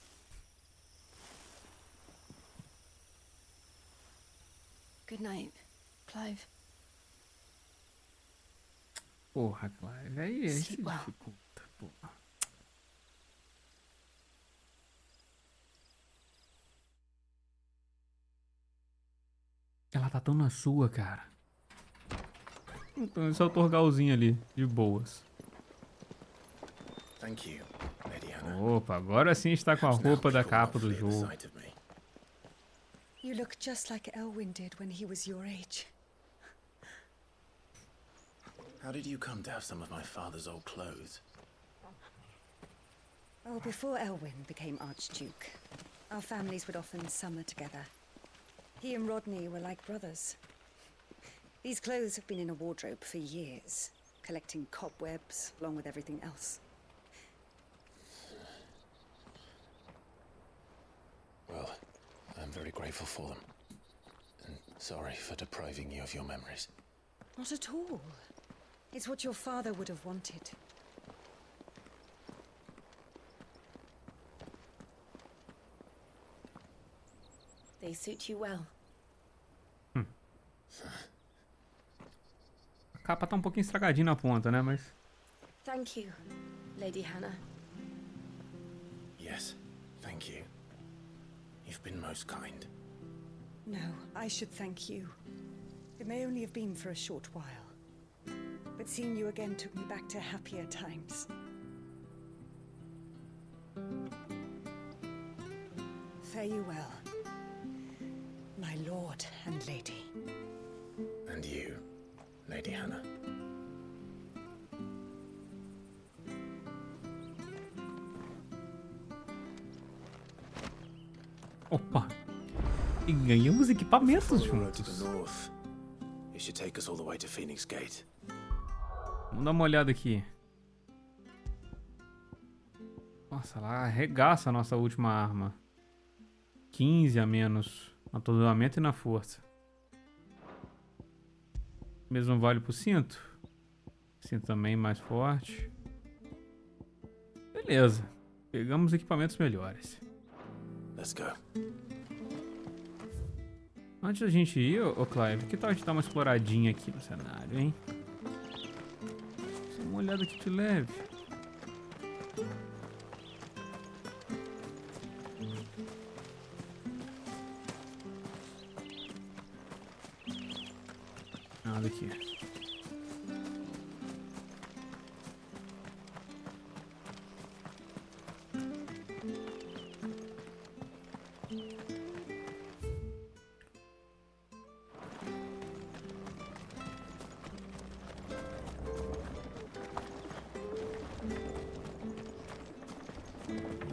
Good night, Clive. Porra, Clive. Aí se Sleep well. dificulta, porra. Ela tá tão na sua, cara. Então, esse é o Torgalzinho ali, de boas. Thank you, Lady Hannah. Opa, agora sim está com a roupa da capa do jogo. You look just like Elwyn did when he was your age. How did you come to have some of my father's old clothes? Oh, before Elwyn became Archduke, our families would often summer together. He and Rodney were like brothers. These clothes have been in a wardrobe for years, collecting cobwebs along with everything else. Well, I'm very grateful for them. And sorry for depriving you of your memories. Not at all. It's what your father would have wanted. They suit you well. A capa tá um pouquinho estragadinha na ponta, né? Mas... Thank you, Lady Hannah. Yes, thank you. You've been most kind. No, I should thank you. It may only have been for a short while, but seeing you again took me back to happier times. Fare you well, my lord and lady. And you, Lady Hannah. Opa! E ganhamos equipamentos Road to juntos. the north. It should take us all the way to Phoenix Gate. Vamos dar uma olhada aqui. Nossa, lá arregaça a nossa última arma. 15 a menos no atordoamento e na força. Mesmo vale pro cinto. Cinto também mais forte. Beleza. Pegamos equipamentos melhores. Let's go. Antes da gente ir, ô Clive, que tal a gente dar uma exploradinha aqui no cenário, hein? Só uma olhada aqui de leve. Nada aqui.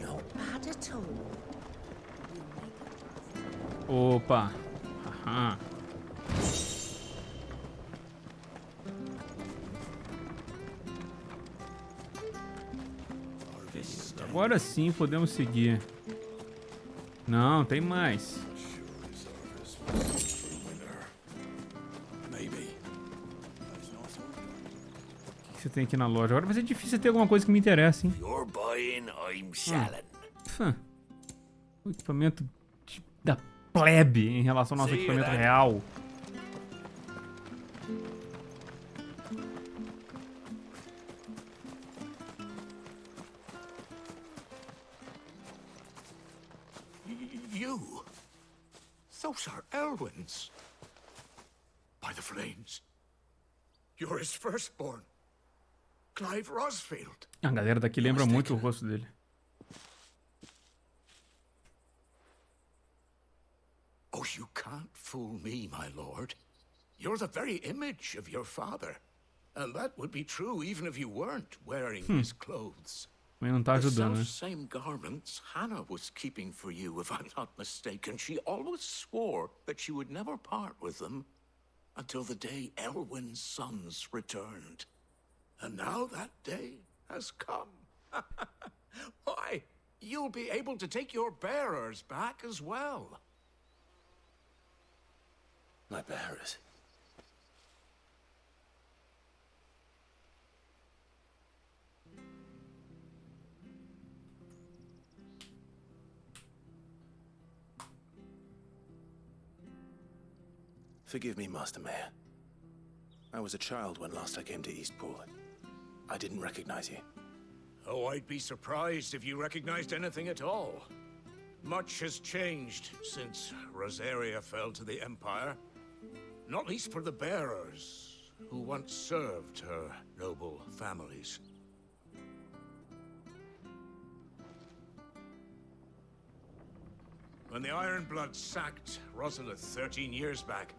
Not bad at all. Opa! Haha. Agora sim podemos seguir. Não, tem mais. O que você tem aqui na loja? Agora vai ser difícil ter alguma coisa que me interessa, hein? You're buying, I'm selling. O equipamento da plebe em relação ao nosso equipamento real. You? Those are Elwyn's. By the flames. You're his firstborn. Clive Rosfield. A galera daqui lembra muito o rosto dele. Oh, you can't fool me, my lord. You're the very image of your father. And that would be true even if you weren't wearing his clothes. Mas não tá ajudando, né? The same garments Hannah was keeping for you, if I'm not mistaken. She always swore that she would never part with them until the day Elwyn's sons returned. And now that day has come. Why, you'll be able to take your bearers back as well. My bearers. Forgive me, Master Mayor. I was a child when last I came to Eastpool. I didn't recognize you. Oh, I'd be surprised if you recognized anything at all. Much has changed since Rosaria fell to the Empire. Not least for the bearers, who once served her noble families. When the Ironbloods sacked Rosalith 13 years back,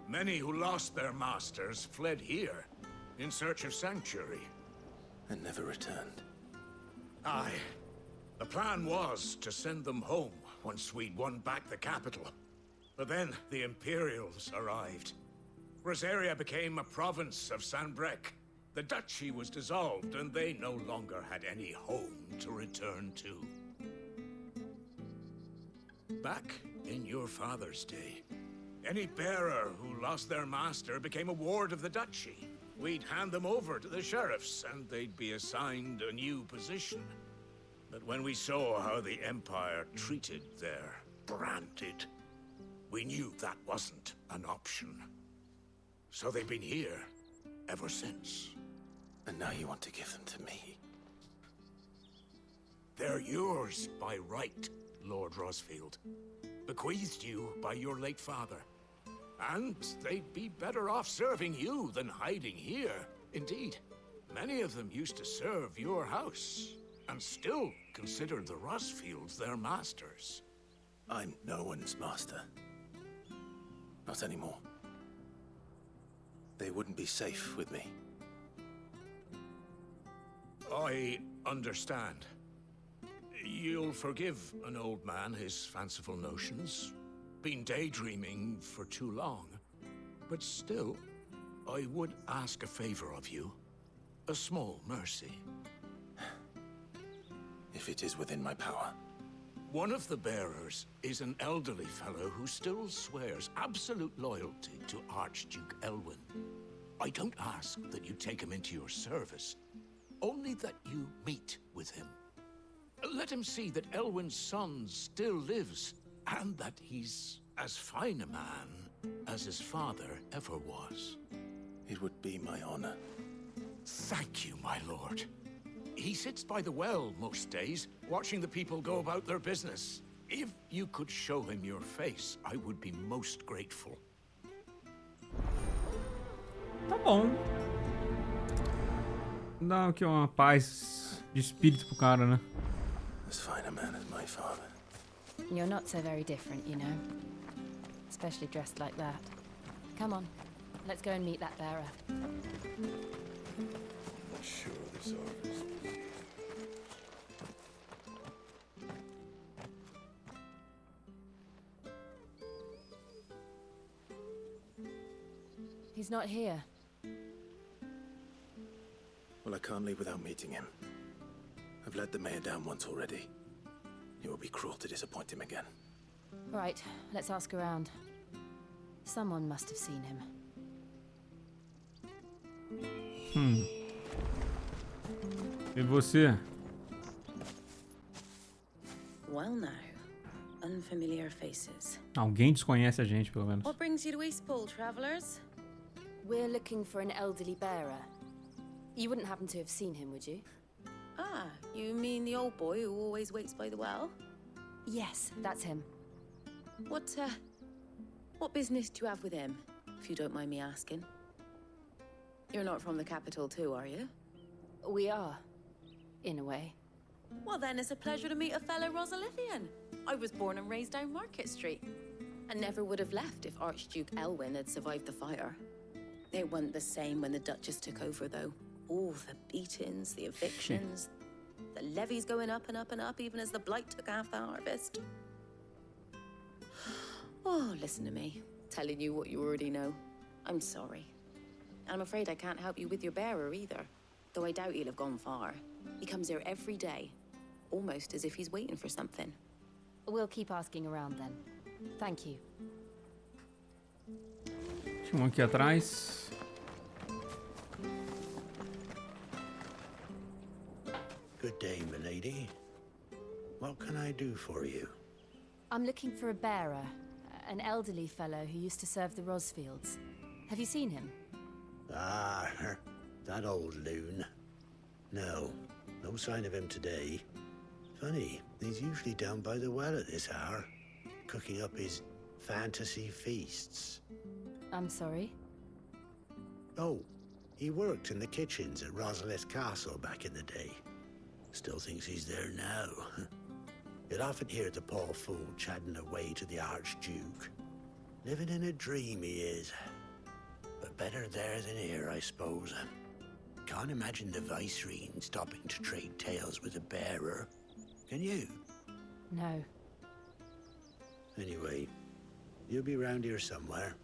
many who lost their masters fled here in search of sanctuary. And never returned. Aye. The plan was to send them home once we'd won back the capital. But then the Imperials arrived. Rosaria became a province of Sanbreque. The duchy was dissolved, and they no longer had any home to return to. Back in your father's day, any bearer who lost their master became a ward of the duchy. We'd hand them over to the sheriffs, and they'd be assigned a new position. But when we saw how the Empire treated their branded, we knew that wasn't an option. So they've been here ever since. And now you want to give them to me? They're yours by right, Lord Rosfield. Bequeathed you by your late father. And they'd be better off serving you than hiding here. Indeed, many of them used to serve your house, and still consider the Rosfields their masters. I'm no one's master. Not anymore. They wouldn't be safe with me. I understand. You'll forgive an old man his fanciful notions. Been daydreaming for too long. But still, I would ask a favor of you. A small mercy. If it is within my power. One of the bearers is an elderly fellow who still swears absolute loyalty to Archduke Elwyn. I don't ask that you take him into your service, only that you meet with him. Let him see that Elwyn's son still lives, and that he's as fine a man as his father ever was. It would be my honor. Thank you, my lord. He sits by the well most days, watching the people go about their business. If you could show him your face, I would be most grateful. Tá bom. Dá aqui uma paz de espírito pro cara, né? As fine a man as my father. You're not so very different, you know. Especially dressed like that. Come on, let's go and meet that bearer. Not sure this offers. He's not here. Well, I can't leave without meeting him. I've let the mayor down once already. It would be cruel to disappoint him again. Right, let's ask around. Someone must have seen him. E você? Well now, unfamiliar faces. Alguém desconhece a gente, pelo menos. What brings you to Eastpool, travelers? We're looking for an elderly bearer. You wouldn't happen to have seen him, would you? Ah, you mean the old boy who always waits by the well? Yes, that's him. What business do you have with him, if you don't mind me asking? You're not from the capital too, are you? We are, in a way. Well then, it's a pleasure to meet a fellow Rosalithian. I was born and raised down Market Street, and never would have left if Archduke Elwyn had survived the fire. It wasn't the same when the Duchess took over, though. All the beatings, the evictions, the levies going up and up and up, even as the blight took half the harvest. Oh, listen to me, telling you what you already know. I'm sorry. And I'm afraid I can't help you with your bearer either, though I doubt he'll have gone far. He comes here every day, almost as if he's waiting for something. We'll keep asking around then. Thank you. Tinha um aqui atrás. Good day, milady. What can I do for you? I'm looking for a bearer, an elderly fellow who used to serve the Rosfields. Have you seen him? Ah, that old loon. No sign of him today. Funny, he's usually down by the well at this hour, cooking up his fantasy feasts. I'm sorry? Oh, he worked in the kitchens at Rosalith Castle back in the day. Still thinks he's there now. You'd often hear the poor fool chatting away to the Archduke. Living in a dream he is. But better there than here, I suppose. Can't imagine the Vicereine stopping to trade tales with a bearer. Can you? No. Anyway, he'll be round here somewhere.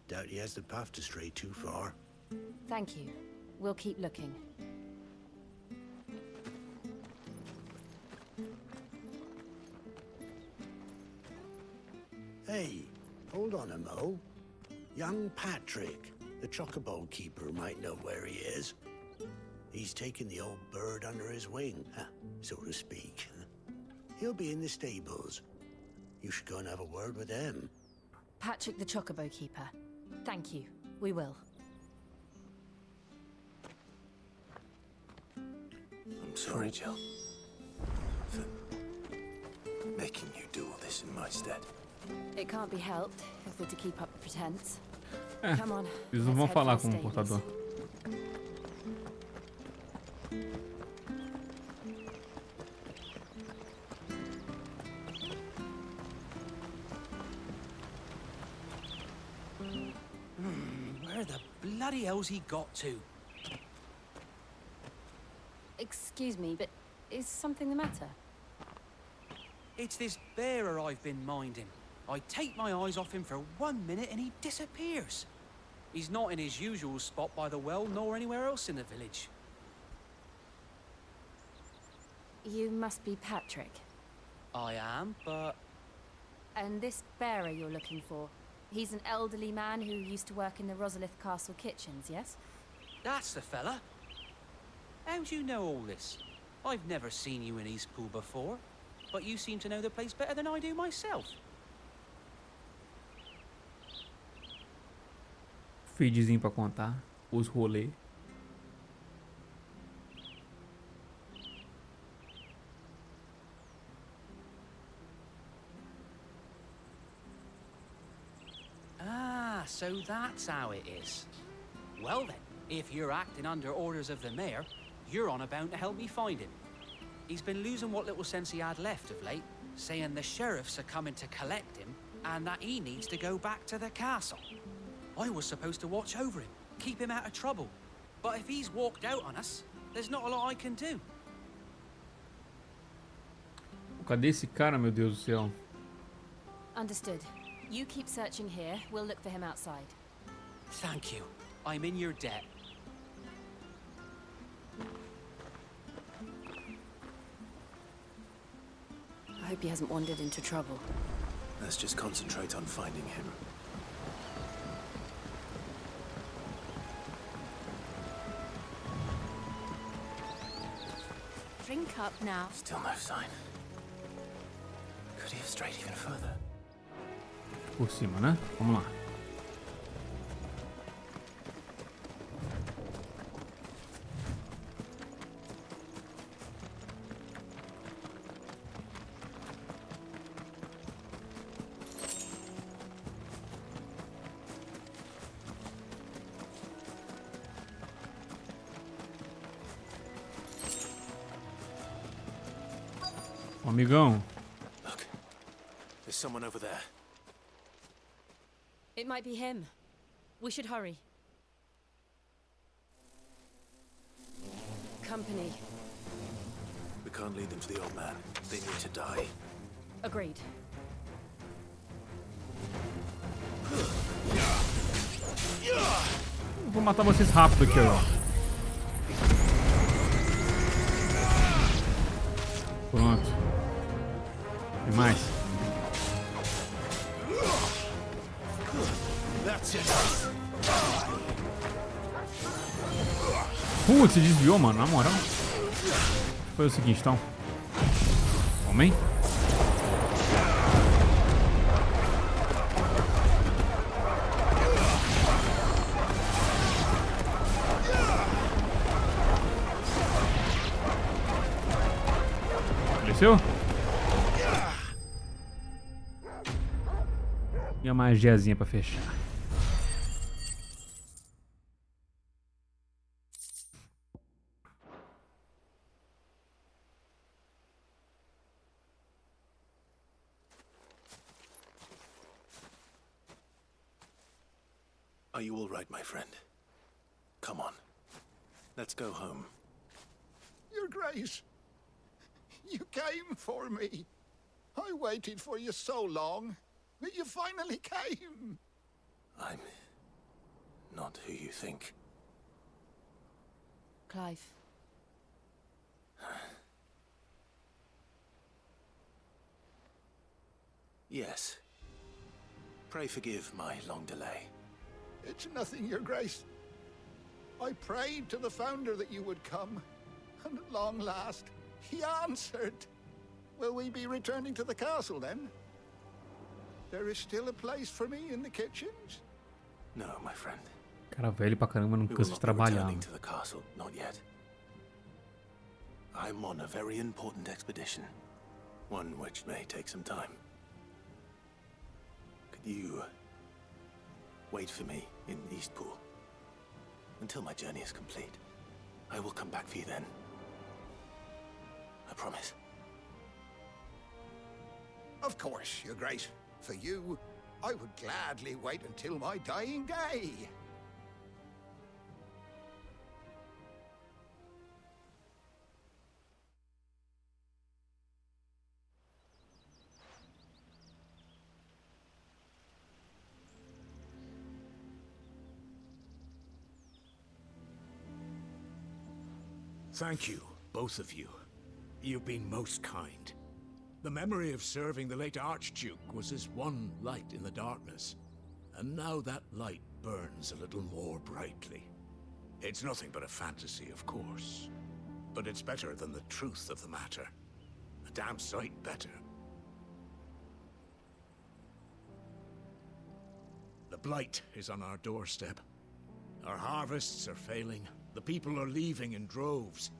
Doubt he has the path to stray too far. Thank you. We'll keep looking. Hey, hold on a mo. Young Patrick, the chocobo keeper, might know where he is. He's taken the old bird under his wing, so to speak. He'll be in the stables. You should go and have a word with him. Patrick the Chocobo Keeper. Thank you. We will. I'm sorry, Jill, for making you do all this in my stead. It can't be helped if we're to keep up the pretense. Come on. Eles não vão falar com o portador. Where the bloody hell's he got to? Excuse me, but is something the matter? It's this bearer I've been minding. I take my eyes off him for 1 minute and he disappears. He's not in his usual spot by the well, nor anywhere else in the village. You must be Patrick. I am, but... And this bearer you're looking for, he's an elderly man who used to work in the Rosalith Castle kitchens, yes? That's the fella. How do you know all this? I've never seen you in Eastpool before, but you seem to know the place better than I do myself. Feedzinho pra contar. Os rolês. Ah, so that's how it is. Well then, if you're acting under orders of the mayor, you're on about to help me find him. He's been losing what little sense he had left of late, saying the sheriffs are coming to collect him and that he needs to go back to the castle. I was supposed to watch over him, keep him out of trouble. But if he's walked out on us, there's not a lot I can do. Cadê esse cara, meu Deus do céu? Understood. You keep searching here. We'll look for him outside. Thank you. I'm in your debt. I hope he hasn't wandered into trouble. Let's just concentrate on finding him. Drink up now. Still no sign. Could he have strayed even further? Por cima, né? Vamos lá. Amigão. Look, there's someone over there. It might be him. We should hurry. Company. We can't lead them to the old man. They need to die. Agreed. Vou matar vocês rápido aqui, ó. Pronto. E mais. Putz, se desviou, mano, na moral. Foi o seguinte, então. Homem. Aconteceu? E a magiazinha pra fechar. Are you all right, my friend? Come on. Let's go home. Your Grace, you came for me. I waited for you so long, but you finally came. I'm not who you think. Clive. Yes. Pray forgive my long delay. It's nothing, Your Grace. I prayed to the Founder that you would come, and at long last, he answered. Will we be returning to the castle, then? There is still a place for me in the kitchens? No, my friend. Cara velho pra caramba, não cansa de trabalhar. To the castle, not yet. I'm on a very important expedition, one which may take some time. Could you wait for me in Eastpool until my journey is complete? I will come back for you then. I promise. Of course, Your Grace. For you, I would gladly wait until my dying day. Thank you, both of you. You've been most kind. The memory of serving the late Archduke was as one light in the darkness, and now that light burns a little more brightly. It's nothing but a fantasy, of course, but it's better than the truth of the matter. A damn sight better. The blight is on our doorstep. Our harvests are failing. The people are leaving in droves.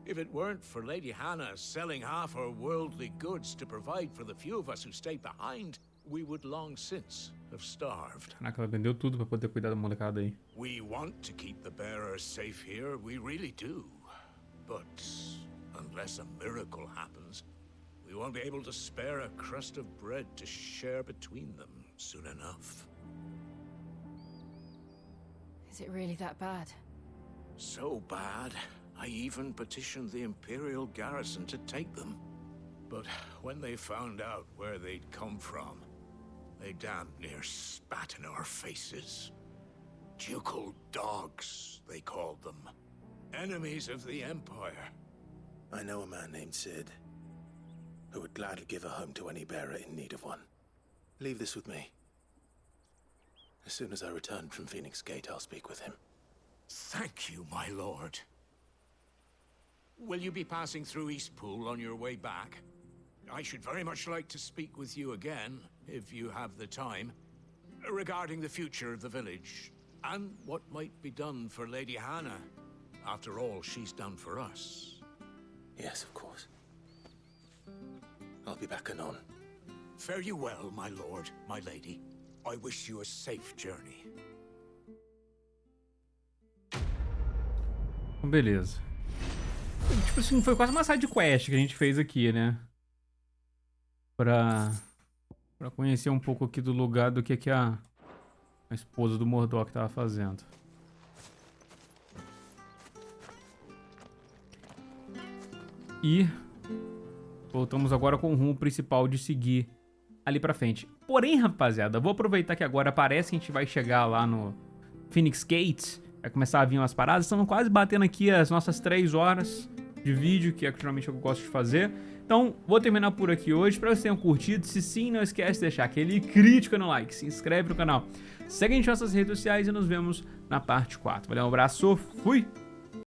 If it weren't for Lady Hannah selling half her worldly goods to provide for the few of us who stayed behind, we would long since have starved. Caraca, ela vendeu tudo pra poder cuidar da molecada aí. We want to keep the bearers safe here, we really do. But unless a miracle happens, we won't be able to spare a crust of bread to share between them soon enough. Is it really that bad? So bad, I even petitioned the Imperial garrison to take them. But when they found out where they'd come from, they damn near spat in our faces. Ducal dogs, they called them. Enemies of the Empire. I know a man named Sid, who would gladly give a home to any bearer in need of one. Leave this with me. As soon as I return from Phoenix Gate, I'll speak with him. Thank you, my lord. Will you be passing through Eastpool on your way back? I should very much like to speak with you again, if you have the time, regarding the future of the village, and what might be done for Lady Hannah. After all, she's done for us. Yes, of course. I'll be back anon. Fare you well, my lord, my lady. I wish you a safe journey. Beleza. Tipo assim, foi quase uma side quest que a gente fez aqui, né? Pra conhecer um pouco aqui do lugar do que a esposa do Mordok tava fazendo. E voltamos agora com o rumo principal de seguir ali pra frente. Porém, rapaziada, vou aproveitar que agora parece que a gente vai chegar lá no Phoenix Gate. Vai começar a vir umas paradas. Estamos quase batendo aqui as nossas 3 horas de vídeo, que é geralmente o que eu gosto de fazer. Então, vou terminar por aqui hoje. Espero que vocês tenham curtido. Se sim, não esquece de deixar aquele crítico no like. Se inscreve no canal. Segue a gente nas nossas redes sociais e nos vemos na parte 4. Valeu, um abraço. Fui!